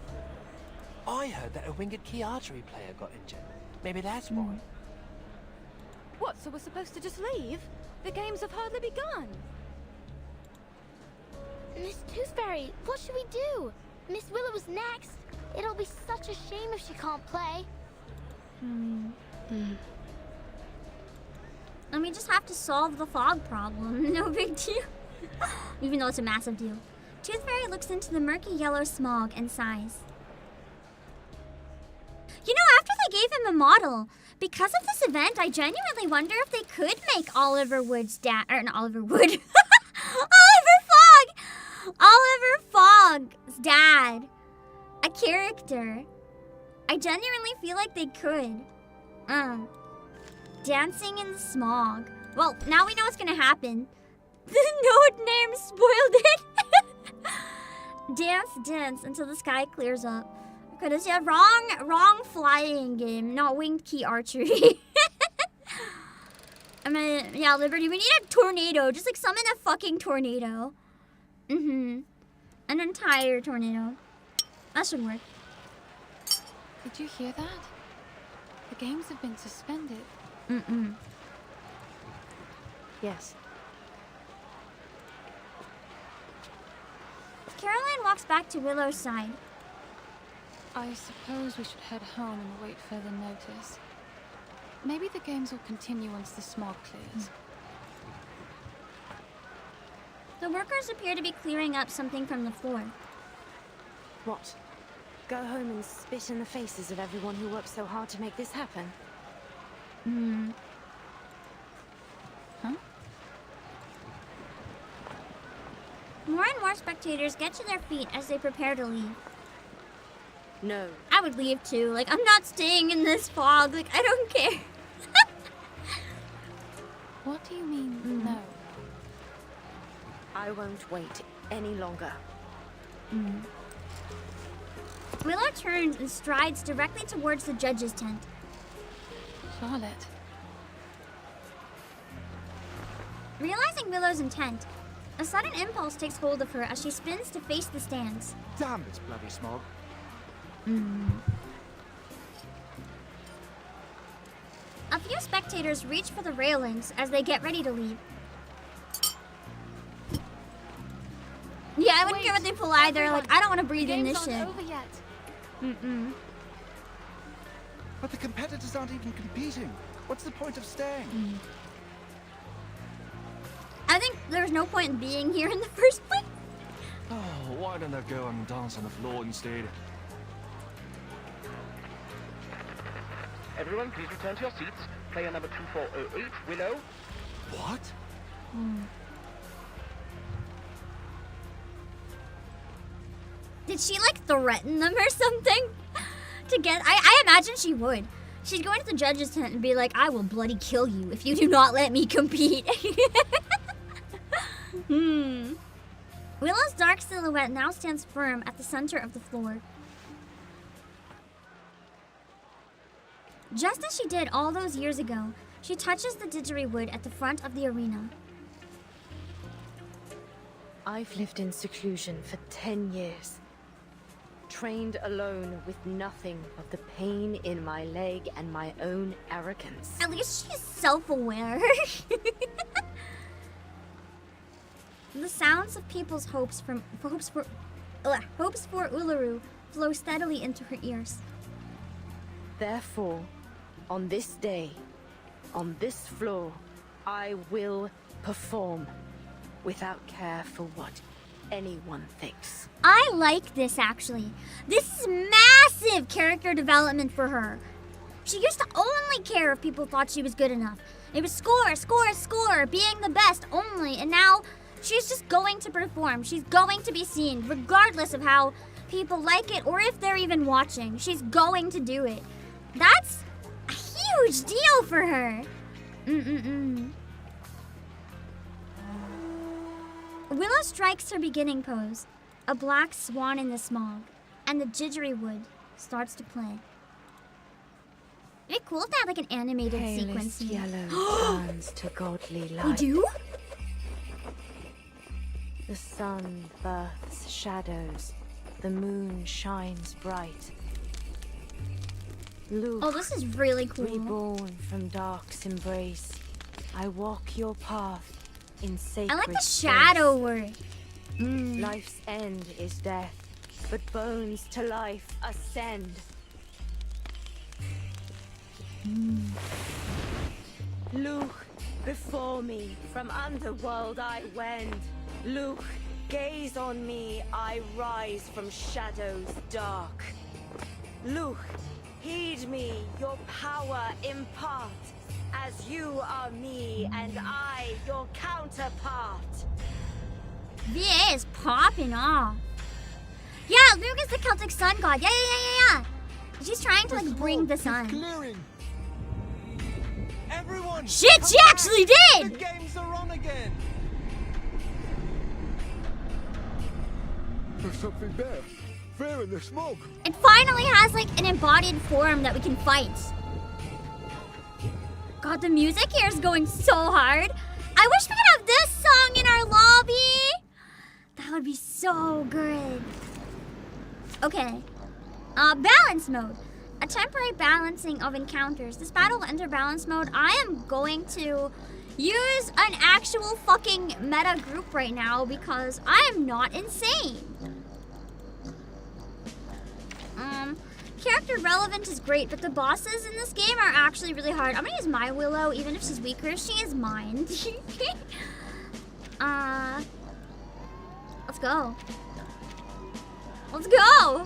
I heard that a winged key archery player got injured. Maybe that's why. What, so we're supposed to just leave? The games have hardly begun. Miss Tooth Fairy, what should we do? Miss Willow is next. It'll be such a shame if she can't play. And we just have to solve the fog problem. No big deal. Even though it's a massive deal. Tooth Fairy looks into the murky yellow smog and sighs. You know, after they gave him a model, because of this event, I genuinely wonder if they could make Oliver Wood's dad, or not Oliver Wood, Oliver Fogg's dad, a character. I genuinely feel like they could. Dancing in the smog. Well, now we know what's gonna happen. The node name spoiled it. Dance until the sky clears up. Goodness, yeah, wrong flying game, not winged key archery. I mean, yeah, Liberty, we need a tornado. Just like summon a fucking tornado. An entire tornado. That should work. Did you hear that? The games have been suspended. Yes. Caroline walks back to Willow's side. I suppose we should head home and wait further notice. Maybe the games will continue once the smog clears. The workers appear to be clearing up something from the floor. What? Go home and spit in the faces of everyone who worked so hard to make this happen? Huh? More and more spectators get to their feet as they prepare to leave. No. I would leave too. Like, I'm not staying in this fog. Like, I don't care. What do you mean, no? I won't wait any longer. Willow turns and strides directly towards the judge's tent. Charlotte. Realizing Willow's intent, a sudden impulse takes hold of her as she spins to face the stands. Damn this bloody smog. A few spectators reach for the railings as they get ready to leave. Yeah, I wouldn't care what they pull either. Like, I don't want to breathe in this shit. Over yet. But the competitors aren't even competing. What's the point of staying? I think there's no point in being here in the first place. Oh, why don't I go and dance on the floor instead? Everyone, please return to your seats. Player number 2408, Willow. What? Did she, like, threaten them or something? To get... I imagine she would. She'd go into the judge's tent and be like, I will bloody kill you if you do not let me compete. Willow's dark silhouette now stands firm at the center of the floor. Just as she did all those years ago, she touches the didgeridoo at the front of the arena. I've lived in seclusion for 10 years. Trained alone with nothing but the pain in my leg and my own arrogance. At least she's self-aware. The sounds of people's hopes for Uluru flow steadily into her ears. Therefore, on this day, on this floor, I will perform without care for what anyone thinks. I like this, actually. This is massive character development for her. She used to only care if people thought she was good enough. It was score, score, score, being the best only, and now she's just going to perform. She's going to be seen, regardless of how people like it or if they're even watching. She's going to do it. That's a huge deal for her. Willow strikes her beginning pose, a black swan in the smog, and the didgeridoo starts to play. It'd be cool if they had like an animated sequence. Yellow turns to godly light. They do? The sun births shadows. The moon shines bright. Luke, oh, this is really cool. Reborn from dark's embrace, I walk your path in sacred I like the shadow work. Life's end is death, but bones to life ascend. Luke, before me, from underworld I wend. Luke, gaze on me, I rise from shadows dark. Luke, heed me, your power impart, as you are me and I your counterpart. VA is popping off. Yeah, Luke is the Celtic sun god. Yeah. She's trying to like bring the sun. Clearing. Everyone. Shit, she actually did. The games are on again. There's something there. There in the smog. It finally has like an embodied form that we can fight. God, the music here is going so hard. I wish we could have this song in our lobby. That would be so good. Okay. Balance mode. A temporary balancing of encounters. This battle will enter balance mode. I am going to use an actual fucking meta group right now because I am not insane. Character relevant is great, but the bosses in this game are actually really hard. I'm gonna use my Willow, even if she's weaker. She is mine. Let's go. Let's go!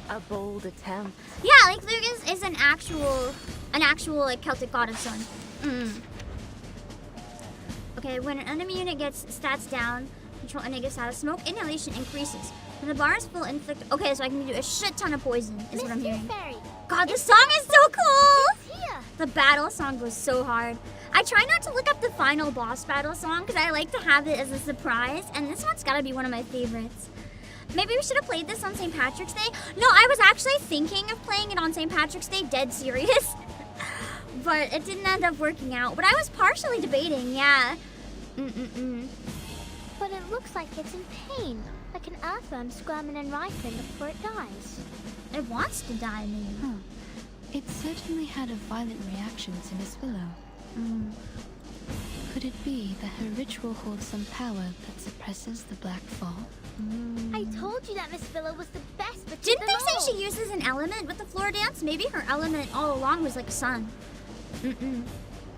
A bold attempt. Yeah, like Luke is an actual like Celtic god of sun. Okay, when an enemy unit gets stats down, control enemy gets out of smoke, inhalation increases. When the bar is full, inflict. Okay, so I can do a shit ton of poison, is what I'm hearing. God, this song is so cool! The battle song goes so hard. I try not to look up the final boss battle song because I like to have it as a surprise, and this one's gotta be one of my favorites. Maybe we should have played this on St. Patrick's Day. No, I was actually thinking of playing it on St. Patrick's Day, dead serious. But it didn't end up working out. But I was partially debating, yeah. But it looks like it's in pain, like an earthworm squirming and writhing before it dies. It wants to die, maybe. Huh. It certainly had a violent reaction to Miss Willow. Could it be that her ritual holds some power that suppresses the black fall? I told you that Miss Willow was the best, but didn't they say she uses an element with the floor dance? Maybe her element all along was like sun.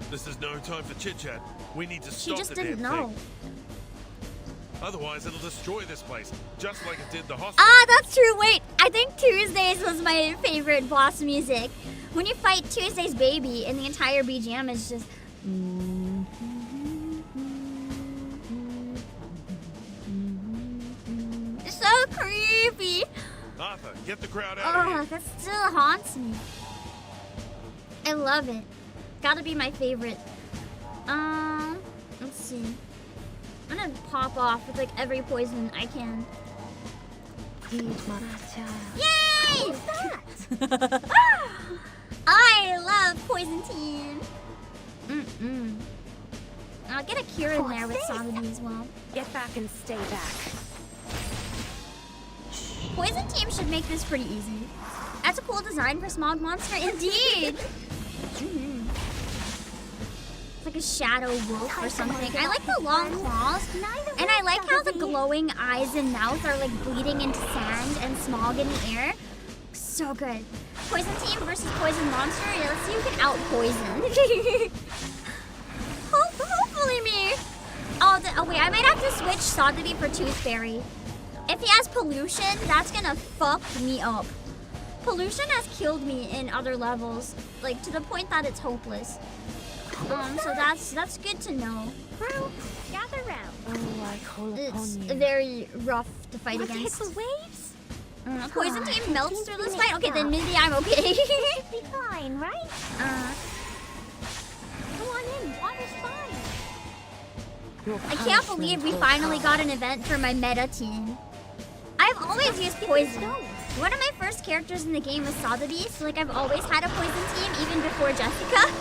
This is no time for chit-chat. We need to stop She just the didn't damn know. thing. Otherwise, it'll destroy this place, just like it did the hospital. Ah, that's true. Wait, I think Tuesdays was my favorite boss music. When you fight Tuesday's baby, and the entire BGM is just. It's so creepy. Arthur, get the crowd out of here. Oh, that still haunts me. I love it. Gotta be my favorite. Let's see. I'm gonna pop off with like every poison I can. Yay! I love Poison Team. I'll get a cure in there with Sanity as well. Get back and stay back. Poison Team should make this pretty easy. That's a cool design for Smog Monster, indeed. It's like a shadow wolf or something. I like the long claws, and I like how the glowing eyes and mouth are like bleeding into sand and smog in the air. So good. Poison Team versus Poison Monster. Yeah, let's see who can out-poison. Hopefully me. Oh wait, I might have to switch Soggy for Tooth Fairy. If he has pollution, that's gonna fuck me up. Pollution has killed me in other levels, like to the point that it's hopeless. So that's good to know. Gather round. Oh, I call upon It's you. very rough to fight Want to hit against. the waves? Poison Team melts through this fight. Okay, now. then maybe I'm okay. Should be fine, right? Go on in. Water's fine. I can't believe we finally got an event for my meta team. I've always used poison. One of my first characters in the game was Sotheby, so like I've always had a poison team, even before Jessica.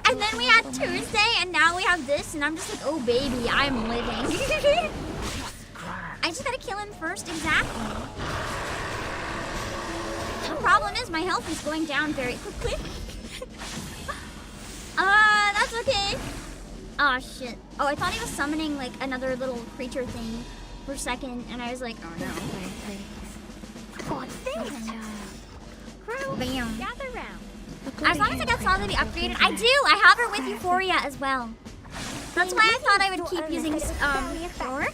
And then we had Tuesday, and now we have this, and I'm just like, oh baby, I'm living. I just gotta kill him first, exactly. The problem is my health is going down very quickly. That's okay. Oh shit. Oh, I thought he was summoning like another little creature thing for a second, and I was like, oh no. Bam. Gather round. As long as I got Sotheby upgraded, I do. I have her with Euphoria as well. That's why I thought I would keep using Cure.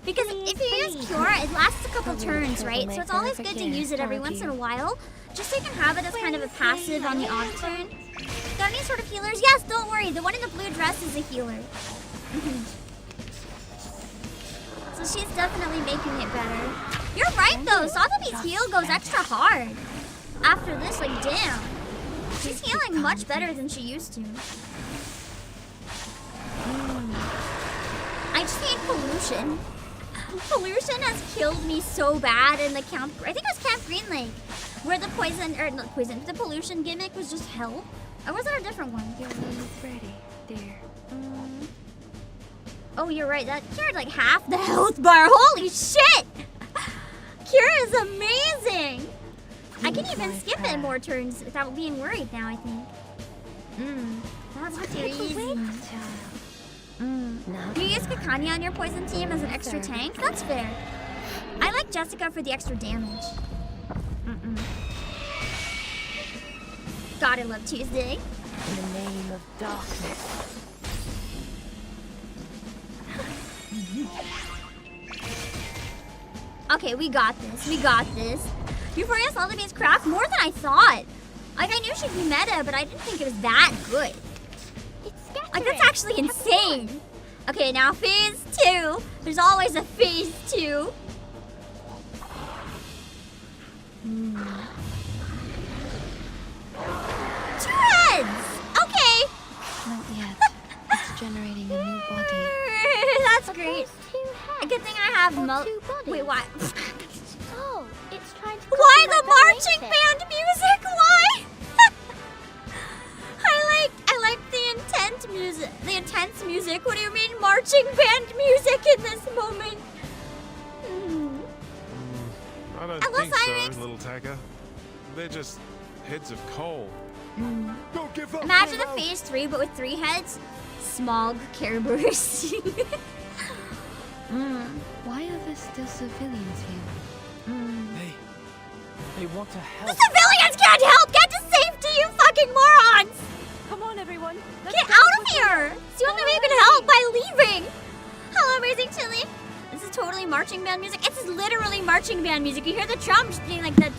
Because if you use Cure, it lasts a couple turns, right? So it's always good to use it every once in a while, just so you can have it as kind of a passive on the odd turn. Are there any sort of healers? Yes, don't worry. The one in the blue dress is a healer. So she's definitely making it better. You're right though. Sotheby's heal goes extra hard. After this, like, damn. She's healing much better than she used to. I just need pollution. Pollution has killed me so bad in the camp. I think it was Camp Green Lake, where the poison, or not poison, the pollution gimmick was just hell. Or was it a different one? Your room is ready, dear. Oh, you're right. That cured like half the health bar. Holy shit! Cure is amazing. I can even skip it more turns without being worried now, I think. That's crazy. You use Kakanya on your poison team as an extra tank? That's fair. I like Jessica for the extra damage. Gotta love Tuesday. In the name of darkness. Okay, we got this. We got this. Euphoria Sotheby's craft more than I thought. Like, I knew she'd be meta, but I didn't think it was that good. Like, that's actually insane. Okay, now phase 2. There's always a phase 2. 2 heads! Okay. Not yet. It's generating a new body. That's great. A good thing I have Wait, what? Oh, it's trying to. Why the marching band music? Why? I like the intense music. What do you mean marching band music in this moment? I don't think so, little Taka. They're just heads of coal. Don't give up. Imagine a phase 3 but with 3 heads. Smog, Care Burst. Why are there still civilians here? They want to help. The civilians can't help! Get to safety, you fucking morons! Come on, everyone. Get out of here! It's the only way you can help, by leaving! Hello, Amazing Chili. This is totally marching band music. It's literally marching band music. You hear the drums being like that.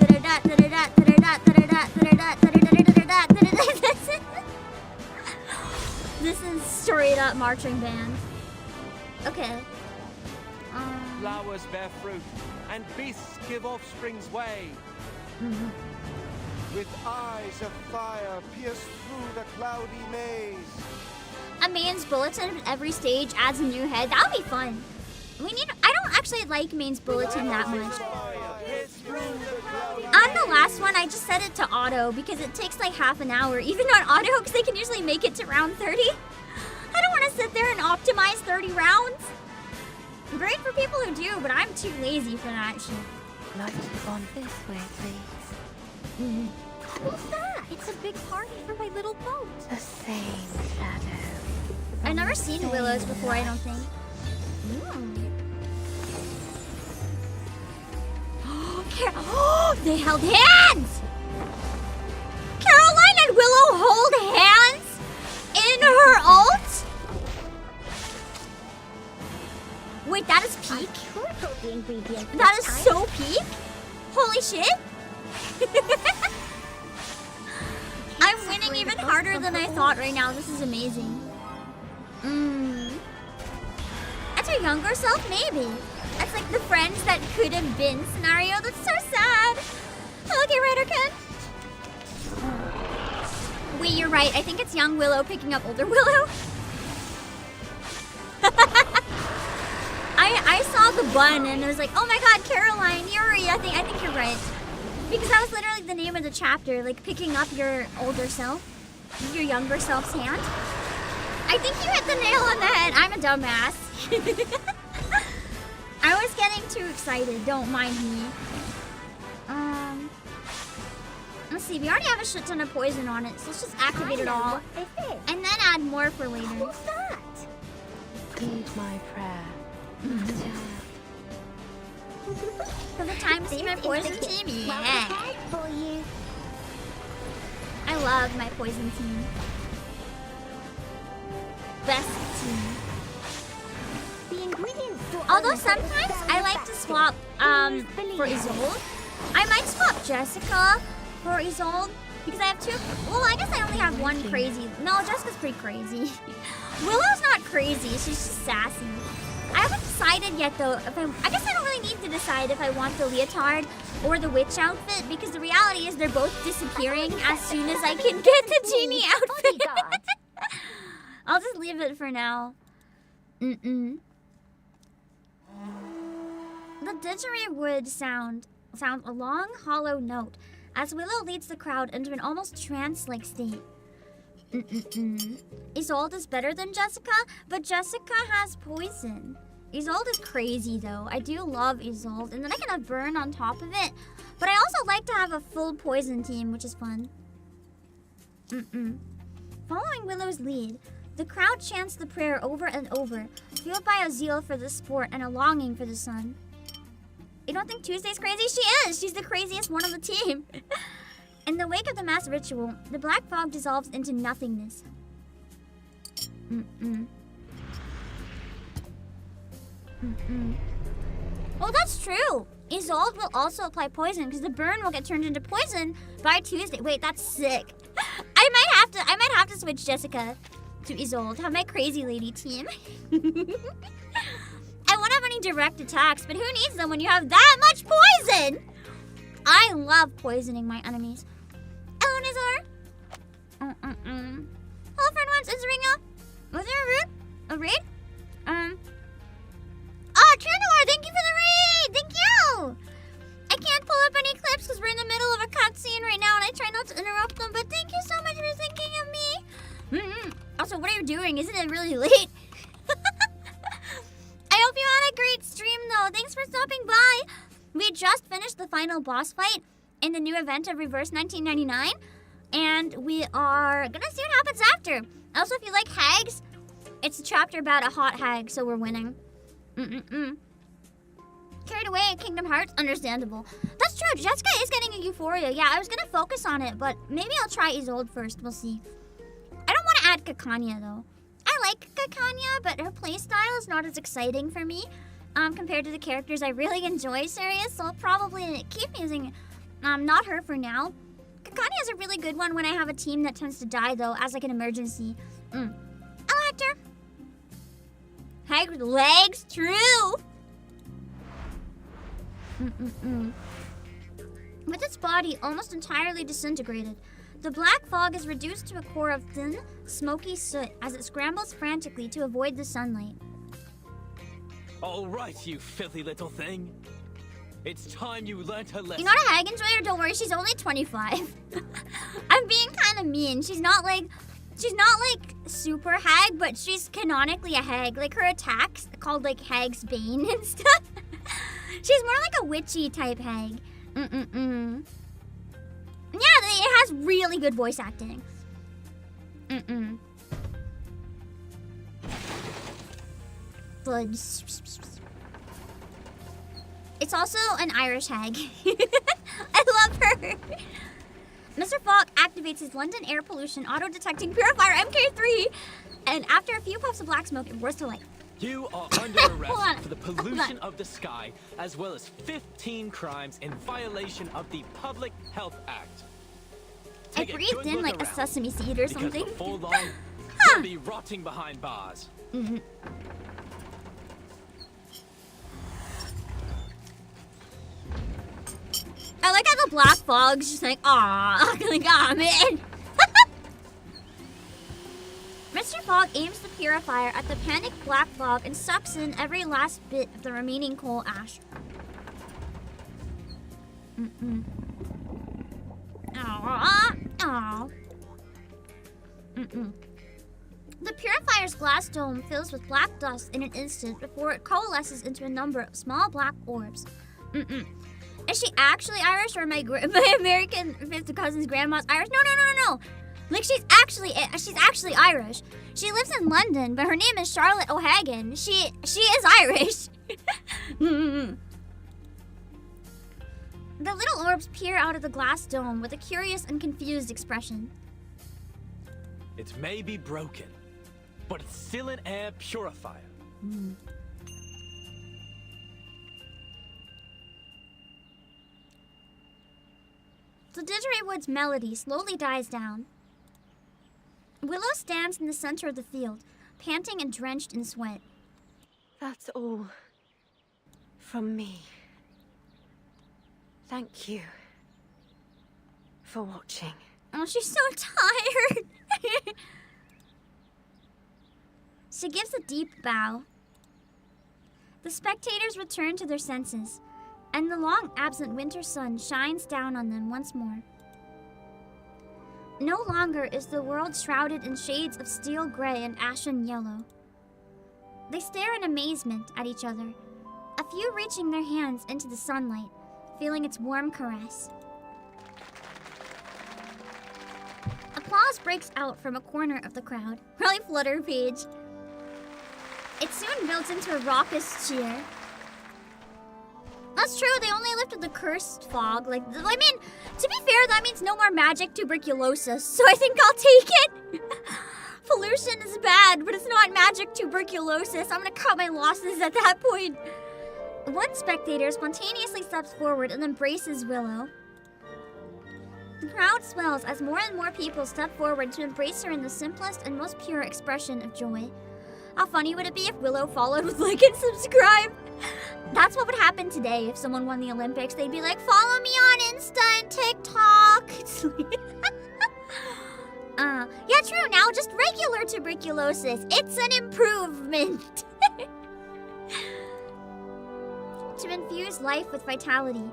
This is straight up marching band. Okay. Flowers bear fruit, and beasts give offspring's way. With eyes of fire pierce through the cloudy maze. A main's bulletin at every stage adds a new head. That would be fun. I don't actually like main's bulletin that much. On the last one, I just set it to auto because it takes like half an hour, even on auto, because they can usually make it to round 30. I don't want to sit there and optimize 30 rounds. Great for people who do, but I'm too lazy for that shit. Like to have gone this way, please. What's that? It's a big party for my little boat. The same shadow. I've never seen Willows before, I don't think. They held hands! Caroline and Willow hold hands in her ult? Wait, that is peak? That is so peak? Holy shit! I'm winning even harder than I thought right now. This is amazing. That's her younger self, maybe. That's like the friends that could have been scenario. That's so sad. Okay, Ryder Ken. Wait, you're right. I think it's young Willow picking up older Willow. I saw the bun and it was like, oh my god, Caroline, Yuri, I think you're right. Because that was literally the name of the chapter, like picking up your older self, your younger self's hand. I think you hit the nail on the head. I'm a dumbass. I was getting too excited, don't mind me. Let's see, we already have a shit ton of poison on it, so let's just activate it all. And then add more for later. Who's that? Heed my prayer. For the time to see my poison team, yeah. For you. I love my poison team. Best team. The ingredients. Although sometimes I like to swap for Isolde. I might swap Jessica for Isolde because I have two. Well, I guess I only have one crazy. No, Jessica's pretty crazy. Willow's not crazy. She's just sassy. I haven't decided yet though. I guess I don't really need to decide if I want the leotard or the witch outfit because the reality is they're both disappearing as soon as I can get the genie outfit. I'll just leave it for now. The didgeridoo sounds a long, hollow note as Willow leads the crowd into an almost trance-like state. Isolde is better than Jessica, but Jessica has poison. Isolde is crazy though. I do love Isolde, and then I can have burn on top of it. But I also like to have a full poison team, which is fun. Following Willow's lead, the crowd chants the prayer over and over, fueled by a zeal for the sport and a longing for the sun. You don't think Tuesday's crazy? She is! She's the craziest one on the team. In the wake of the mass ritual, the black fog dissolves into nothingness. Oh, that's true! Isolde will also apply poison because the burn will get turned into poison by Tuesday. Wait, that's sick. I might have to switch Jessica to Isolde. Have my crazy lady team. I won't have any direct attacks, but who needs them when you have that much poison? I love poisoning my enemies. Hello, Nizar. Hello, friend ones. It's Ringo. Was there a raid? A raid? Trandor, thank you for the raid. Thank you. I can't pull up any clips because we're in the middle of a cutscene right now, and I try not to interrupt them. But thank you so much for thinking of me. Also, what are you doing? Isn't it really late? I hope you had a great stream, though. Thanks for stopping by. We just finished the final boss fight in the new event of Reverse 1999, and we are gonna see what happens after. Also, if you like hags, it's a chapter about a hot hag, so we're winning. Carried away in Kingdom Hearts? Understandable. That's true. Jessica is getting a Euphoria. Yeah, I was gonna focus on it, but maybe I'll try Isolde first. We'll see. I don't want to add Kakanya, though. I like Kakanya, but her playstyle is not as exciting for me compared to the characters I really enjoy series, so I'll probably keep using not her for now. Kakanya is a really good one when I have a team that tends to die, though, as like an emergency. Hello, Hector. Hag with legs? True! With its body almost entirely disintegrated, the black fog is reduced to a core of thin, smoky soot as it scrambles frantically to avoid the sunlight. All right, you filthy little thing. It's time you learned her lesson. You're not a hag enjoyer? Don't worry, she's only 25. I'm being kind of mean. She's not like super hag, but she's canonically a hag. Like her attacks called like Hag's Bane and stuff. She's more like a witchy type hag. Yeah, it has really good voice acting. Blood. It's also an Irish hag. I love her. Mr. Fogg activates his London air pollution auto-detecting purifier MK3, and after a few puffs of black smoke, it roars to life. You are under arrest for the pollution of the sky, as well as 15 crimes in violation of the Public Health Act. I breathed in like a sesame seed or something. Because before long, you'll be rotting behind bars. I like how the black fog's just like, aw, like, aw, man. Mr. Mr. Fogg aims the purifier at the panicked black fog and sucks in every last bit of the remaining coal ash. The purifier's glass dome fills with black dust in an instant before it coalesces into a number of small black orbs. Is she actually Irish, or my American fifth cousin's grandma's Irish? No. Like, she's actually Irish. She lives in London, but her name is Charlotte O'Hagan. She is Irish. The little orbs peer out of the glass dome with a curious and confused expression. It may be broken, but it's still an air purifier. The Didgeridoo's melody slowly dies down. Willow stands in the center of the field, panting and drenched in sweat. That's all from me. Thank you for watching. Oh, she's so tired. She gives a deep bow. The spectators return to their senses, and the long-absent winter sun shines down on them once more. No longer is the world shrouded in shades of steel gray and ashen yellow. They stare in amazement at each other, a few reaching their hands into the sunlight, feeling its warm caress. Applause breaks out from a corner of the crowd. Probably Flutterpage. It soon builds into a raucous cheer. That's true, they only lifted the cursed fog. Like, I mean, to be fair, that means no more magic tuberculosis, so I think I'll take it. Pollution is bad, but it's not magic tuberculosis. I'm gonna cut my losses at that point. One spectator spontaneously steps forward and embraces Willow. The crowd swells as more and more people step forward to embrace her in the simplest and most pure expression of joy. How funny would it be if Willow followed with like and subscribe? That's what would happen today if someone won the Olympics. They'd be like, follow me on Insta and TikTok. Yeah, true, now just regular tuberculosis. It's an improvement. To infuse life with vitality,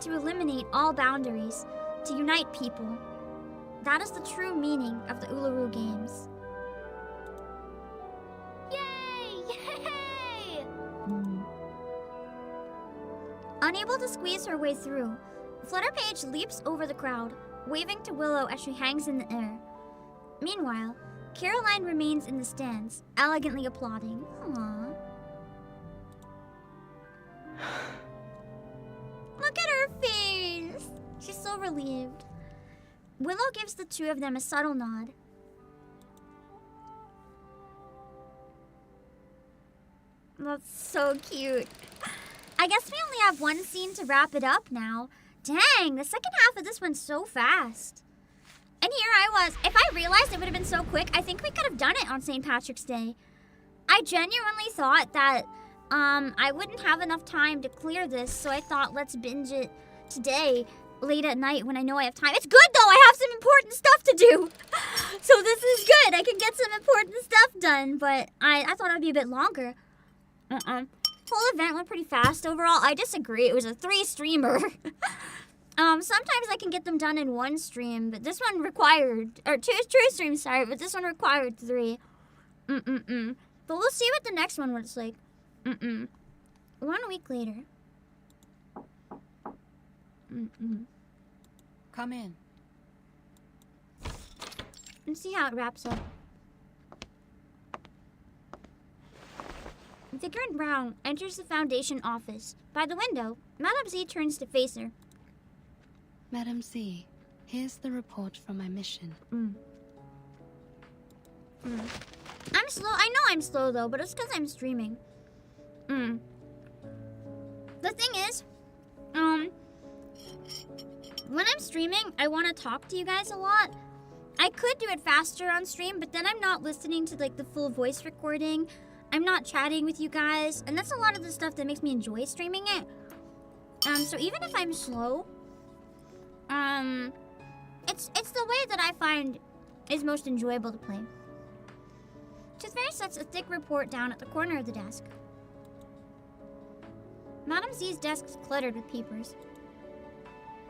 to eliminate all boundaries, to unite people. That is the true meaning of the Uluru Games. Yay! Unable to squeeze her way through, Flutterpage leaps over the crowd, waving to Willow as she hangs in the air. Meanwhile, Caroline remains in the stands, elegantly applauding. Aww. Look at her face! She's so relieved. Willow gives the two of them a subtle nod. That's so cute. I guess we only have one scene to wrap it up now. Dang, the second half of this went so fast. And here I was. If I realized it would have been so quick, I think we could have done it on St. Patrick's Day. I genuinely thought that I wouldn't have enough time to clear this, so I thought let's binge it today, late at night when I know I have time. It's good though, I have some important stuff to do. So this is good, I can get some important stuff done, but I thought it would be a bit longer. Whole event went pretty fast overall. I disagree, it was a 3-streamer. Sometimes I can get them done in one stream, but this one required, or two streams, sorry, but this one required 3. But we'll see what the next one looks like. 1 week later. Come in. And see how it wraps up. Vicar in brown enters the Foundation office. By the window, Madame Z turns to face her. Madame Z, here's the report from my mission. I'm slow. I know I'm slow though, but it's because I'm streaming. The thing is, when I'm streaming, I want to talk to you guys a lot. I could do it faster on stream, but then I'm not listening to like the full voice recording. I'm not chatting with you guys, and that's a lot of the stuff that makes me enjoy streaming it. So even if I'm slow, it's the way that I find is most enjoyable to play. Tooth Fairy sets a thick report down at the corner of the desk. Madame Z's desk is cluttered with papers.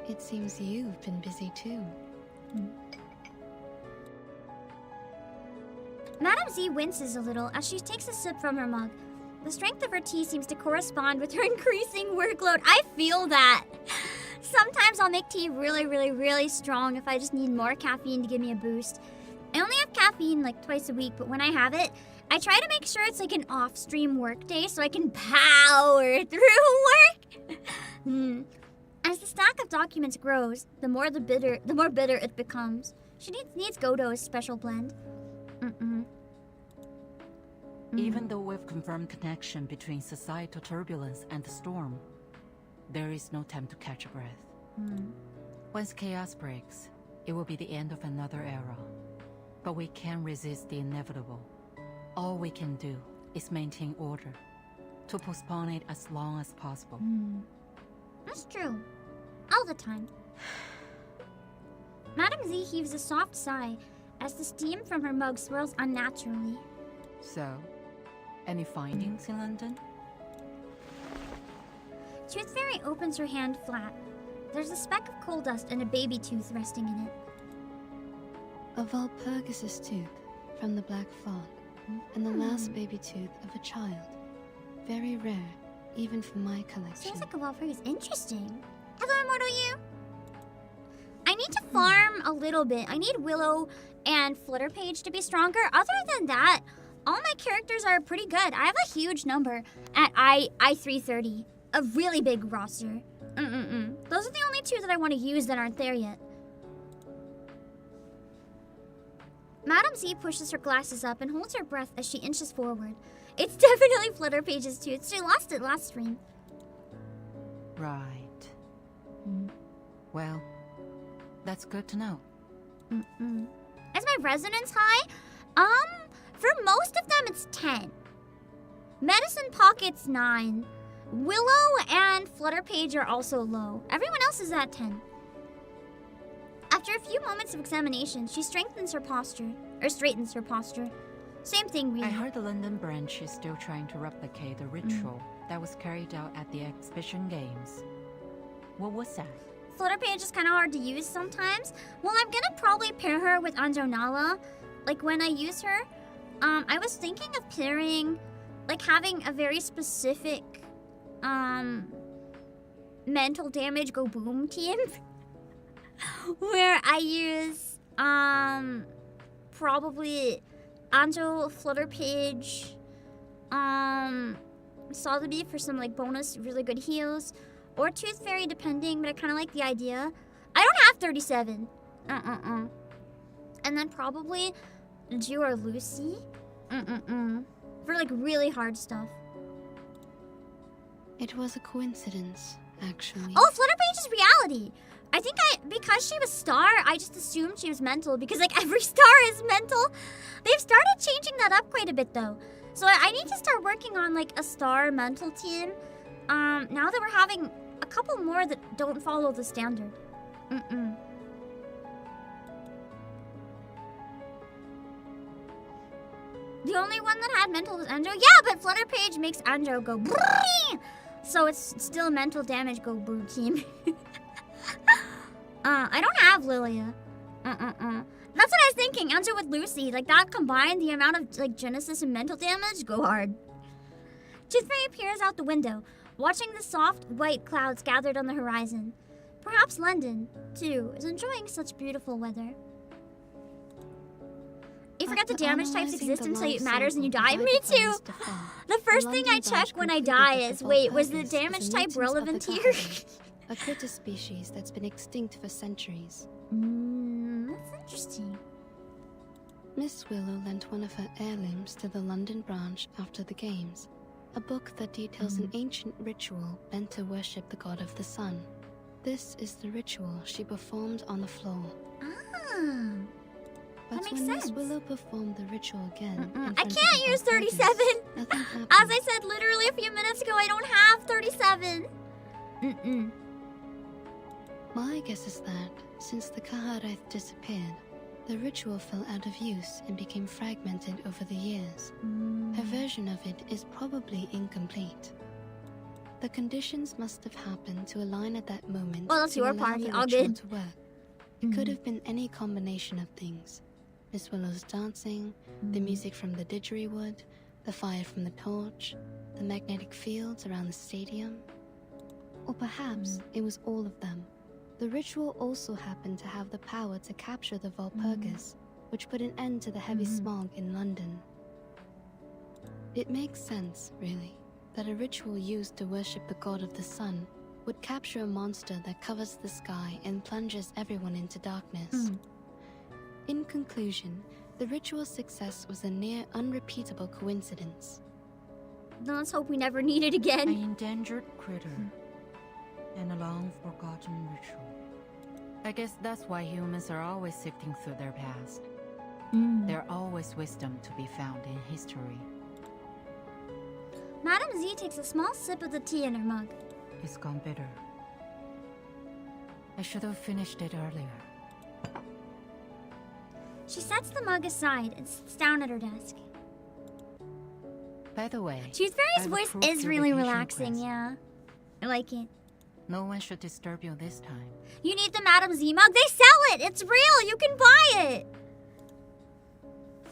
It seems you've been busy too. Madame Z winces a little as she takes a sip from her mug. The strength of her tea seems to correspond with her increasing workload. I feel that. Sometimes I'll make tea really, really, really strong if I just need more caffeine to give me a boost. I only have caffeine like twice a week, but when I have it, I try to make sure it's like an off-stream work day so I can power through work. As the stack of documents grows, the more bitter it becomes. She needs Godot's special blend. Even though we've confirmed connection between societal turbulence and the storm, there is no time to catch a breath. Once chaos breaks, it will be the end of another era. But we can't resist the inevitable. All we can do is maintain order, to postpone it as long as possible. That's true. All the time. Madame Z heaves a soft sigh as the steam from her mug swirls unnaturally. So, any findings in London? Tooth Fairy opens her hand flat. There's a speck of coal dust and a baby tooth resting in it. A Walpurgis tooth from the Black Fog, and the last baby tooth of a child. Very rare, even for my collection. Seems like a Walpurgis. Interesting. Hello, Immortal You. I need to farm a little bit. I need Willow and Flutterpage to be stronger. Other than that, all my characters are pretty good. I have a huge number at I330. A really big roster. Those are the only two that I want to use that aren't there yet. Madame Z pushes her glasses up and holds her breath as she inches forward. It's definitely Flutterpage's tooth. She lost it last stream. Right. Well, that's good to know. Is my resonance high? For most of them it's 10. Medicine Pocket's 9. Willow and Flutterpage are also low. Everyone else is at 10. After a few moments of examination, she straightens her posture. Same thing, really. I heard the London branch is still trying to replicate the ritual that was carried out at the exhibition games. What was that? Flutterpage is kind of hard to use sometimes. Well, I'm gonna probably pair her with Anjonala. Like, when I use her, I was thinking of pairing, like, having a very specific, mental damage go boom team. Where I use, probably Anjo, Flutterpage, Sotheby for some, like, bonus really good heals. Or Tooth Fairy, depending, but I kind of like the idea. I don't have 37. And then probably Ju or Lucy. For, like, really hard stuff. It was a coincidence, actually. Oh, Flutterpage's reality! I think because she was Star, I just assumed she was mental, because, like, every Star is mental. They've started changing that up quite a bit, though. So I need to start working on, like, a Star mental team. Now that we're having a couple more that don't follow the standard. The only one that had mental was Anjo. Yeah, but Flutterpage makes Anjo go brrrr! So it's still mental damage go brrrr team. I don't have Lilia. That's what I was thinking. Anjo with Lucy. Like, that combined, the amount of, like, Genesis and mental damage, go hard. Tooth Fairy peers out the window, watching the soft, white clouds gathered on the horizon. Perhaps London, too, is enjoying such beautiful weather. You forget the damage types exist until it matters and you die? Me too! The first thing I check when I die is, wait, was the damage type relevant here? A critter species that's been extinct for centuries. That's interesting. Miss Willow lent one of her heirlooms to the London branch after the games. A book that details an ancient ritual meant to worship the god of the sun. This is the ritual she performed on the floor. But when Miss Willow performed the ritual again... I can't use 37! As I said literally a few minutes ago, I don't have 37! My guess is that, since the Kahareth disappeared, The ritual fell out of use and became fragmented over the years. Her version of it is probably incomplete. The conditions must have happened to align at that moment. Well, that's to your allow party. the All ritual good. to work. It could have been any combination of things. Miss Willow's dancing, the music from the didgeridoo, the fire from the torch, the magnetic fields around the stadium. Or perhaps it was all of them. The ritual also happened to have the power to capture the Walpurgis, which put an end to the heavy smog in London. It makes sense, really, that a ritual used to worship the god of the sun would capture a monster that covers the sky and plunges everyone into darkness. In conclusion, the ritual's success was a near unrepeatable coincidence. Then let's hope we never need it again. An endangered critter and a long-forgotten ritual. I guess that's why humans are always sifting through their past. There's always wisdom to be found in history. Madam Z takes a small sip of the tea in her mug. It's gone bitter. I should have finished it earlier. She sets the mug aside and sits down at her desk. By the way, Toothfairy's voice is really relaxing, yeah. I like it. No one should disturb you this time. You need the Madam Z mug? They sell it! It's real! You can buy it!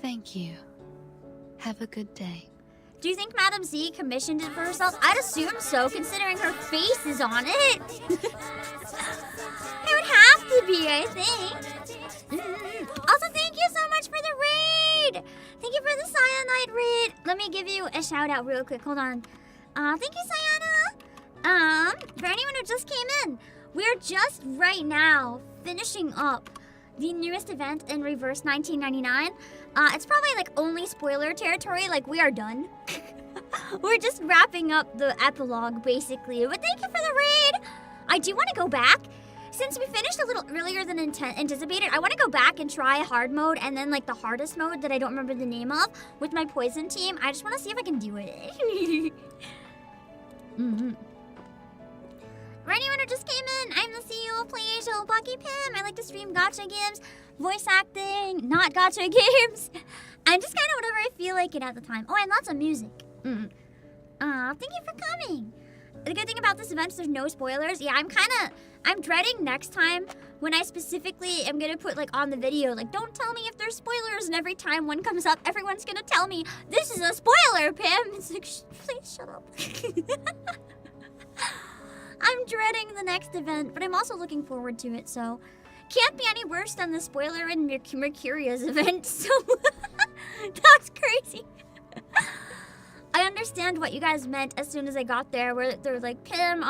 Thank you. Have a good day. Do you think Madam Z commissioned it for herself? I'd assume so, considering her face is on it. It would have to be, I think. Also, thank you so much for the raid! Thank you for the cyanide raid. Let me give you a shout out real quick. Hold on. Thank you, Cyana. For anyone who just came in, we're just right now finishing up the newest event in Reverse 1999. It's probably like only spoiler territory, like we are done. We're just wrapping up the epilogue basically, but thank you for the raid. I do want to go back. Since we finished a little earlier than anticipated, I want to go back and try hard mode and then like the hardest mode that I don't remember the name of with my poison team. I just want to see if I can do it. For anyone who just came in, I'm the CEO of PlayAsia, Obake PAM. I like to stream gacha games, voice acting, not gacha games. And just kind of whatever I feel like it at the time. Oh, and lots of music. Thank you for coming. The good thing about this event is there's no spoilers. Yeah, I'm dreading next time when I specifically am gonna put like on the video, like don't tell me if there's spoilers, and every time one comes up, everyone's gonna tell me, this is a spoiler, Pam. It's like, please shut up. I'm dreading the next event, but I'm also looking forward to it, so can't be any worse than the spoiler in Mercuria's event, so that's crazy. I understand what you guys meant as soon as I got there, where they're like, Pim,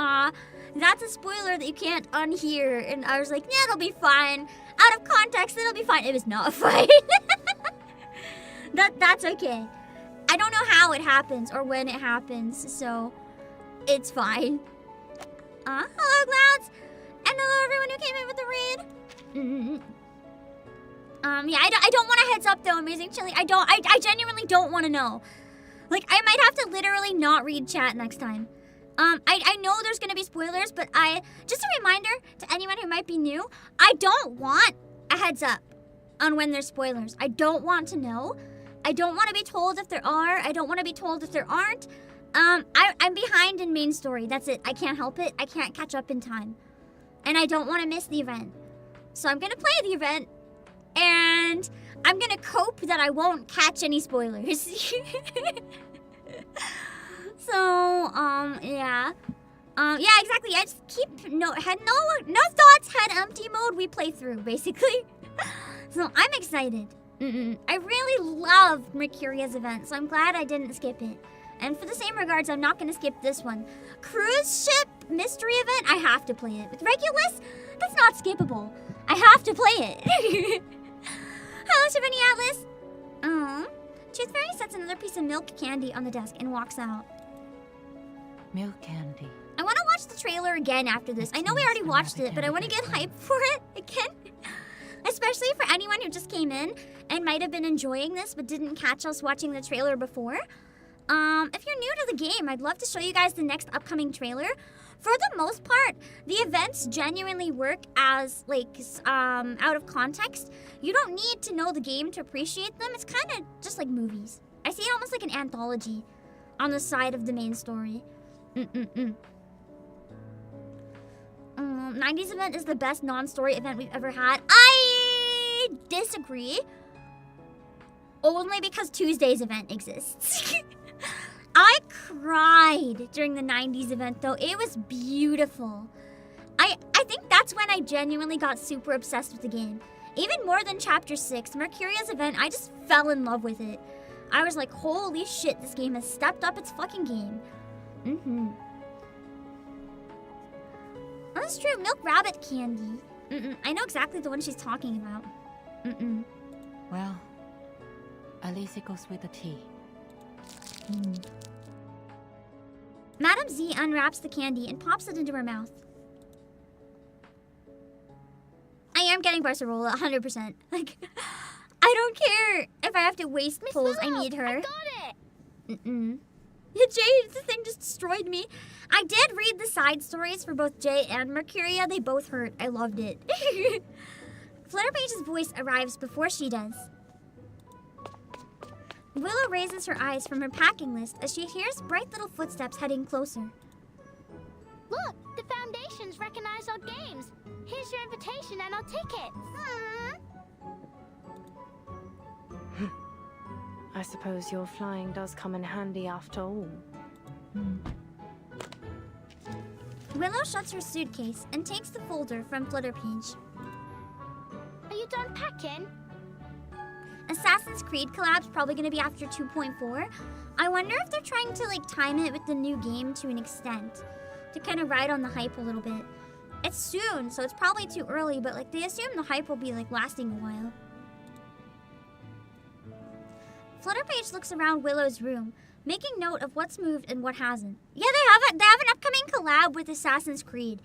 that's a spoiler that you can't unhear, and I was like, yeah, it'll be fine. Out of context, it'll be fine. It was not fine. That's okay. I don't know how it happens or when it happens, so it's fine. Hello, Clouds! And hello, everyone who came in with the raid. Yeah, I don't want a heads up, though, Amazing Chili. I genuinely don't want to know. Like, I might have to literally not read chat next time. I know there's gonna be spoilers, but just a reminder to anyone who might be new, I don't want a heads up on when there's spoilers. I don't want to know. I don't want to be told if there are. I don't want to be told if there aren't. I'm behind in main story. That's it. I can't help it. I can't catch up in time. And I don't want to miss the event. So I'm gonna play the event, and I'm gonna cope that I won't catch any spoilers. So, yeah. Yeah, exactly. I just keep no thoughts, head empty mode we play through, basically. So I'm excited. I really love Mercuria's event, so I'm glad I didn't skip it. And for the same regards, I'm not gonna skip this one. Cruise ship mystery event, I have to play it. With Regulus, that's not skippable. I have to play it. Hello, Shivani Atlas. Tooth Fairy sets another piece of milk candy on the desk and walks out. Milk candy. I want to watch the trailer again after this. I know we already watched it, but I want to get hyped for it again. Especially for anyone who just came in and might have been enjoying this but didn't catch us watching the trailer before. If you're new to the game, I'd love to show you guys the next upcoming trailer For the most part, the events genuinely work as, like, out of context. You don't need to know the game to appreciate them. It's kind of just like movies. I see it almost like an anthology on the side of the main story. 90s event is the best non-story event we've ever had. I disagree. Only because Tuesday's event exists. I cried during the 90s event though. It was beautiful. I think that's when I genuinely got super obsessed with the game. Even more than Chapter 6, Mercuria's event, I just fell in love with it. I was like, holy shit, this game has stepped up its fucking game. That's true, milk rabbit candy. I know exactly the one she's talking about. Well, at least it goes with the tea. Madam Z unwraps the candy and pops it into her mouth. I am getting Barcarola, 100%. Like, I don't care if I have to waste pulls. I need her. I got it! Yeah, Jay, the thing just destroyed me. I did read the side stories for both Jay and Mercuria. They both hurt. I loved it. Flutterpage's voice arrives before she does. Willow raises her eyes from her packing list as she hears bright little footsteps heading closer. Look, the Foundations recognize our games. Here's your invitation and our tickets. I suppose your flying does come in handy after all. Willow shuts her suitcase and takes the folder from Flutterpage. Are you done packing? Assassin's Creed collab's probably going to be after 2.4. I wonder if they're trying to like time it with the new game to an extent, to kind of ride on the hype a little bit. It's soon, so it's probably too early, but like they assume the hype will be like lasting a while. Flutterpage looks around Willow's room, making note of what's moved and what hasn't. Yeah, they have an upcoming collab with Assassin's Creed.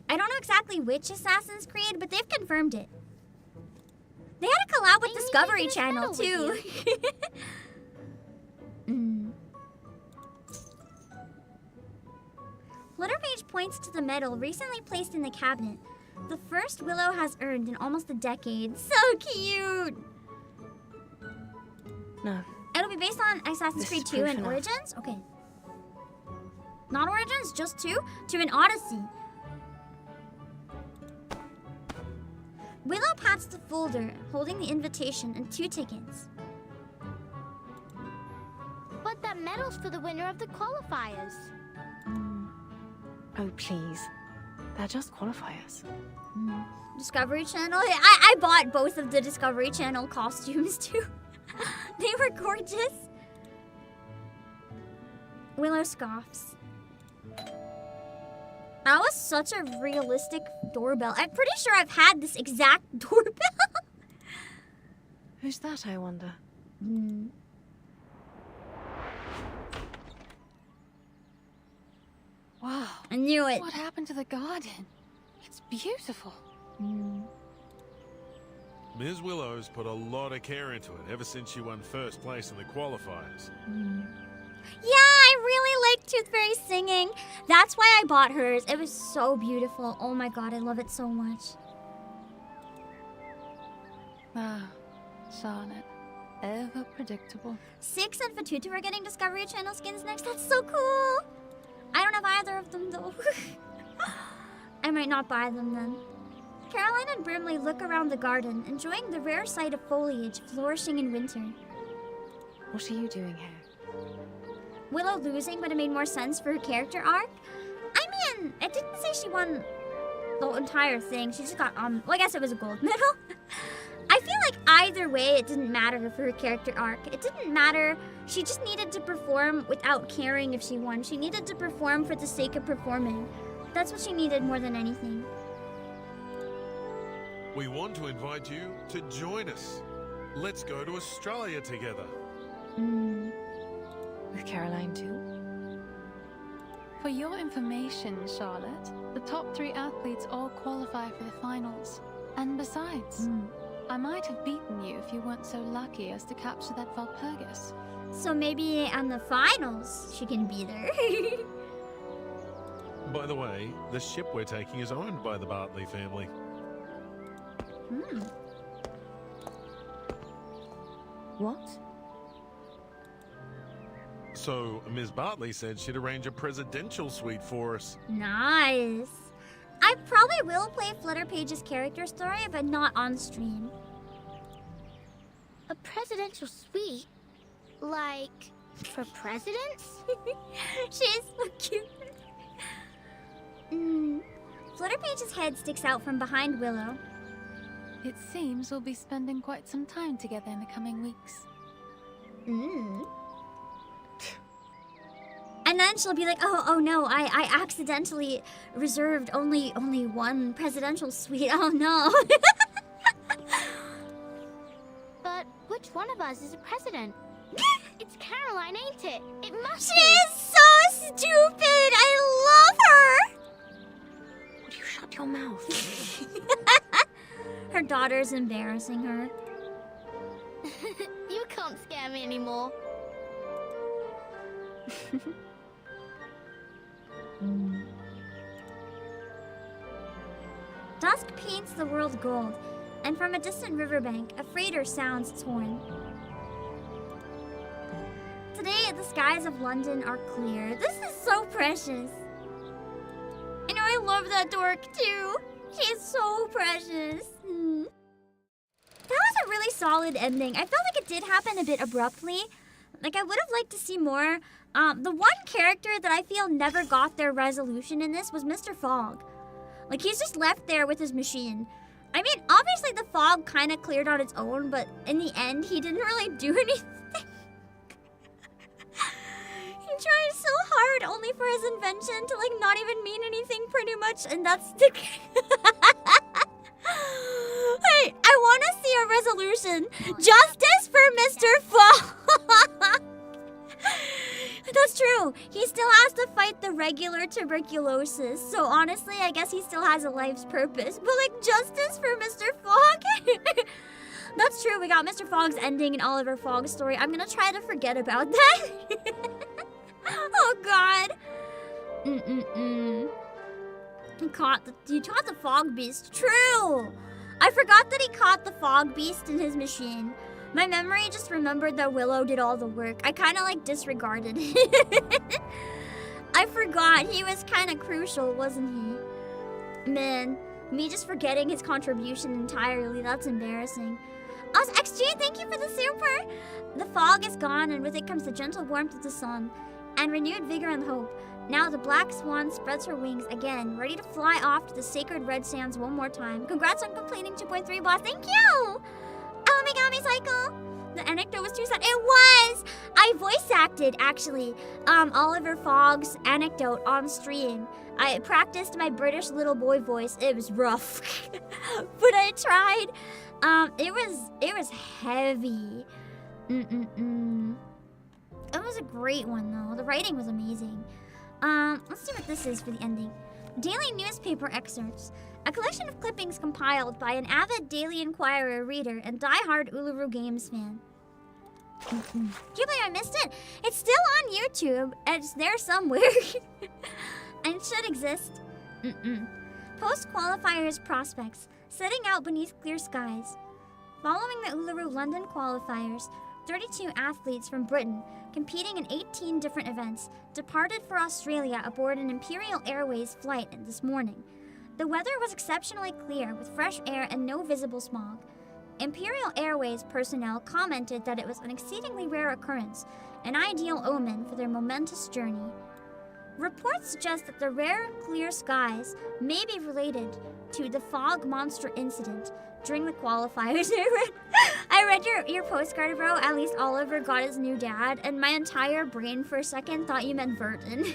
I don't know exactly which Assassin's Creed, but they've confirmed it. They had a collab with Discovery Channel too. Flutterpage points to the medal recently placed in the cabinet. The first Willow has earned in almost a decade. So cute! No. It'll be based on Assassin's Creed 2 and Origins? Okay. Not Origins, just 2? 2 and Odyssey. Willow pats the folder, holding the invitation and 2 tickets. But that medal's for the winner of the qualifiers. Oh, please. They're just qualifiers. Discovery Channel? I bought both of the Discovery Channel costumes too. They were gorgeous. Willow scoffs. That was such a realistic doorbell. I'm pretty sure I've had this exact doorbell. Who's that, I wonder? Wow. I knew it. What happened to the garden? It's beautiful. Ms. Willow's put a lot of care into it ever since she won first place in the qualifiers. Yeah, I really like Tooth Fairy singing. That's why I bought hers. It was so beautiful. Oh my god, I love it so much. Ah, Charlotte. Ever predictable. 6 and Fatutu are getting Discovery Channel skins next. That's so cool. I don't have either of them though. I might not buy them then. Caroline and Brimley look around the garden, enjoying the rare sight of foliage flourishing in winter. What are you doing here? Willow losing would have made more sense for her character arc. I mean, it didn't say she won the entire thing. She just got, well, I guess it was a gold medal. I feel like either way, it didn't matter for her character arc. It didn't matter. She just needed to perform without caring if she won. She needed to perform for the sake of performing. That's what she needed more than anything. We want to invite you to join us. Let's go to Australia together. With Caroline too? For your information, Charlotte, the top 3 athletes all qualify for the finals. And besides, I might have beaten you if you weren't so lucky as to capture that Valpurgis. So maybe on the finals, she can be there. By the way, the ship we're taking is owned by the Bartley family. What? So, Ms. Bartley said she'd arrange a presidential suite for us. Nice. I probably will play Flutterpage's character story, but not on stream. A presidential suite? Like, for presidents? She's so cute. Flutterpage's head sticks out from behind Willow. It seems we'll be spending quite some time together in the coming weeks. And then she'll be like, oh no, I accidentally reserved only one presidential suite. Oh no. But which one of us is a president? It's Caroline, ain't it? It must She is so stupid. I love her. Would you shut your mouth? Her daughter's embarrassing her. You can't scare me anymore. Dusk paints the world gold, and from a distant riverbank, a freighter sounds its horn. Today, the skies of London are clear. This is so precious. I know, I love that dork too. She's so precious. That was a really solid ending. I felt like it did happen a bit abruptly. Like, I would have liked to see more. The one character that I feel never got their resolution in this was Mr. Fogg. Like, he's just left there with his machine. I mean, obviously the fog kind of cleared on its own, but in the end, he didn't really do anything. He tried so hard only for his invention to, like, not even mean anything pretty much, and that's the... Hey, I want to see a resolution. Justice for Mr. Fogg! That's true. He still has to fight the regular tuberculosis. So honestly, I guess he still has a life's purpose. But like, justice for Mr. Fogg? That's true. We got Mr. Fogg's ending in Oliver Fogg's story. I'm gonna try to forget about that. Oh God. He caught the fog beast. True. I forgot that he caught the fog beast in his machine. My memory just remembered that Willow did all the work. I kind of like disregarded it. I forgot. He was kind of crucial, wasn't he? Man, me just forgetting his contribution entirely. That's embarrassing. XG, thank you for the super. The fog is gone, and with it comes the gentle warmth of the sun and renewed vigor and hope. Now the black swan spreads her wings again, ready to fly off to the sacred red sands one more time. Congrats on completing 2.3, boss. Thank you! Omigami Cycle! The anecdote was too sad. It was! I voice acted, actually, Oliver Fogg's anecdote on stream. I practiced my British little boy voice. It was rough. But I tried. It was heavy. It was a great one, though. The writing was amazing. Let's see what this is for the ending. Daily newspaper excerpts. A collection of clippings compiled by an avid Daily Inquirer reader and die-hard Uluru Games fan. Do you believe I missed it? It's still on YouTube. It's there somewhere. And it should exist. Post-qualifiers prospects. Setting out beneath clear skies. Following the Uluru London qualifiers, 32 athletes from Britain, competing in 18 different events, departed for Australia aboard an Imperial Airways flight this morning. The weather was exceptionally clear, with fresh air and no visible smog. Imperial Airways personnel commented that it was an exceedingly rare occurrence, an ideal omen for their momentous journey. Reports suggest that the rare clear skies may be related to the fog monster incident during the qualifiers. I read your postcard, bro. At least Oliver got his new dad, and my entire brain for a second thought you meant Verton.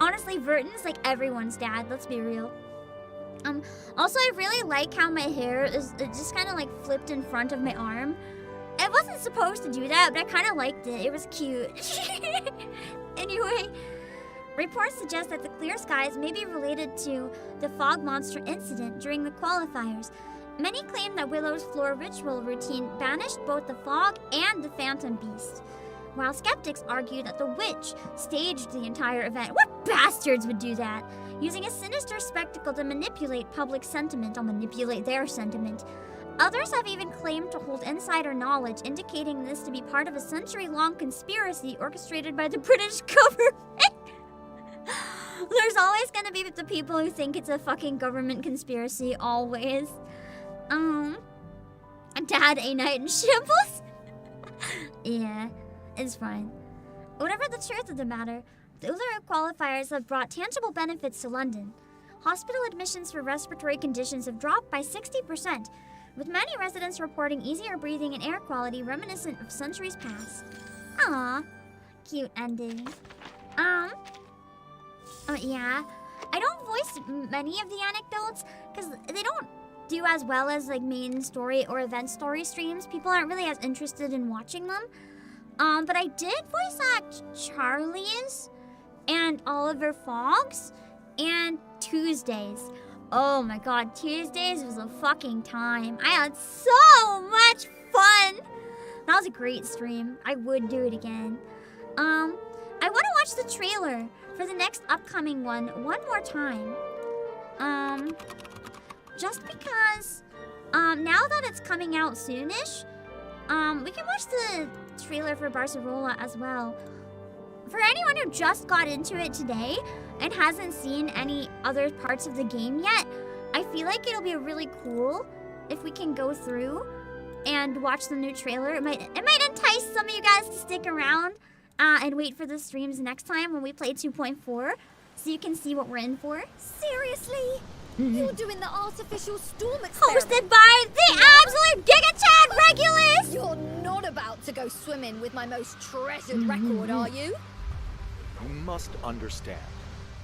Honestly, Verton's like everyone's dad, let's be real. Also, I really like how my hair is just kind of like flipped in front of my arm. I wasn't supposed to do that, but I kind of liked it. It was cute. Anyway, reports suggest that the clear skies may be related to the fog monster incident during the qualifiers. Many claim that Willow's floor ritual routine banished both the fog and the phantom beast. while skeptics argue that the witch staged the entire event. What bastards would do that? Using a sinister spectacle to manipulate public sentiment, or manipulate their sentiment. Others have even claimed to hold insider knowledge, indicating this to be part of a century-long conspiracy orchestrated by the British government. There's always gonna be the people who think it's a fucking government conspiracy, always. Dad, a night in shambles? Yeah, it's fine. Whatever the truth of the matter, the Uluru qualifiers have brought tangible benefits to London. Hospital admissions for respiratory conditions have dropped by 60%, with many residents reporting easier breathing and air quality reminiscent of centuries past. Aww, cute ending. Yeah, I don't voice many of the anecdotes because they don't do as well as like main story or event story streams. People aren't really as interested in watching them. But I did voice act Charlie's and Oliver Fogg's and Tuesdays. Oh my god, Tuesdays was a fucking time. I had so much fun. That was a great stream. I would do it again. I want to watch the trailer for the next upcoming one more time. Just because, now that it's coming out soonish, we can watch the trailer for Barcelona as well. For anyone who just got into it today and hasn't seen any other parts of the game yet, I feel like it'll be really cool if we can go through and watch the new trailer. It might entice some of you guys to stick around and wait for the streams next time when we play 2.4 so you can see what we're in for. Seriously? You're doing the artificial storm experiment. Hosted by the absolute Giga Chad Regulus! You're not about to go swimming with my most treasured record, are you? You must understand.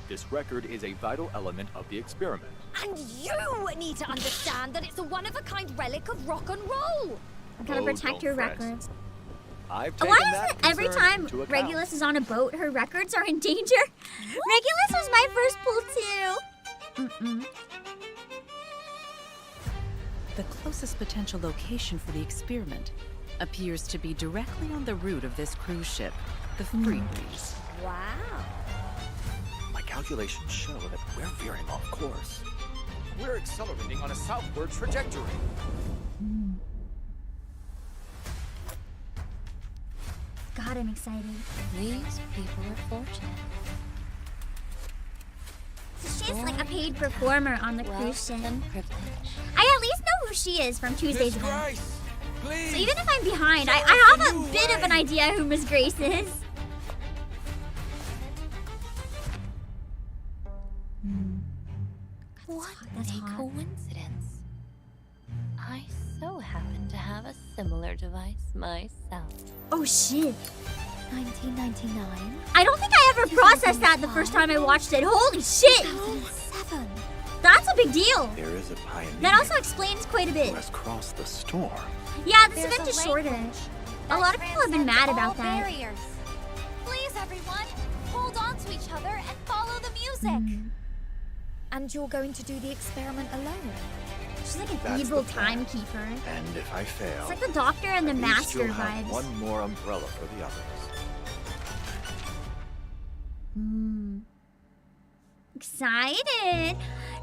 This record is a vital element of the experiment. And you need to understand that it's a one-of-a-kind relic of rock and roll. I'm gonna protect your records. I've Why is it every time Regulus is on a boat, her records are in danger? Regulus was my first pull too. The closest potential location for the experiment appears to be directly on the route of this cruise ship, the Free Breeze. Wow. My calculations show that we're veering off course. We're accelerating on a southward trajectory. God, I'm excited. These people are fortunate. So she's like a paid performer on the cruise ship. I at least know who she is from Tuesday's event. So even if I'm behind, I have a bit of an idea who Miss Grace is. What a coincidence. I so happen to have a similar device myself. Oh shit. 1999? I don't think I ever processed that the first time I watched it. Holy shit! 2007. That's a big deal. There is a pioneer. That also explains quite a bit. Who has crossed the storm. Yeah, this event is shorter. A lot of people have been mad about that. Barriers. Please, everyone, hold on to each other and follow the music. And you're going to do the experiment alone? She's like an That's evil the plan. timekeeper. And if I fail, It's like the Doctor and the at least Master you'll have vibes. one more umbrella for the others. Excited!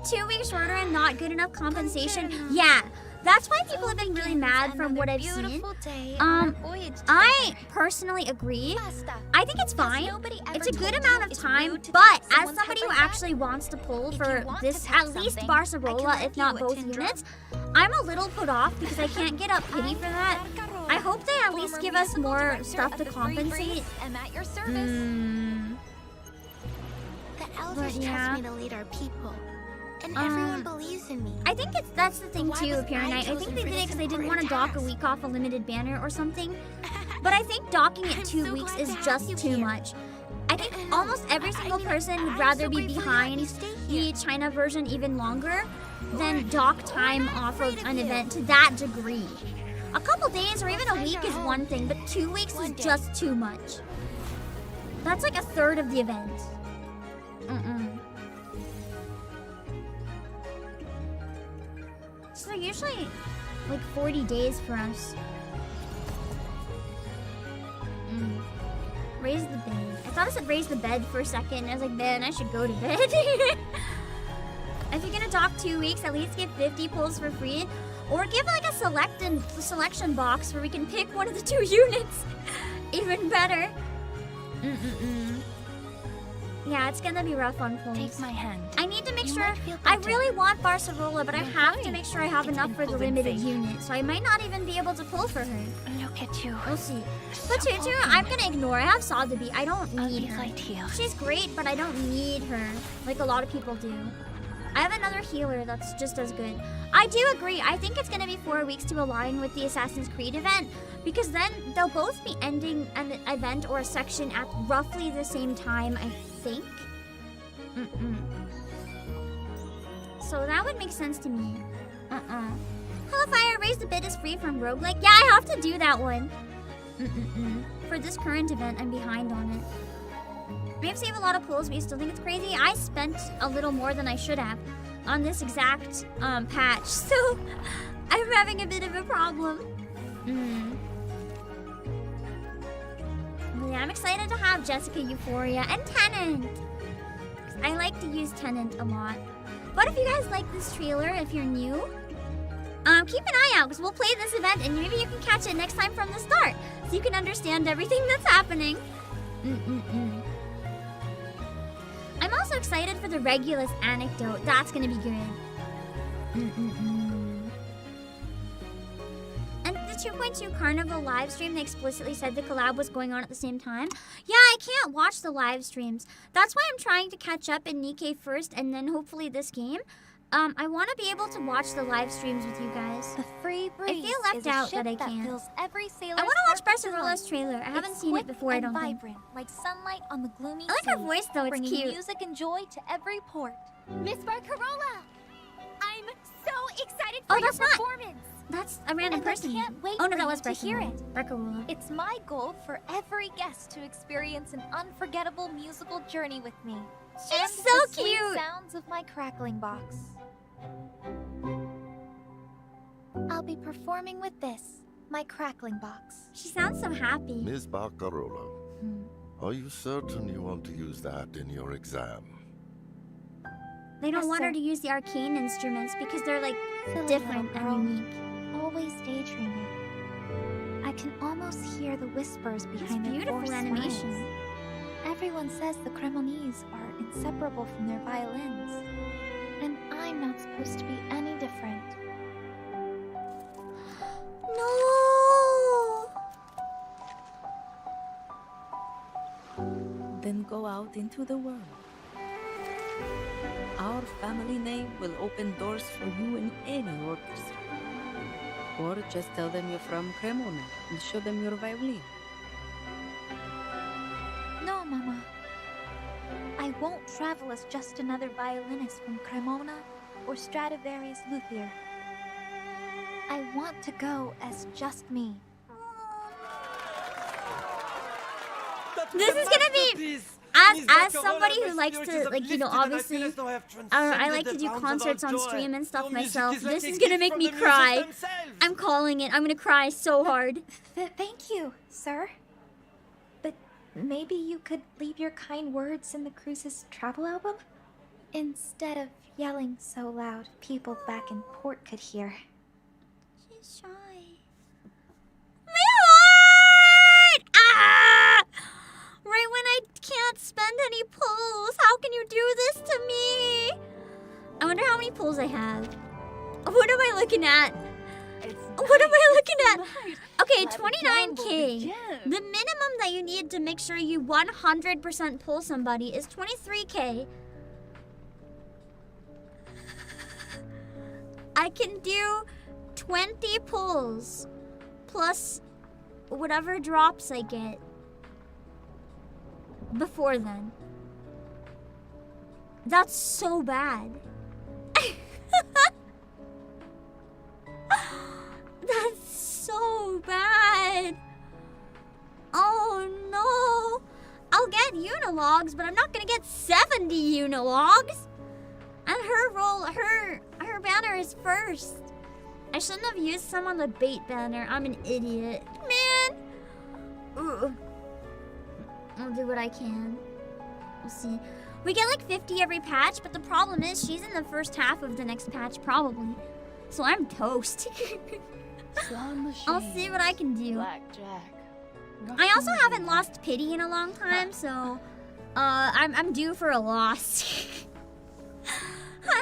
2 weeks shorter and not good enough compensation. Yeah, that's why people have been really mad from what I've seen. I personally agree. I think it's fine. It's a good amount of time, but as somebody who actually wants to pull for this, at least Barcelona, if not both units, I'm a little put off because I can't get up pity for that. I hope they at least give us more stuff to compensate. The elders trust me to lead our people. And everyone believes in me. I think that's the thing too, Apparent Night. I think they did it because they didn't want to dock a week off a limited banner or something. But I think docking it 2 weeks is just too much. I think almost every single person would rather be behind the China version even longer than dock time off of an event to that degree. A couple days or even a week is one thing, but 2 weeks is just too much. That's like a third of the event. So they're usually like 40 days for us. Raise the bed. I thought it said raise the bed for a second. And I was like, man, I should go to bed. If you're gonna dock 2 weeks, at least give 50 pulls for free. Or give like a selection box where we can pick one of the 2 units. Even better. Yeah, it's gonna be rough on pulls. Take my hand. I need to make sure. I really want Barcarola, but I have to make sure I have enough for the limited unit. So I might not even be able to pull for her. Look at you. We'll see. But Tutu, I'm gonna ignore. I have Sotheby. I don't need her. She's great, but I don't need her like a lot of people do. I have another healer that's just as good. I do agree. I think it's gonna be 4 weeks to align with the Assassin's Creed event, because then they'll both be ending an event or a section at roughly the same time, I think. So that would make sense to me. Hellfire, raise the bid is free from roguelike. Yeah, I have to do that one. For this current event, I'm behind on it. We have saved a lot of pulls, but you still think it's crazy? I spent a little more than I should have on this exact patch, so I'm having a bit of a problem. Yeah, I'm excited to have Jessica, Euphoria, and Tenant. I like to use Tenant a lot. But if you guys like this trailer, if you're new, keep an eye out, because we'll play this event, and maybe you can catch it next time from the start, so you can understand everything that's happening. I'm also excited for the Regulus anecdote. That's gonna be good. And the 2.2 Carnival live stream, they explicitly said the collab was going on at the same time. Yeah, I can't watch the live streams. That's why I'm trying to catch up in Nikkei first, and then hopefully this game. I want to be able to watch the live streams with you guys. The free breeze I feel left out that I can't. Every I want to watch Barcelola's trailer. I haven't seen it before, I don't think. Vibrant, like sunlight on the gloomy I like her voice though, it's bringing cute. music and joy to every port. Miss Barcarola! I'm so excited Oh, for your that's not- performance! That's a random person. I can't wait Oh no, for that you was to hear it. Barcarola. It's my goal for every guest to experience an unforgettable musical journey with me. She's and so the sweet cute. sounds of my crackling box. I'll be performing with this, my crackling box. She sounds so happy. Miss Barcarola, are you certain you want to use that in your exam? They don't Yes, want her sir. to use the arcane instruments because they're like Silly different little and girl. unique. Always daydreaming. I can almost hear the whispers behind their beautiful forced animation. smiles. Everyone says the Cremonese are inseparable from their violins. And I'm not supposed to be any different. No! Then go out into the world. Our family name will open doors for you in any orchestra. Or just tell them you're from Cremona and show them your violin. No, Mama. I won't travel as just another violinist from Cremona or Stradivarius luthier. I want to go as just me. This is gonna be as somebody who likes to, like, you know, obviously I like to do concerts on stream and stuff myself. This is gonna make me cry. I'm calling it. I'm gonna cry so hard. Thank you, sir. But maybe you could leave your kind words in the cruise's travel album? Instead of yelling so loud people back in port could hear. She's shy. My heart! Ah! Right when I can't spend any pulls. How can you do this to me? I wonder how many pulls I have. What am I looking at? What am I looking at? Okay, 29k. The minimum that you need to make sure you 100% pull somebody is 23k. I can do 20 pulls plus whatever drops I get before then. That's so bad. That's so bad. Oh no. I'll get unilogs, but I'm not gonna get 70 unilogs. And her banner is first. I shouldn't have used some on the bait banner. I'm an idiot. Man. Ugh. I'll do what I can. We'll see. We get like 50 every patch, but the problem is she's in the first half of the next patch, probably. So I'm toast. I'll see what I can do. Blackjack. I also haven't lost pity in a long time, so I'm due for a loss.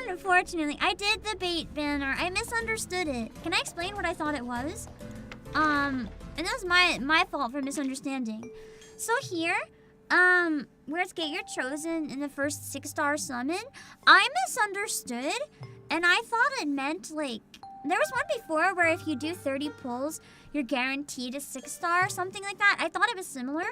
Unfortunately, I did the bait banner. I misunderstood it. Can I explain what I thought it was? And that was my fault for misunderstanding. So here, where it's get your chosen in the first 6-star summon, I misunderstood, and I thought it meant like there was one before where if you do 30 pulls, you're guaranteed a 6-star, something like that. I thought it was similar,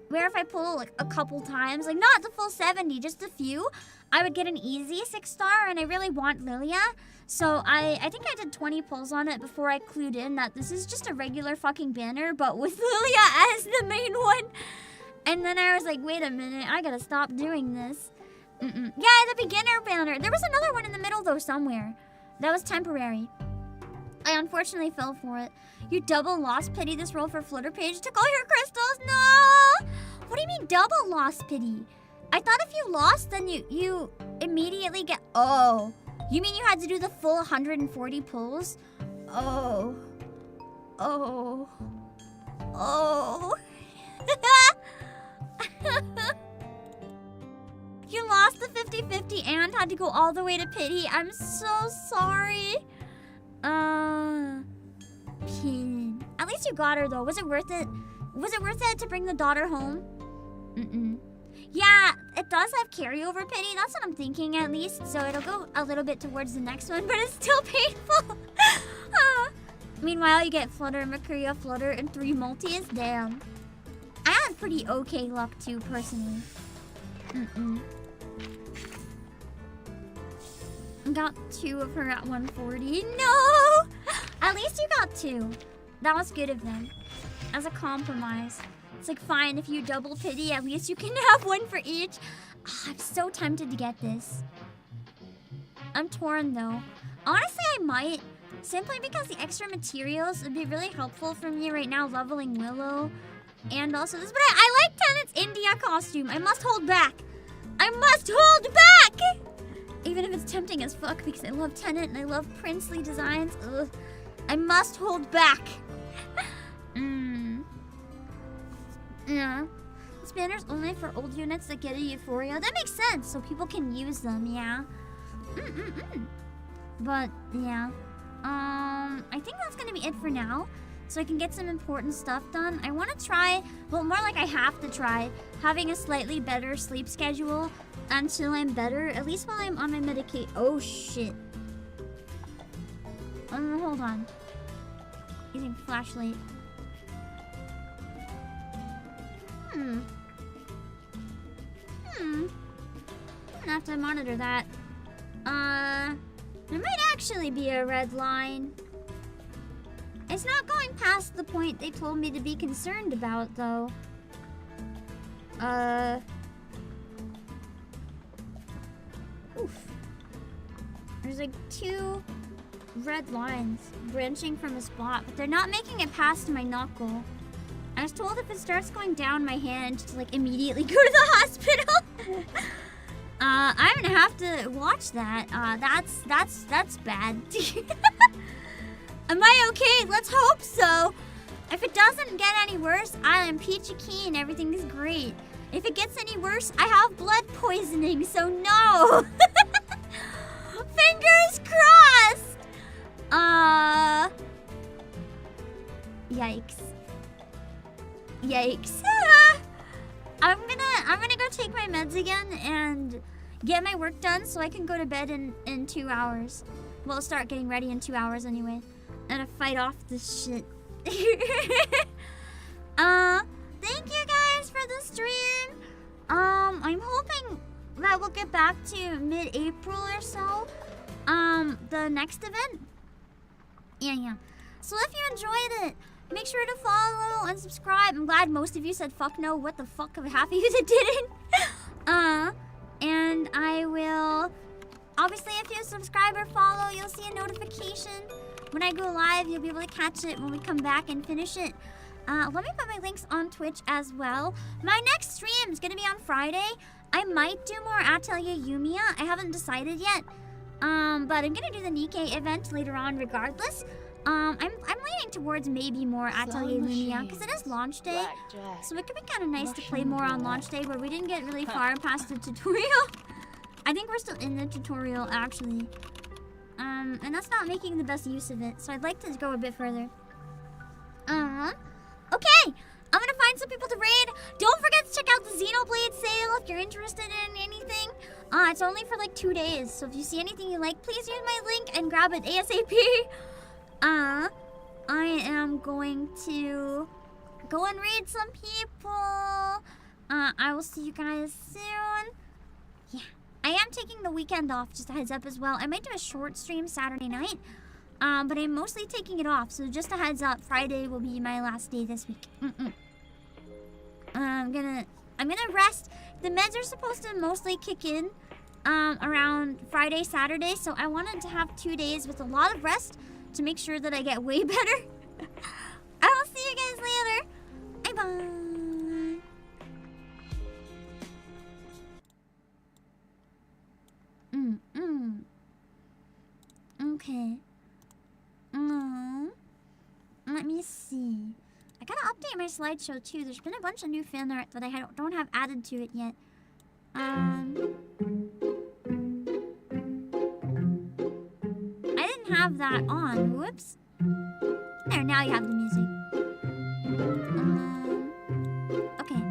where if I pull like a couple times, like not the full 70, just a few, I would get an easy 6-star, and I really want Lilia. So I think I did 20 pulls on it before I clued in that this is just a regular fucking banner, but with Lilia as the main one. And then I was like, wait a minute, I gotta stop doing this. Yeah, the beginner banner. There was another one in the middle though somewhere. That was temporary. I unfortunately fell for it. You double lost pity this roll for Flutterpage. Took all your crystals? No! What do you mean double lost pity? I thought if you lost, then you immediately get... Oh. You mean you had to do the full 140 pulls? Oh. Oh. Oh. You lost the 50-50 and had to go all the way to pity. I'm so sorry. Pin. At least you got her though. Was it worth it? Was it worth it to bring the daughter home? Yeah, it does have carryover pity. That's what I'm thinking at least. So it'll go a little bit towards the next one, but it's still painful. Meanwhile, you get Flutter, Mercuria, Flutter, and 3 multis. Damn. I had pretty okay luck too, personally. Got 2 of her at 140. No! At least you got 2. That was good of them. As a compromise. It's like, fine, if you double pity, at least you can have 1 for each. Oh, I'm so tempted to get this. I'm torn, though. Honestly, I might. Simply because the extra materials would be really helpful for me right now leveling Willow. And also this, but I like Tennant's India costume. I must hold back. I must hold back! Even if it's tempting as fuck because I love Tennant and I love princely designs. Ugh. I must hold back. Yeah. This banner's only for old units that get a Euphoria. That makes sense, so people can use them, yeah. But, yeah. I think that's gonna be it for now. So I can get some important stuff done. I want to try, well, more like I have to try, having a slightly better sleep schedule until I'm better, at least while I'm on my medication. Oh, shit. Hold on. Using flashlight. I'm gonna have to monitor that. There might actually be a red line. It's not going past the point they told me to be concerned about, though. Oof. There's like 2 red lines branching from a spot, but they're not making it past my knuckle. I was told if it starts going down my hand to like immediately go to the hospital. I'm gonna have to watch that. That's bad. Am I okay? Let's hope so. If it doesn't get any worse, I am peachy keen. Everything is great. If it gets any worse, I have blood poisoning, so no. Fingers crossed. Yikes. Yikes. I'm gonna go take my meds again and get my work done so I can go to bed in 2 hours. Well, start getting ready in 2 hours anyway. And fight off this shit. Thank you guys for the stream. I'm hoping that we'll get back to mid-April or so. The next event. Yeah. So if you enjoyed it, make sure to follow and subscribe. I'm glad most of you said fuck no. What the fuck of half of you that didn't? And I will... Obviously, if you subscribe or follow, you'll see a notification. When I go live, you'll be able to catch it when we come back and finish it. Let me put my links on Twitch as well. My next stream is gonna be on Friday. I might do more Atelier Yumiya. I haven't decided yet. But I'm gonna do the Nikkei event later on regardless. I'm leaning towards maybe more Atelier Yumiya because it is launch day. So it could be kind of nice to play more on launch day where we didn't get really far past the tutorial. I think we're still in the tutorial actually. And that's not making the best use of it. So I'd like to go a bit further. Okay, I'm gonna find some people to raid. Don't forget to check out the Xenoblade sale if you're interested in anything. It's only for like 2 days, so if you see anything you like, please use my link and grab it ASAP. I am going to go and raid some people. I will see you guys soon. Yeah, I am taking the weekend off, just a heads up as well. I might do a short stream Saturday night. But I'm mostly taking it off, so just a heads up, Friday will be my last day this week. I'm gonna rest. The meds are supposed to mostly kick in around Friday, Saturday, so I wanted to have 2 days with a lot of rest to make sure that I get way better. I will see you guys later. Bye-bye. Okay. Let me see. I gotta update my slideshow too. There's been a bunch of new fan art that I don't have added to it yet. I didn't have that on. Whoops. There, now you have the music. Okay.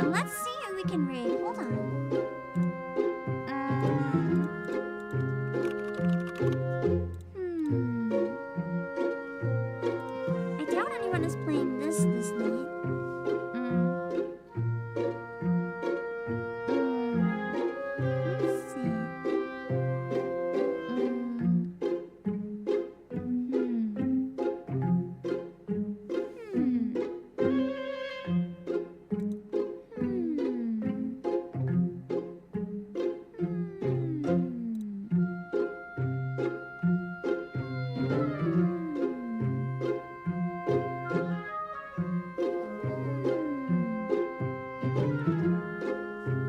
Let's see who we can raid. Hold on. Playing this late.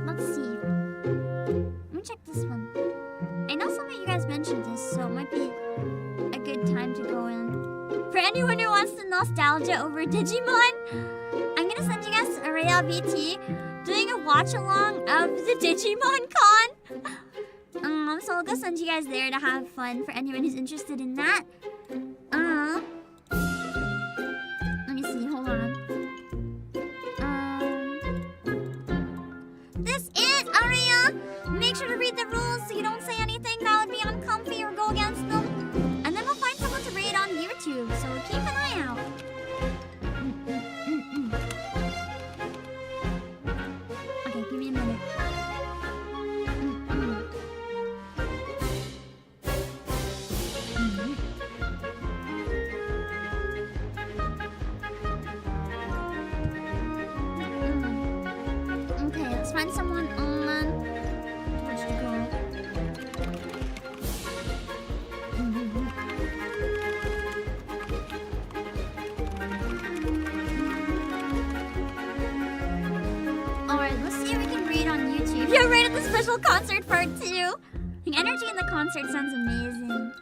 Let's see. Nostalgia over Digimon. I'm gonna send you guys a Rhea VT doing a watch along of the Digimon Con. So I'll go send you guys there to have fun for anyone who's interested in that. Let me see, hold on. This is Aria. Make sure to read the rules so you don't say anything that would be uncomfy or go against them. And then we'll find someone to raid on YouTube, so keep an eye out. Okay, give me a minute. Okay, let's find someone on Twitch to go. Yeah, right at the special concert part 2. The energy in the concert sounds amazing.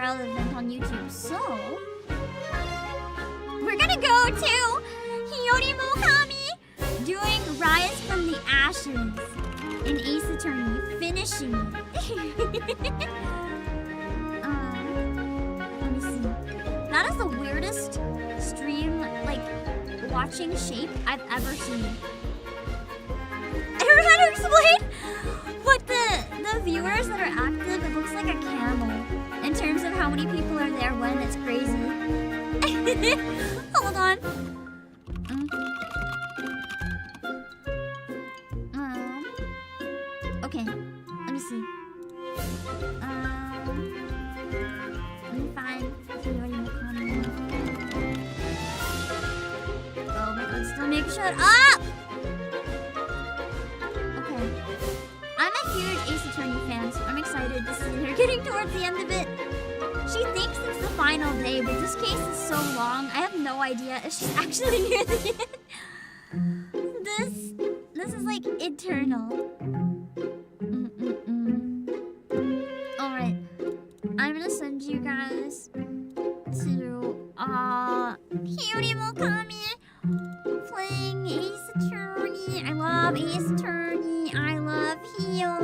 relevant on YouTube, so we're gonna go to Hiyori Mokami doing Rise from the Ashes in Ace Attorney, finishing it. That is the weirdest stream, like, watching shape I've ever seen. I don't know how to explain, but the viewers that are active, it looks like a camel in terms of how many people are there when. It's crazy. Hold on. Okay, let me see. Let me find comment. Oh my god, still make shut up! Okay. I'm a huge Ace Attorney fan, so I'm excited to see her getting towards the end of it. She thinks it's the final day, but this case is so long, I have no idea if she's actually near the end. This is like eternal. Alright. I'm gonna send you guys to Cutie Mokami playing Ace Attorney. I love Ace Attorney. I love Heal.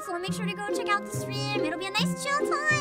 So make sure to go check out the stream. It'll be a nice chill time.